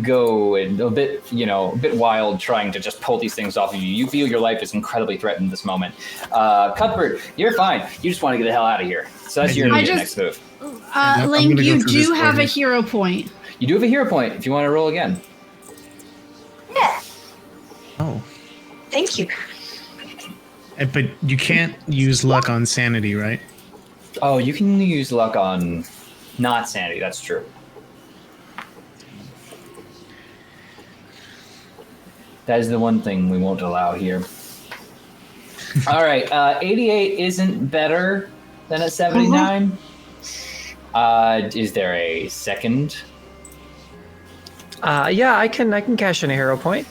go and a bit wild, trying to just pull these things off of you? You feel your life is incredibly threatened this moment. Cuthbert, you're fine. You just want to get the hell out of here. So that's your immediate next move. Link, you do have a hero point. You do have a hero point if you want to roll again. Yeah. Oh. Thank you. But you can't use luck on sanity, right? Oh, you can use luck on not sanity. That's true. That is the one thing we won't allow here. All right, 88 isn't better than a 79. Is there a second? Yeah, I can cash in a hero point.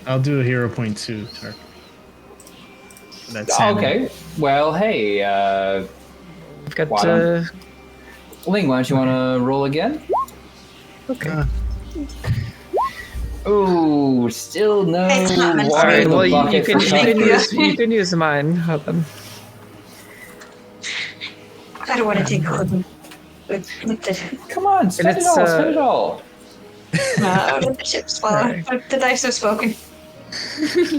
I'll do a hero point too, Tark. That's sanity. Okay. Well, hey, I've got Ling, why don't you want to roll again? okay. Oh, still no. It's not meant to water be. in the Well, you bucket can for Cuthbert. you can use mine. Hold on. I don't want to take hold with the, Come on, spend it it's, all. Spend it all. with the chips. Well, Right. the dice have spoken.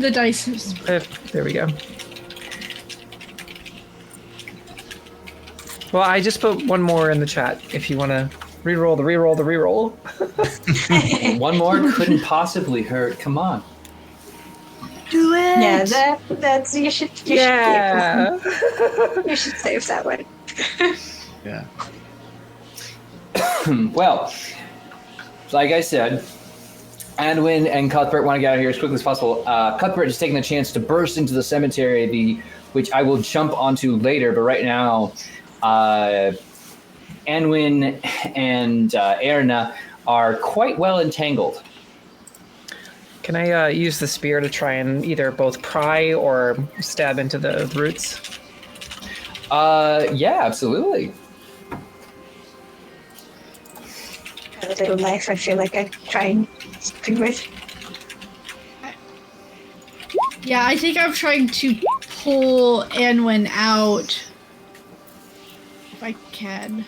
The dice is There we go. Well, I just put one more in the chat if you want to reroll the reroll. One more couldn't possibly hurt. Come on. do it. Yeah, that's you should Yeah. you should save that one. Yeah. Well, like I said, Anwin and Cuthbert want to get out of here as quickly as possible. Cuthbert is taking the chance to burst into the cemetery, which I will jump onto later. But right now, Anwin and Erna are quite well entangled. Can I use the spear to try and either both pry or stab into the roots? Yeah, absolutely. A little knife, I feel like I try and stick with. Yeah, I think I'm trying to pull Anwin out. If I can.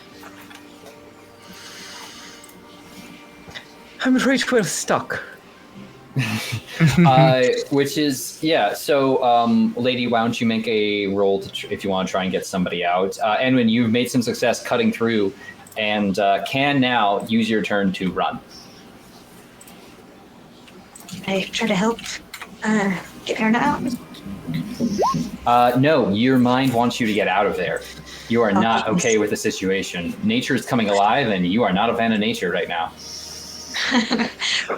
I'm right where stuck. Which is, yeah, so lady, why don't you make a roll if you want to try and get somebody out. Anwin, you've made some success cutting through and can now use your turn to run. I try to help get Erna out. No, your mind wants you to get out of there. You are not okay with the situation. Nature is coming alive and you are not a fan of nature right now.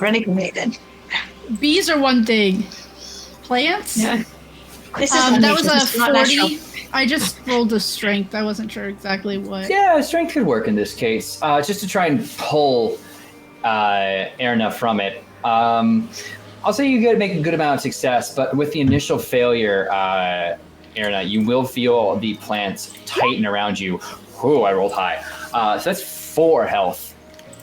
Running away then. Bees are one thing. Plants? Yeah. This is That was a this is not natural. 40. I just rolled a strength. I wasn't sure exactly what. Yeah, strength could work in this case. Just to try and pull Erna from it. I'll say you make a good amount of success, but with the initial failure, Erna, you will feel the plants tighten around you. Whoa, I rolled high. So that's 4 health.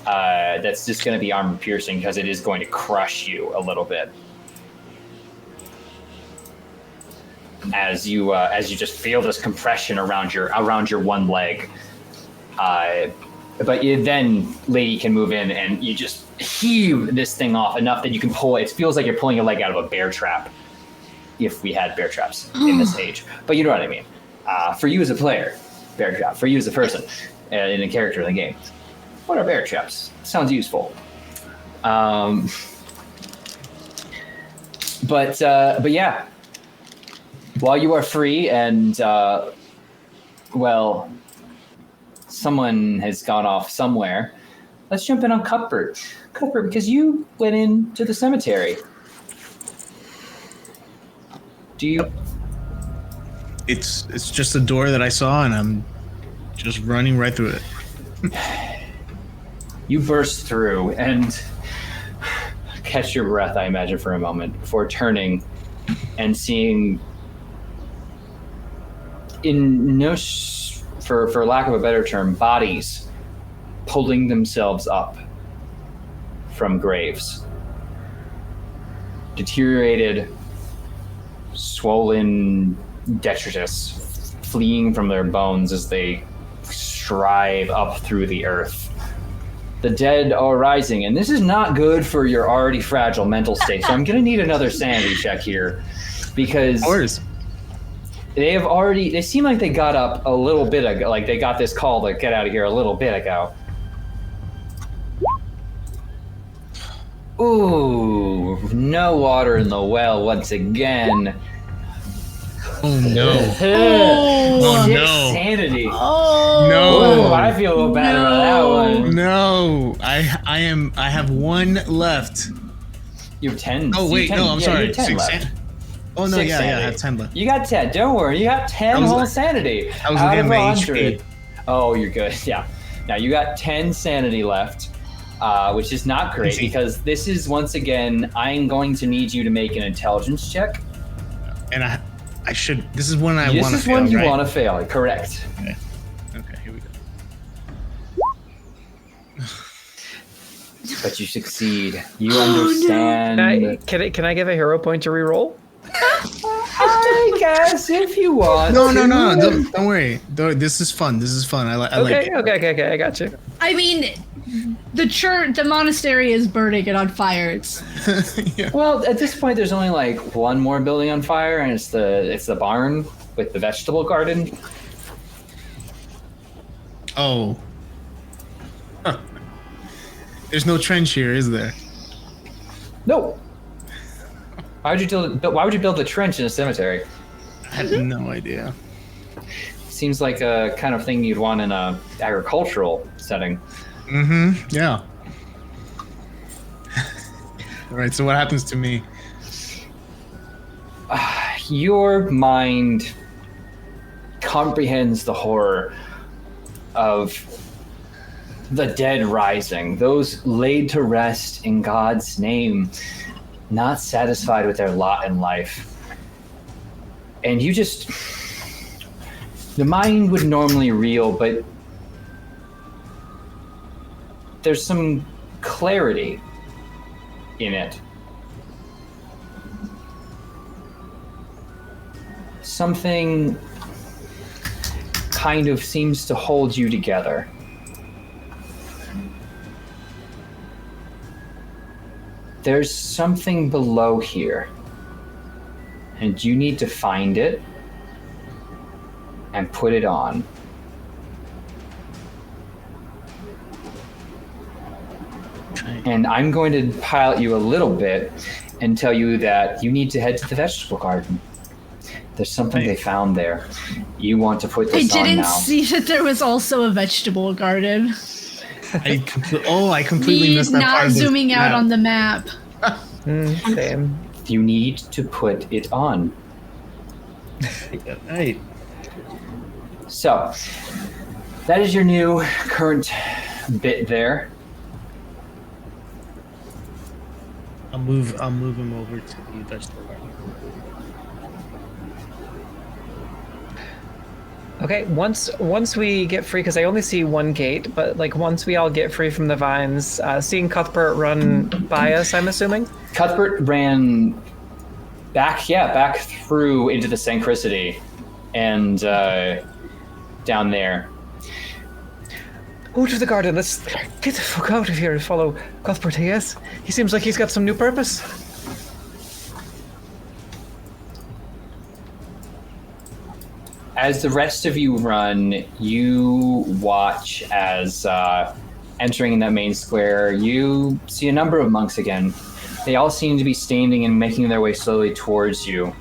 that's just going to be armor piercing because it is going to crush you a little bit. As you just feel this compression around your one leg. But then Lady can move in and you just heave this thing off enough that you can pull it. It feels like you're pulling a leg out of a bear trap, if we had bear traps in this age. But you know what I mean. For you as a player, bear trap. For you as a person, in a character in the game, what are bear traps? Sounds useful. But yeah, while you are free and someone has gone off somewhere, let's jump in on Cuthbert. Cuthbert, because you went into the cemetery. Do you? It's just a door that I saw, and I'm just running right through it. You burst through and catch your breath, I imagine, for a moment before turning and seeing, for lack of a better term, bodies pulling themselves up from graves. Deteriorated, swollen, detritus, fleeing from their bones as they strive up through the earth. The dead are rising, and this is not good for your already fragile mental state. So I'm going to need another sanity check here, because they seem like they got up a little bit ago, like they got this call to get out of here a little bit ago. Ooh, no water in the well once again. Oh no! Oh, Six no! sanity. Oh No! Ooh, I feel a little bad about that one. No! I have one left. You have 10. Oh wait, no, I'm sorry. You have 10 left. Oh no, 6 yeah, I sanity. have 10 left. You got 10. Don't worry, you got 10 whole sanity. I was out looking at of my 100. HP. Oh, you're good. Yeah. Now you got 10 sanity left, which is not great because this is, once again, I'm going to need you to make an intelligence check. And I should. This is one I want to fail. This is one you right? want to fail. Correct. Okay, here we go. But you succeed. You understand. Can I give a hero point to reroll? I guess if you want. No, to. don't worry. This is fun. I like it. Okay, I got you. I mean, the monastery is burning it on fire. It's Yeah. Well, at this point, there's only like one more building on fire, and it's the barn with the vegetable garden. Oh. Huh. There's no trench here, is there? No. Why would you build a trench in a cemetery? I had no idea. Seems like a kind of thing you'd want in a agricultural setting. Mm-hmm. Yeah. All right. So what happens to me? Your mind comprehends the horror of the dead rising, those laid to rest in God's name, not satisfied with their lot in life. And you just... The mind would normally reel, but there's some clarity in it. Something kind of seems to hold you together. There's something below here, and you need to find it and put it on. And I'm going to pilot you a little bit and tell you that you need to head to the vegetable garden. There's something they found there. You want to put this on now. I didn't see that there was also a vegetable garden. I completely missed that part Not of this zooming out map. on the map. Same. You need to put it on. Right. So, that is your new current bit there. I'll move him over to the vegetable garden. Okay, once we get free, because I only see one gate, but like once we all get free from the vines, seeing Cuthbert run by us, I'm assuming. Cuthbert ran back through into the Sancricity, and down there. Go to the garden. Let's get the fuck out of here and follow Cuthbert. I guess he seems like he's got some new purpose. As the rest of you run, you watch as entering that main square, you see a number of monks again. They all seem to be standing and making their way slowly towards you.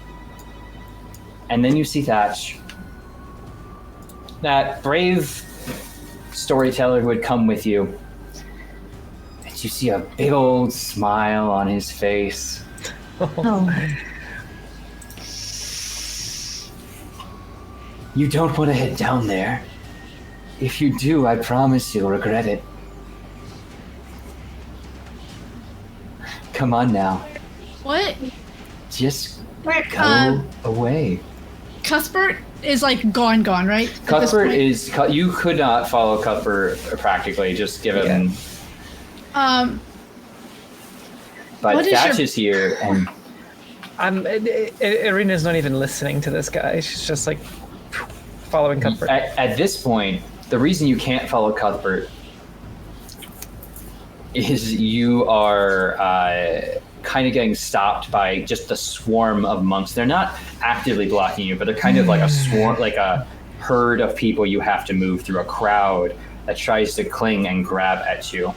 And then you see Thatch, that brave storyteller who would come with you. And you see a big old smile on his face. Oh. You don't want to head down there. If you do, I promise you'll regret it. Come on now. What? Just Where, go away. Cuthbert is like gone, right? At this Cuthbert point? is... You could not follow Cuthbert practically, just given... What But is Thatch your- is here, and Irina's not even listening to this guy. She's just like following Cuthbert. at this point, the reason you can't follow Cuthbert is you are kind of getting stopped by just a swarm of monks. They're not actively blocking you, but they're kind of like a swarm, like a herd of people you have to move through, a crowd that tries to cling and grab at you.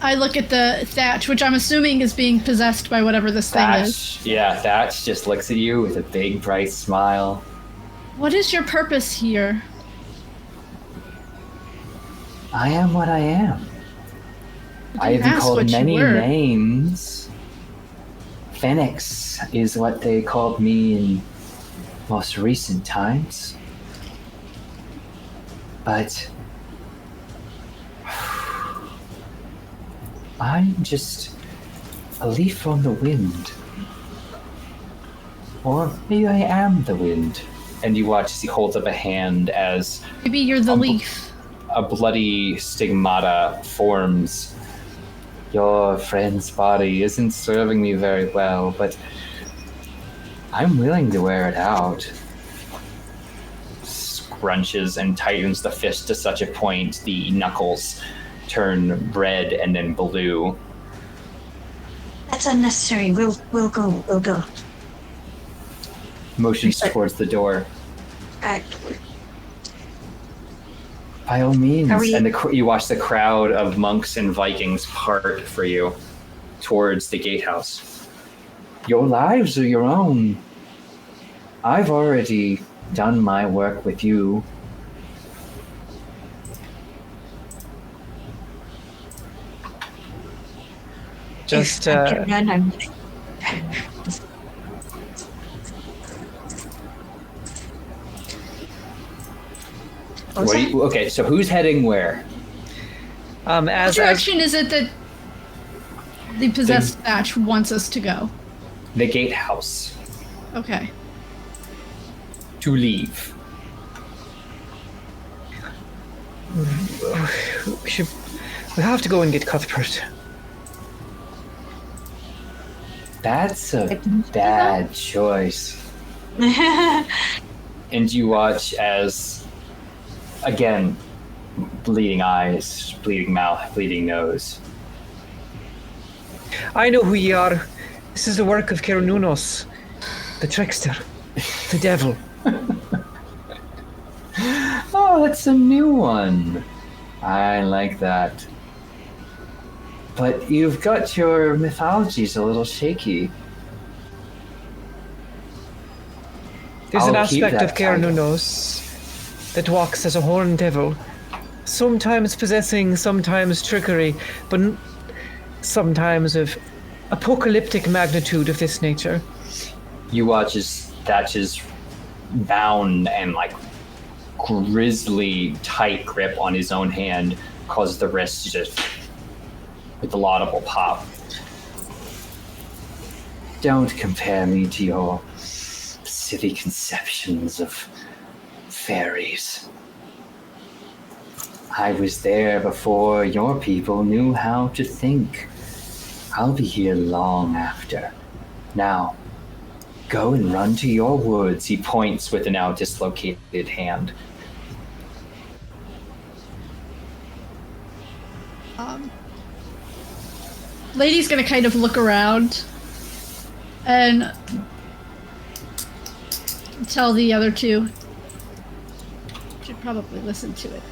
I look at the Thatch, which I'm assuming is being possessed by whatever this thing is. Thatch just looks at you with a big, bright smile. What is your purpose here? I am what I am. I have been ask called what you many were. names. Phoenix is what they called me in most recent times. But I'm just a leaf on the wind. Or maybe I am the wind. And you watch as he holds up a hand as Maybe you're the leaf. a bloody stigmata forms. Your friend's body isn't serving me very well, but I'm willing to wear it out. Scrunches and tightens the fist to such a point the knuckles turn red and then blue. That's unnecessary. We'll go. Motions towards the door. Uh, By all means. Are we- And you watch the crowd of monks and Vikings part for you towards the gatehouse. Your lives are your own. I've already done my work with you. Just if I get done, I'm What do you, okay, so who's heading where? What as direction is it that the possessed Thatch wants us to go? The gatehouse. Okay. To leave. we have to go and get Cuthbert. That's a bad choice. And you watch as, again, bleeding eyes, bleeding mouth, bleeding nose. I know who ye are. This is the work of Kerununos, the trickster, the devil. Oh, that's a new one. I like that. But you've got your mythologies a little shaky. There's an I'll keep aspect of that title. Kerununos that walks as a horned devil, sometimes possessing, sometimes trickery, but sometimes of apocalyptic magnitude of this nature. You watch as Thatch's bound and like grisly tight grip on his own hand causes the wrist to just with a laudable pop. Don't compare me to your silly conceptions of fairies. I was there before your people knew how to think. I'll be here long after. Now, go and run to your woods, he points with a now dislocated hand. Lady's gonna kind of look around and tell the other two. Should probably listen to it.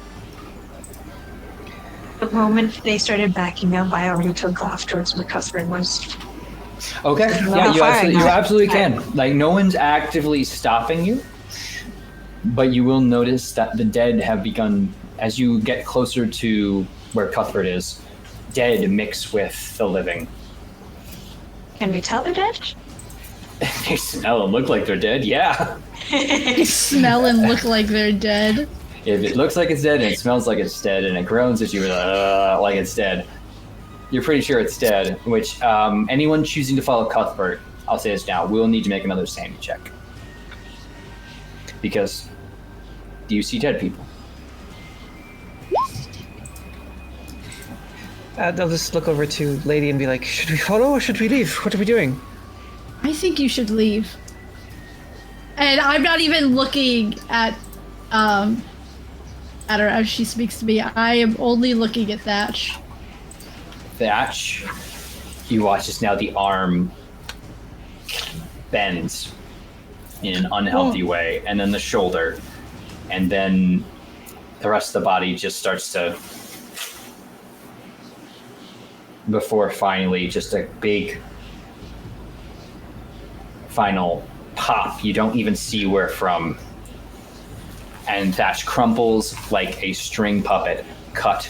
The moment they started backing up, I already took off towards where Cuthbert was. Okay, yeah, you absolutely can. Like, no one's actively stopping you, but you will notice that the dead have begun, as you get closer to where Cuthbert is, dead mix with the living. Can we tell they're dead? They smell and look like they're dead, yeah. They smell and look like they're dead. If it looks like it's dead and it smells like it's dead and it groans at you like it's dead, you're pretty sure it's dead, which anyone choosing to follow Cuthbert, I'll say this now, will need to make another sanity check. Because you see dead people. They'll just look over to Lady and be like, should we follow or should we leave? What are we doing? I think you should leave. And I'm not even looking at her as she speaks to me. I am only looking at Thatch. Thatch, you watch as now the arm bends in an unhealthy way, and then the shoulder, and then the rest of the body just starts to, before finally just a big final pop. You don't even see where from. And Thatch crumples like a string puppet cut.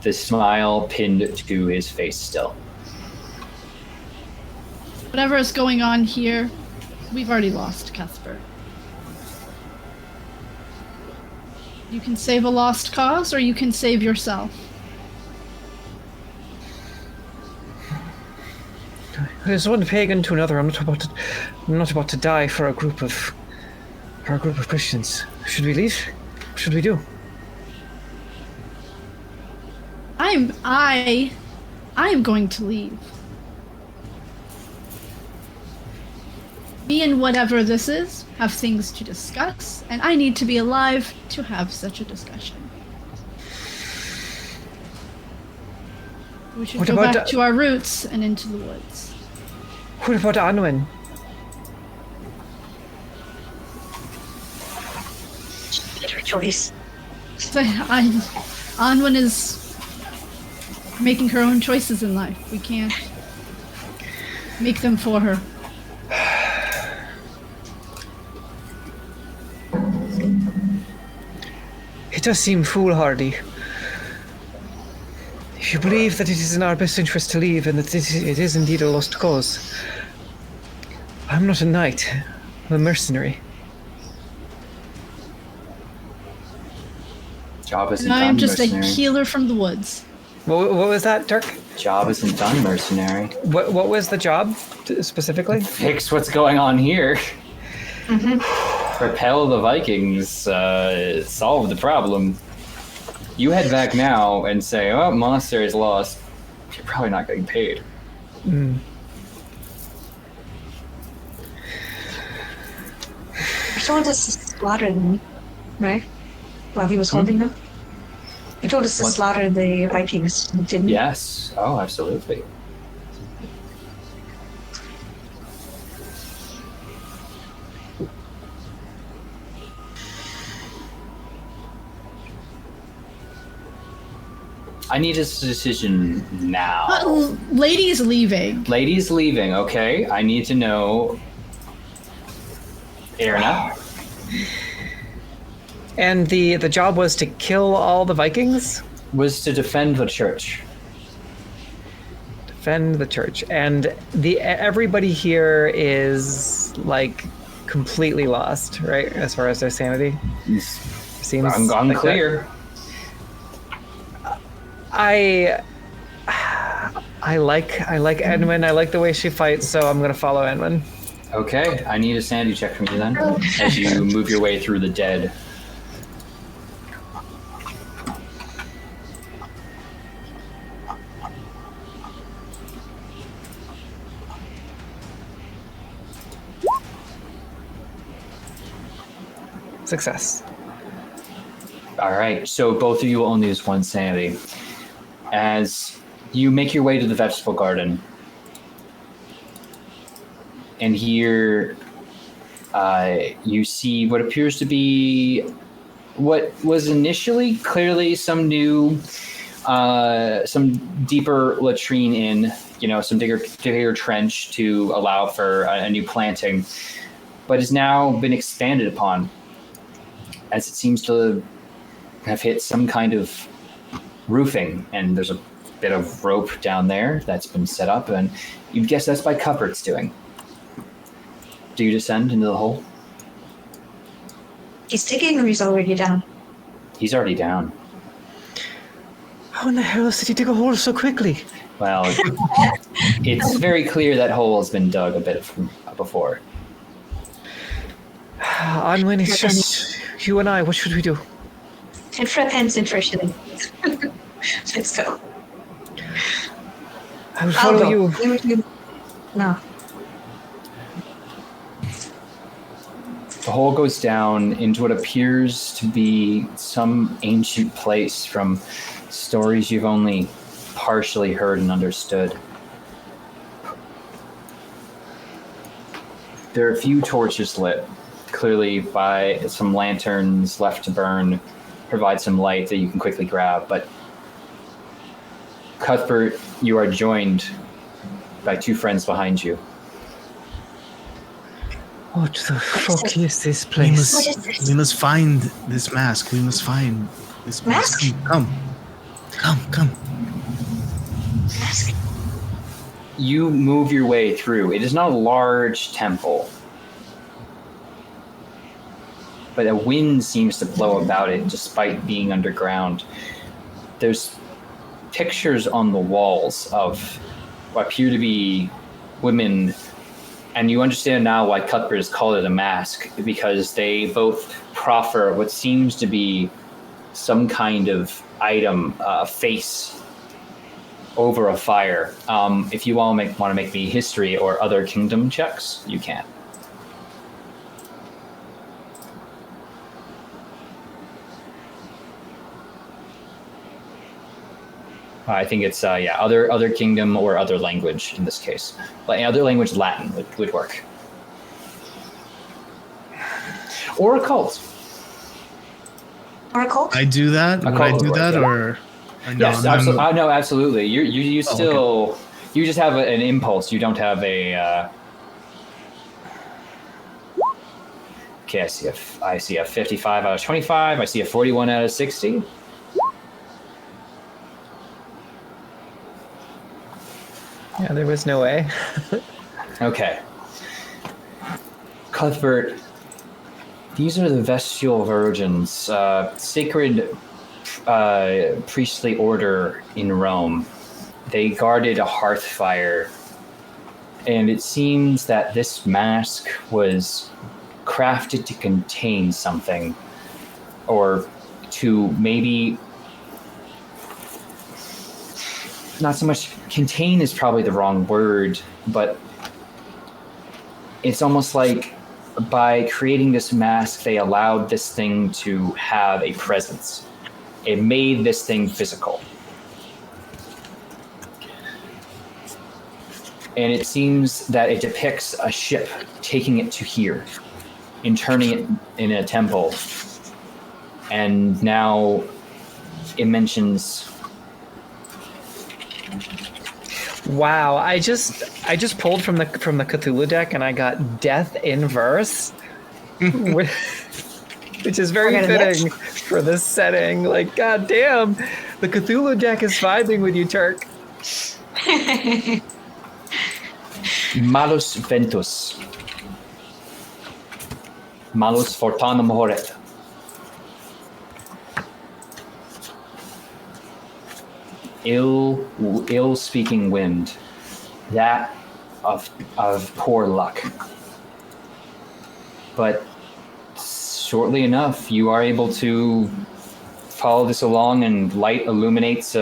The smile pinned to his face still. Whatever is going on here, we've already lost Cuthbert. You can save a lost cause, or you can save yourself. There's one pagan to another. I'm not about to die for a group of Christians. Should we leave? What should we do? I am going to leave. Me and whatever this is have things to discuss, and I need to be alive to have such a discussion. We should go back to our roots and into the woods. What about Anwen? Better choice. Anwen is making her own choices in life. We can't make them for her. It does seem foolhardy. If you believe that it is in our best interest to leave and that it is indeed a lost cause, I'm not a knight. I'm a mercenary. Job isn't And I done, am just mercenary. a healer from the woods. What was that, Dirk? Job isn't done, mercenary. What was the job specifically? Fix what's going on here. Repel the Vikings, solve the problem. You head back now and say, oh, monastery is lost. You're probably not getting paid. You told us to slaughter them, right? While he was holding them? You told us to slaughter the Vikings, didn't you? Yes. Oh, absolutely. I need a decision now. Lady's leaving. Lady's leaving, okay. I need to know... Erna? And the job was to kill all the Vikings? Was to defend the church. Defend the church. And everybody here is, like, completely lost, right? As far as their sanity? Seems unclear. Like I like Edwin. I like the way she fights, so I'm gonna follow Edwin. Okay, I need a sanity check from you then, as you move your way through the dead. Success. All right, so both of you will only use one sanity. As you make your way to the vegetable garden, and here you see what appears to be what was initially clearly some new, some deeper latrine some bigger trench to allow for a new planting, but has now been expanded upon as it seems to have hit some kind of roofing, and there's a bit of rope down there that's been set up, and you'd guess that's by Cuthbert's doing. Do you descend into the hole? He's digging or he's already down? He's already down. How in the hell did he dig a hole so quickly? Well, it's very clear that hole has been dug a bit from before. Anwen, it's just you and I. What should we do? And for pens and for shilling. Let's go. I will follow you. No. The hole goes down into what appears to be some ancient place from stories you've only partially heard and understood. There are a few torches lit, clearly by some lanterns left to burn, provide some light that you can quickly grab. But Cuthbert, you are joined by two friends behind you. What the fuck is this place? What is this? We must find this mask. We must find this mask. Come. Mask. You move your way through. It is not a large temple, but a wind seems to blow about it despite being underground. There's pictures on the walls of what appear to be women, and you understand now why Cuthbert has called it a mask, because they both proffer what seems to be some kind of item, face over a fire. If you all want to make me history or other kingdom checks, you can. I think it's other kingdom or other language in this case. Like other language, Latin would work. Or occult. Or a cult? I do that. Would I do that, or? Yes, absolutely. No, absolutely. You still okay. You just have an impulse. You don't have a. Okay, I see a 55 out of 25. I see a 41 out of 60. Yeah, there was no way. Okay. Cuthbert, these are the Vestal Virgins, sacred priestly order in Rome. They guarded a hearth fire, and it seems that this mask was crafted to contain something, or to maybe not so much contain is probably the wrong word, but it's almost like by creating this mask, they allowed this thing to have a presence. It made this thing physical. And it seems that it depicts a ship taking it to here and turning it in a temple. And now it mentions... Wow, I just pulled from the Cthulhu deck and I got Death in Verse, which is very fitting for this setting. Like, god damn, the Cthulhu deck is vibing with you, Turk. Malus ventus. Malus fortunam horet. Ill-speaking wind, that of poor luck. But shortly enough, you are able to follow this along, and light illuminates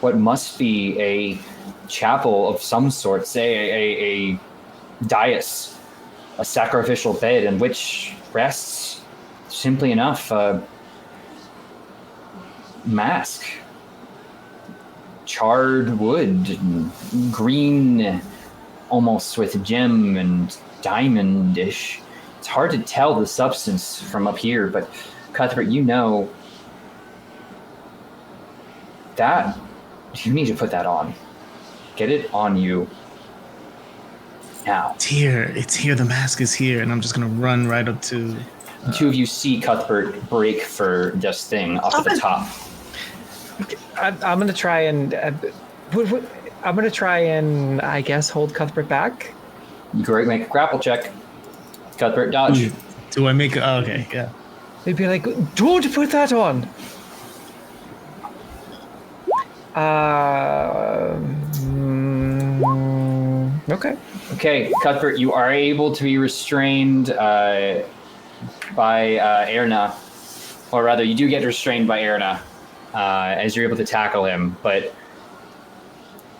what must be a chapel of some sort, say a dais, a sacrificial bed in which rests, simply enough, a mask. Charred wood, green, almost with gem and diamond-ish. It's hard to tell the substance from up here, but Cuthbert, you know that you need to put that on. Get it on you now. It's here. It's here. The mask is here, and I'm just gonna run right up to. The two of you see Cuthbert break for this thing up at the top. I'm gonna try and I guess hold Cuthbert back. Great, make a grapple check. Cuthbert, dodge. Do I make? Oh, okay, yeah. They'd be like, "Don't put that on." Okay. Okay, Cuthbert, you are able to be restrained by Erna, or rather, you do get restrained by Erna as you're able to tackle him. But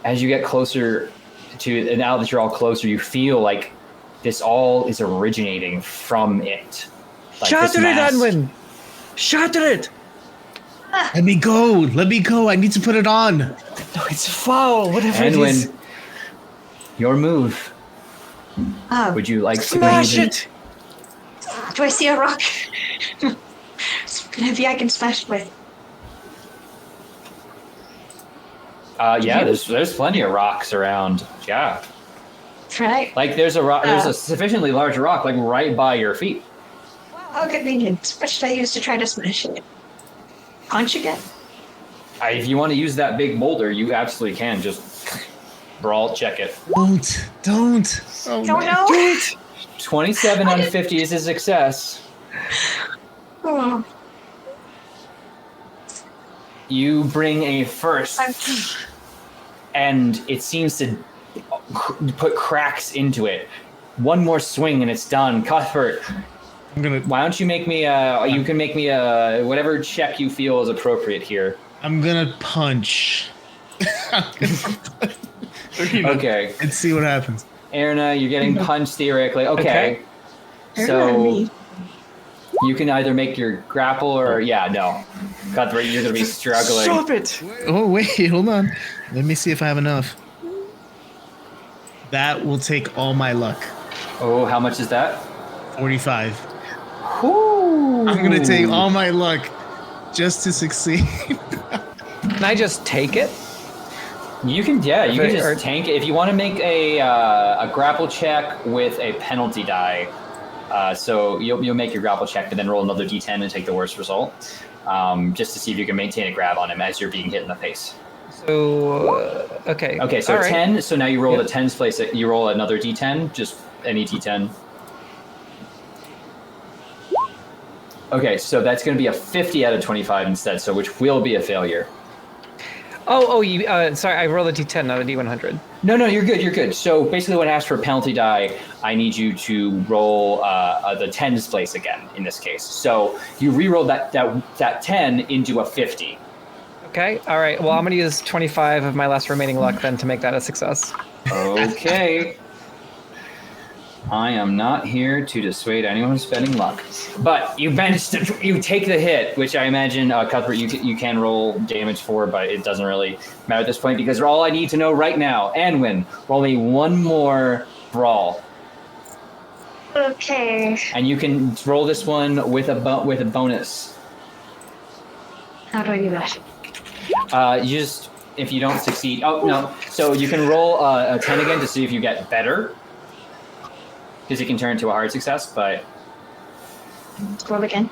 as you get closer to, and now that you're all closer, you feel like this all is originating from it. Like Shatter it, Anwin! Shatter it! Let me go. Let me go. I need to put it on. No, it's foul. Whatever And it when is. your move, would you like to Smash it! Do I see a rock? Maybe I can smash it with. Yeah, there's plenty of rocks around. Yeah, Right. like there's a rock. There's a sufficiently large rock, like right by your feet. How convenient. What should I use to try to smash it? Punch again? If you want to use that big boulder, you absolutely can. Just brawl check it. Don't. Oh, Don't man. know. 27 out of 50 is a success. Oh. You bring a first, and it seems to put cracks into it. One more swing and it's done. Cuthbert, I'm gonna. why don't you make me you can make me whatever check you feel is appropriate here. I'm gonna punch. Okay. Let's see what happens. Erna, you're getting punched theoretically. Okay. So you can either make your grapple or no. Cuthbert, you're gonna be struggling. Stop it! Oh wait, hold on. Let me see if I have enough. That will take all my luck. Oh, how much is that? 45. Ooh. I'm gonna take all my luck just to succeed. Can I just take it? You can, you can Or- just tank it. If you want to make a grapple check with a penalty die, so you'll make your grapple check, but then roll another d10 and take the worst result, just to see if you can maintain a grab on him as you're being hit in the face. So, okay. Okay, so All right. 10. So now you roll Yep. the 10s place. You roll another d10, just any d10. Okay, so that's going to be a 50 out of 25 instead, so which will be a failure. You, sorry, I rolled a d10, not a d100. No, you're good. You're good. So basically, when I asked for a penalty die, I need you to roll the 10s place again. In this case, so you re-roll that 10 into a 50. Okay, all right. Well, I'm going to use 25 of my last remaining luck then to make that a success. Okay. I am not here to dissuade anyone from spending luck, but you take the hit, which I imagine Cuthbert you can roll damage for, but it doesn't really matter at this point because all I need to know right now, Anwin, roll me one more brawl. Okay. And you can roll this one with a bonus. How do I do that? You just, if you don't succeed, so you can roll a 10 again to see if you get better, because it can turn into a hard success, but... Roll again.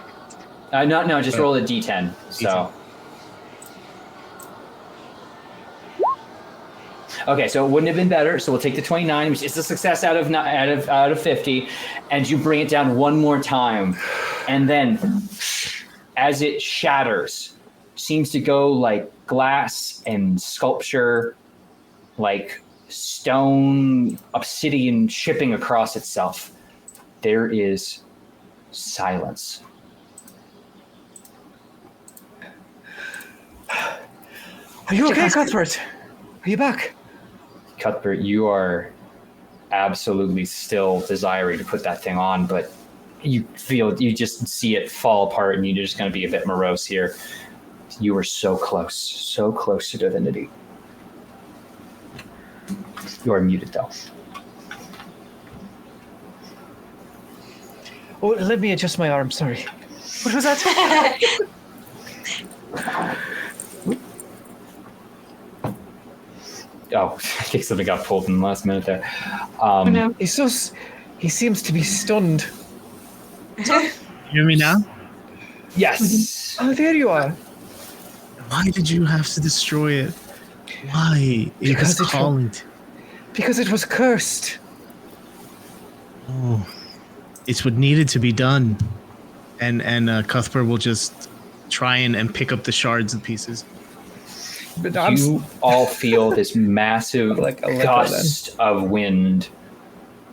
No, just roll a d10, so... Okay, so it wouldn't have been better, so we'll take the 29, which is a success out of 50, and you bring it down one more time, and then as it shatters, seems to go like glass and sculpture, like stone, obsidian shipping across itself. there is silence. Are you okay, Cuthbert? Are you back? Cuthbert, you are absolutely still desiring to put that thing on, but you just see it fall apart, and you're just going to be a bit morose here. You were so close to divinity. You are muted, though. Oh, let me adjust my arm. Sorry. What was that? Oh, I think something got pulled in the last minute there. No. He seems to be stunned. You hear me now? Yes. Oh, there you are. Why did you have to destroy it? Why? Because it was calling. Because it was cursed. Oh, it's what needed to be done. And Cuthbert will just try and pick up the shards and pieces. But You all feel this massive Like a leper, gust of wind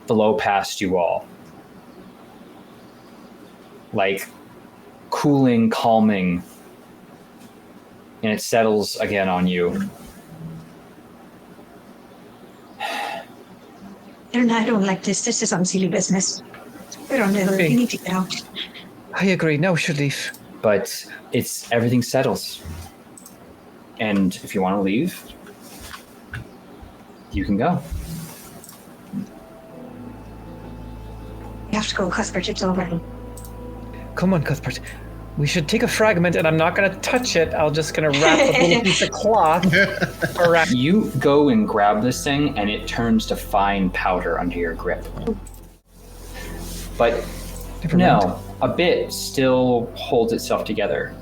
blow past you all. Like cooling, calming, and it settles again on you. I don't like this. This is some silly business. We don't know. We need to get out. I agree. Now we should leave. But everything settles. And if you want to leave, you can go. We have to go, Cuthbert. It's over. Come on, Cuthbert. We should take a fragment, and I'm not going to touch it. I'm just going to wrap a little piece of cloth around. You go and grab this thing, and it turns to fine powder under your grip. But no, a bit still holds itself together.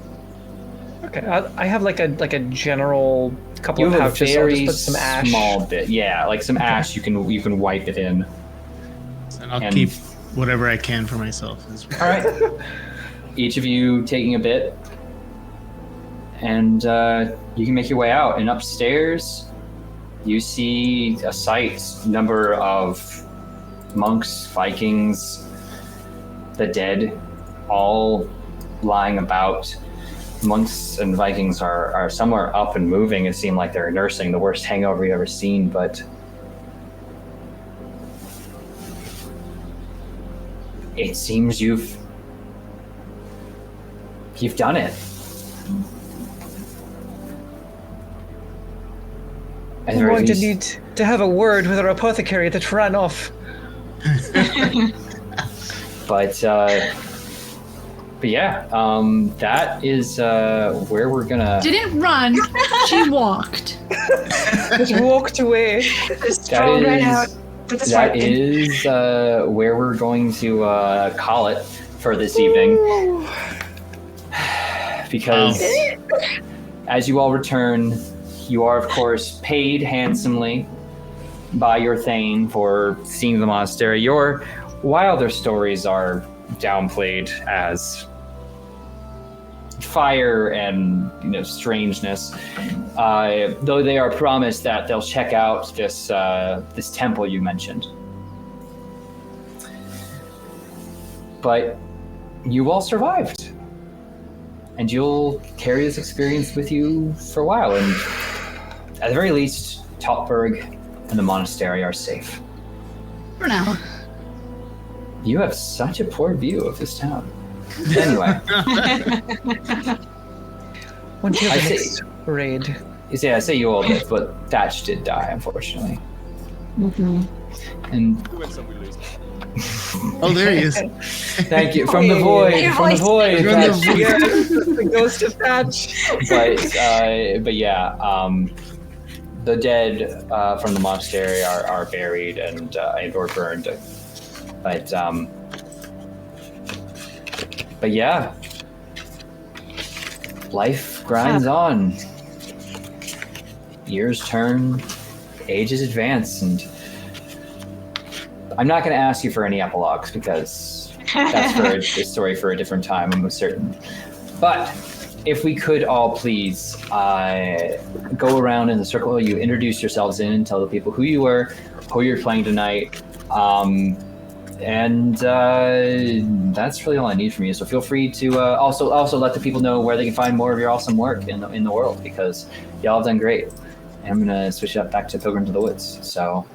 Okay, I have like a general couple You of have a pouches. So I'll very just put some ash. small bit, yeah, like some ash. You can wipe it in. And I'll And- keep whatever I can for myself. All right, each of you taking a bit, and you can make your way out. And upstairs, you see a sight: number of monks, Vikings, the dead, all lying about. Monks and Vikings are somewhere up and moving. It seemed like they're nursing the worst hangover you've ever seen, but it seems you've done it. At the I'm very going to least- need to have a word with our apothecary that ran off. But yeah, that is where we're gonna. Didn't run. She walked. Just walked away. Just That throw right is- out. With the That spark. is where we're going to call it for this evening. Because as you all return, you are, of course, paid handsomely by your Thane for seeing the monastery. Your wilder stories are downplayed as fire and strangeness, though they are promised that they'll check out this temple you mentioned. But you all survived, and you'll carry this experience with you for a while. And at the very least, Totbruh and the monastery are safe. For now. You have such a poor view of this town. Anyway. When do you I have the say- next raid? I say you all did, but Thatch did die, unfortunately. Mm-hmm. And We win some, we lose. Oh, there he is. thank you from the void, Your from the voice. void. From the Thatch. void. Yeah, the ghost of Thatch. But yeah, the dead from the monastery are buried and or burned. But yeah, life grinds on. Years turn, ages advance, and I'm not going to ask you for any epilogues because that's for a story for a different time, I'm certain. But if we could all please go around in the circle, you introduce yourselves in and tell the people who you were, who you're playing tonight, And that's really all I need from you. So feel free to also let the people know where they can find more of your awesome work in the world, because y'all have done great. And I'm gonna switch it up back to Pilgrim to the Woods. So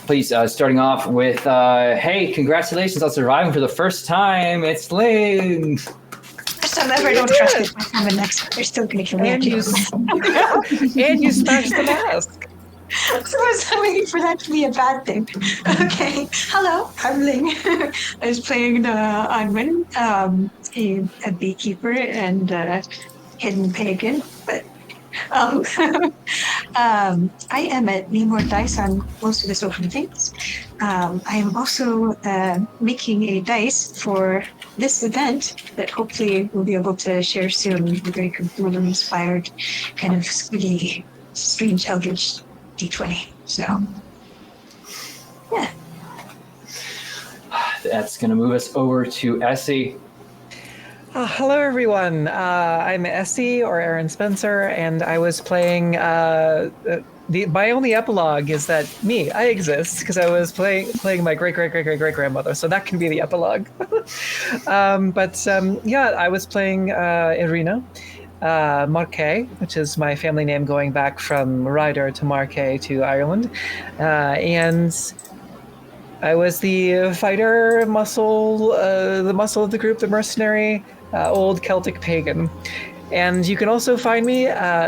please, starting off with, hey, congratulations on surviving for the first time. It's Ling. First time ever, I don't trust it. My comment next. They're still gonna kill me. And you smashed the mask. I was waiting for that to be a bad thing. Okay. Hello, I'm Ling. I was playing Anwen, a beekeeper and hidden pagan, but I am at Nemor Dice on most of the social things. I am also making a dice for this event that hopefully we'll be able to share soon. A very Cthulhu-inspired, kind of squidgy, strange, eldritch D20. So, yeah. That's gonna move us over to Essie. Hello, everyone. I'm Essie, or Aaron Spencer, and I was playing. My only epilogue is that I exist because I was playing my great grandmother. So that can be the epilogue. I was playing Irina Marquet, which is my family name going back from Ryder to Marquet to Ireland, and I was the fighter muscle, the muscle of the group, the mercenary, old Celtic pagan. And you can also find me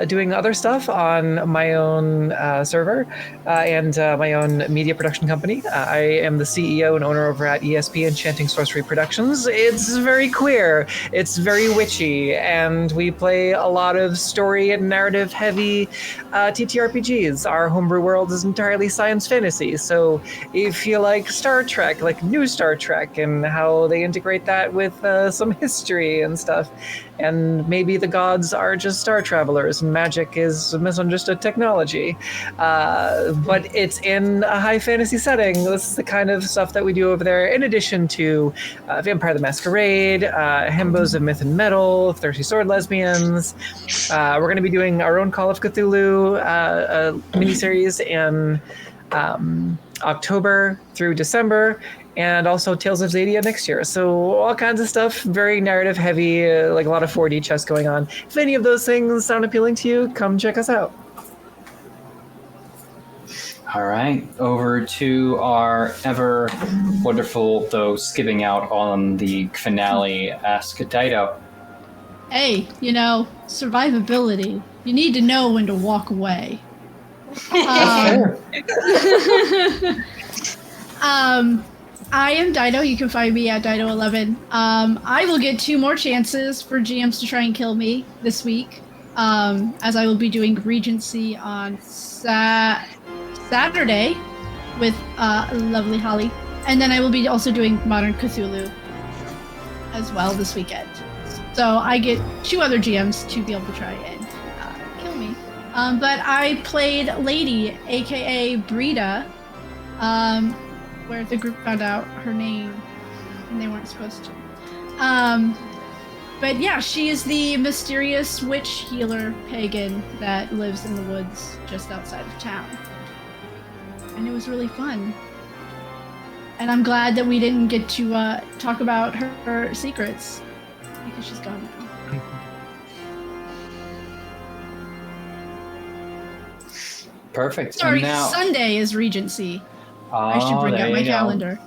doing other stuff on my own server and my own media production company. I am the CEO and owner over at ESP, Enchanting Sorcery Productions. It's very queer, it's very witchy, and we play a lot of story and narrative heavy TTRPGs. Our homebrew world is entirely science fantasy, so if you like Star Trek, like new Star Trek, and how they integrate that with some history and stuff, and maybe the gods are just star travelers and magic is misunderstood technology. But it's in a high fantasy setting. This is the kind of stuff that we do over there, in addition to Vampire the Masquerade, Hembos of Myth and Metal, Thirsty Sword Lesbians. We're going to be doing our own Call of Cthulhu miniseries in October through December, and also Tales of Zadia next year. So all kinds of stuff, very narrative heavy, like a lot of 4D chess going on. If any of those things sound appealing to you, come check us out. All right, over to our ever wonderful, though skipping out on the finale, Ask Dido. Hey, survivability. You need to know when to walk away. Sure. I am Dido. You can find me at Dido11. I will get 2 more chances for GMs to try and kill me this week, as I will be doing Regency on Saturday with lovely Holly. And then I will be also doing Modern Cthulhu as well this weekend. So I get 2 other GMs to be able to try and kill me. But I played Lady, aka Brita, where the group found out her name and they weren't supposed to. But yeah, she is the mysterious witch healer pagan that lives in the woods just outside of town. And it was really fun. And I'm glad that we didn't get to talk about her secrets because she's gone now. Perfect. Sorry, And now, Sunday is Regency. I should bring out my calendar.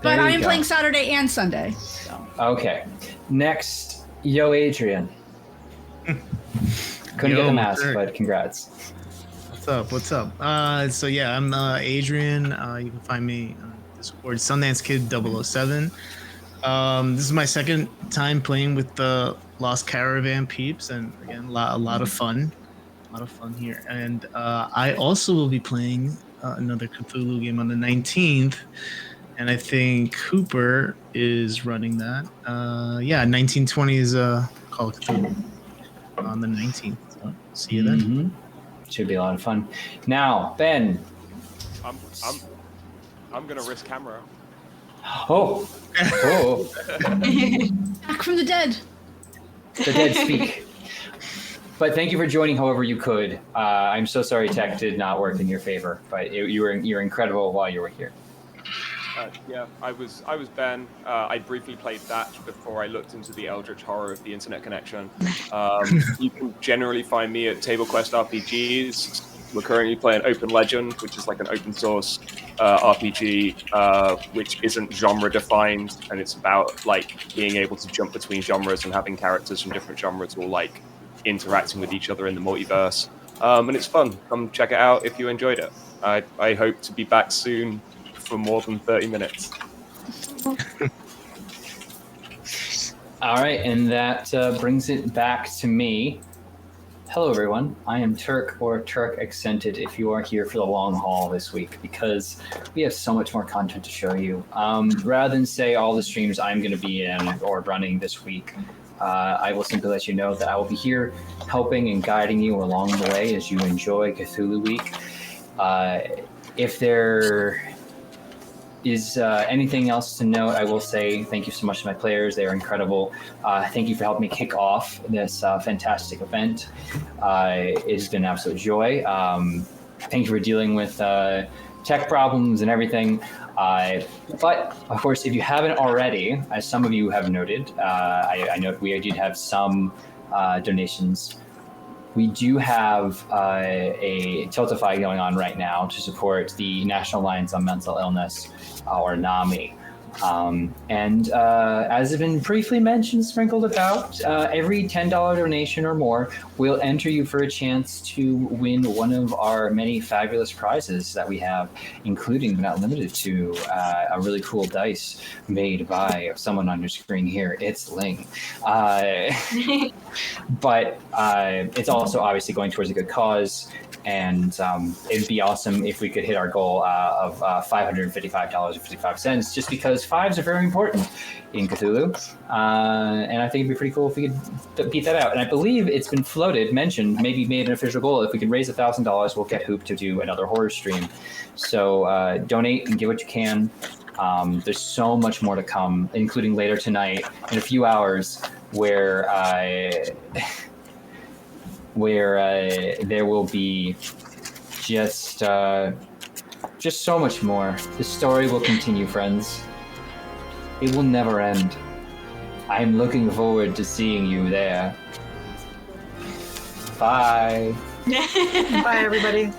But I am playing Saturday and Sunday. So. Okay. Next, Yo Adrian. Couldn't get the mask, but congrats. What's up? So yeah, I'm Adrian. You can find me on Discord, Sundance Kid 007. This is my second time playing with the Lost Caravan peeps, and again, a lot of fun. A lot of fun here. And I also will be playing another Cthulhu game on the 19th, and I think Hooper is running that. 1920 is Call of Cthulhu on the 19th. So see you then. Mm-hmm. Should be a lot of fun. Now, Ben. I'm gonna risk camera. Oh. Back from the dead. The dead speak. But thank you for joining however you could. I'm so sorry tech did not work in your favor, but you were incredible while you were here. Yeah, I was Ben. I briefly played Thatch before I looked into the eldritch horror of the internet connection. You can generally find me at Table Quest RPGs. We're currently playing Open Legend, which is like an open source RPG, which isn't genre defined, and it's about like being able to jump between genres and having characters from different genres all like interacting with each other in the multiverse. And it's fun. Come check it out if you enjoyed it. I hope to be back soon for more than 30 minutes. All right, and that brings it back to me. Hello, everyone. I am Turk, or Turk Accented, if you are here for the long haul this week, because we have so much more content to show you. Rather than say all the streams I'm going to be in or running this week, I will simply let you know that I will be here helping and guiding you along the way as you enjoy Cthulhu Week. If there is anything else to note, I will say thank you so much to my players. They are incredible. Thank you for helping me kick off this fantastic event. It has been an absolute joy. Thank you for dealing with tech problems and everything. But, of course, if you haven't already, as some of you have noted, I know we did have some donations. We do have a Tiltify going on right now to support the National Alliance on Mental Illness, or NAMI. And as has been briefly mentioned, sprinkled about, every $10 donation or more will enter you for a chance to win one of our many fabulous prizes that we have, including but not limited to a really cool dice made by someone on your screen here. It's Ling. But it's also obviously going towards a good cause. And it'd be awesome if we could hit our goal of $555.55, just because fives are very important in Cthulhu. And I think it'd be pretty cool if we could beat that out. And I believe it's been mentioned, maybe made an official goal. If we can raise $1,000, we'll get Hoop to do another horror stream. So donate and give what you can. There's so much more to come, including later tonight in a few hours, where there will be just so much more. The story will continue, friends. It will never end. I'm looking forward to seeing you there. Bye. Bye, everybody.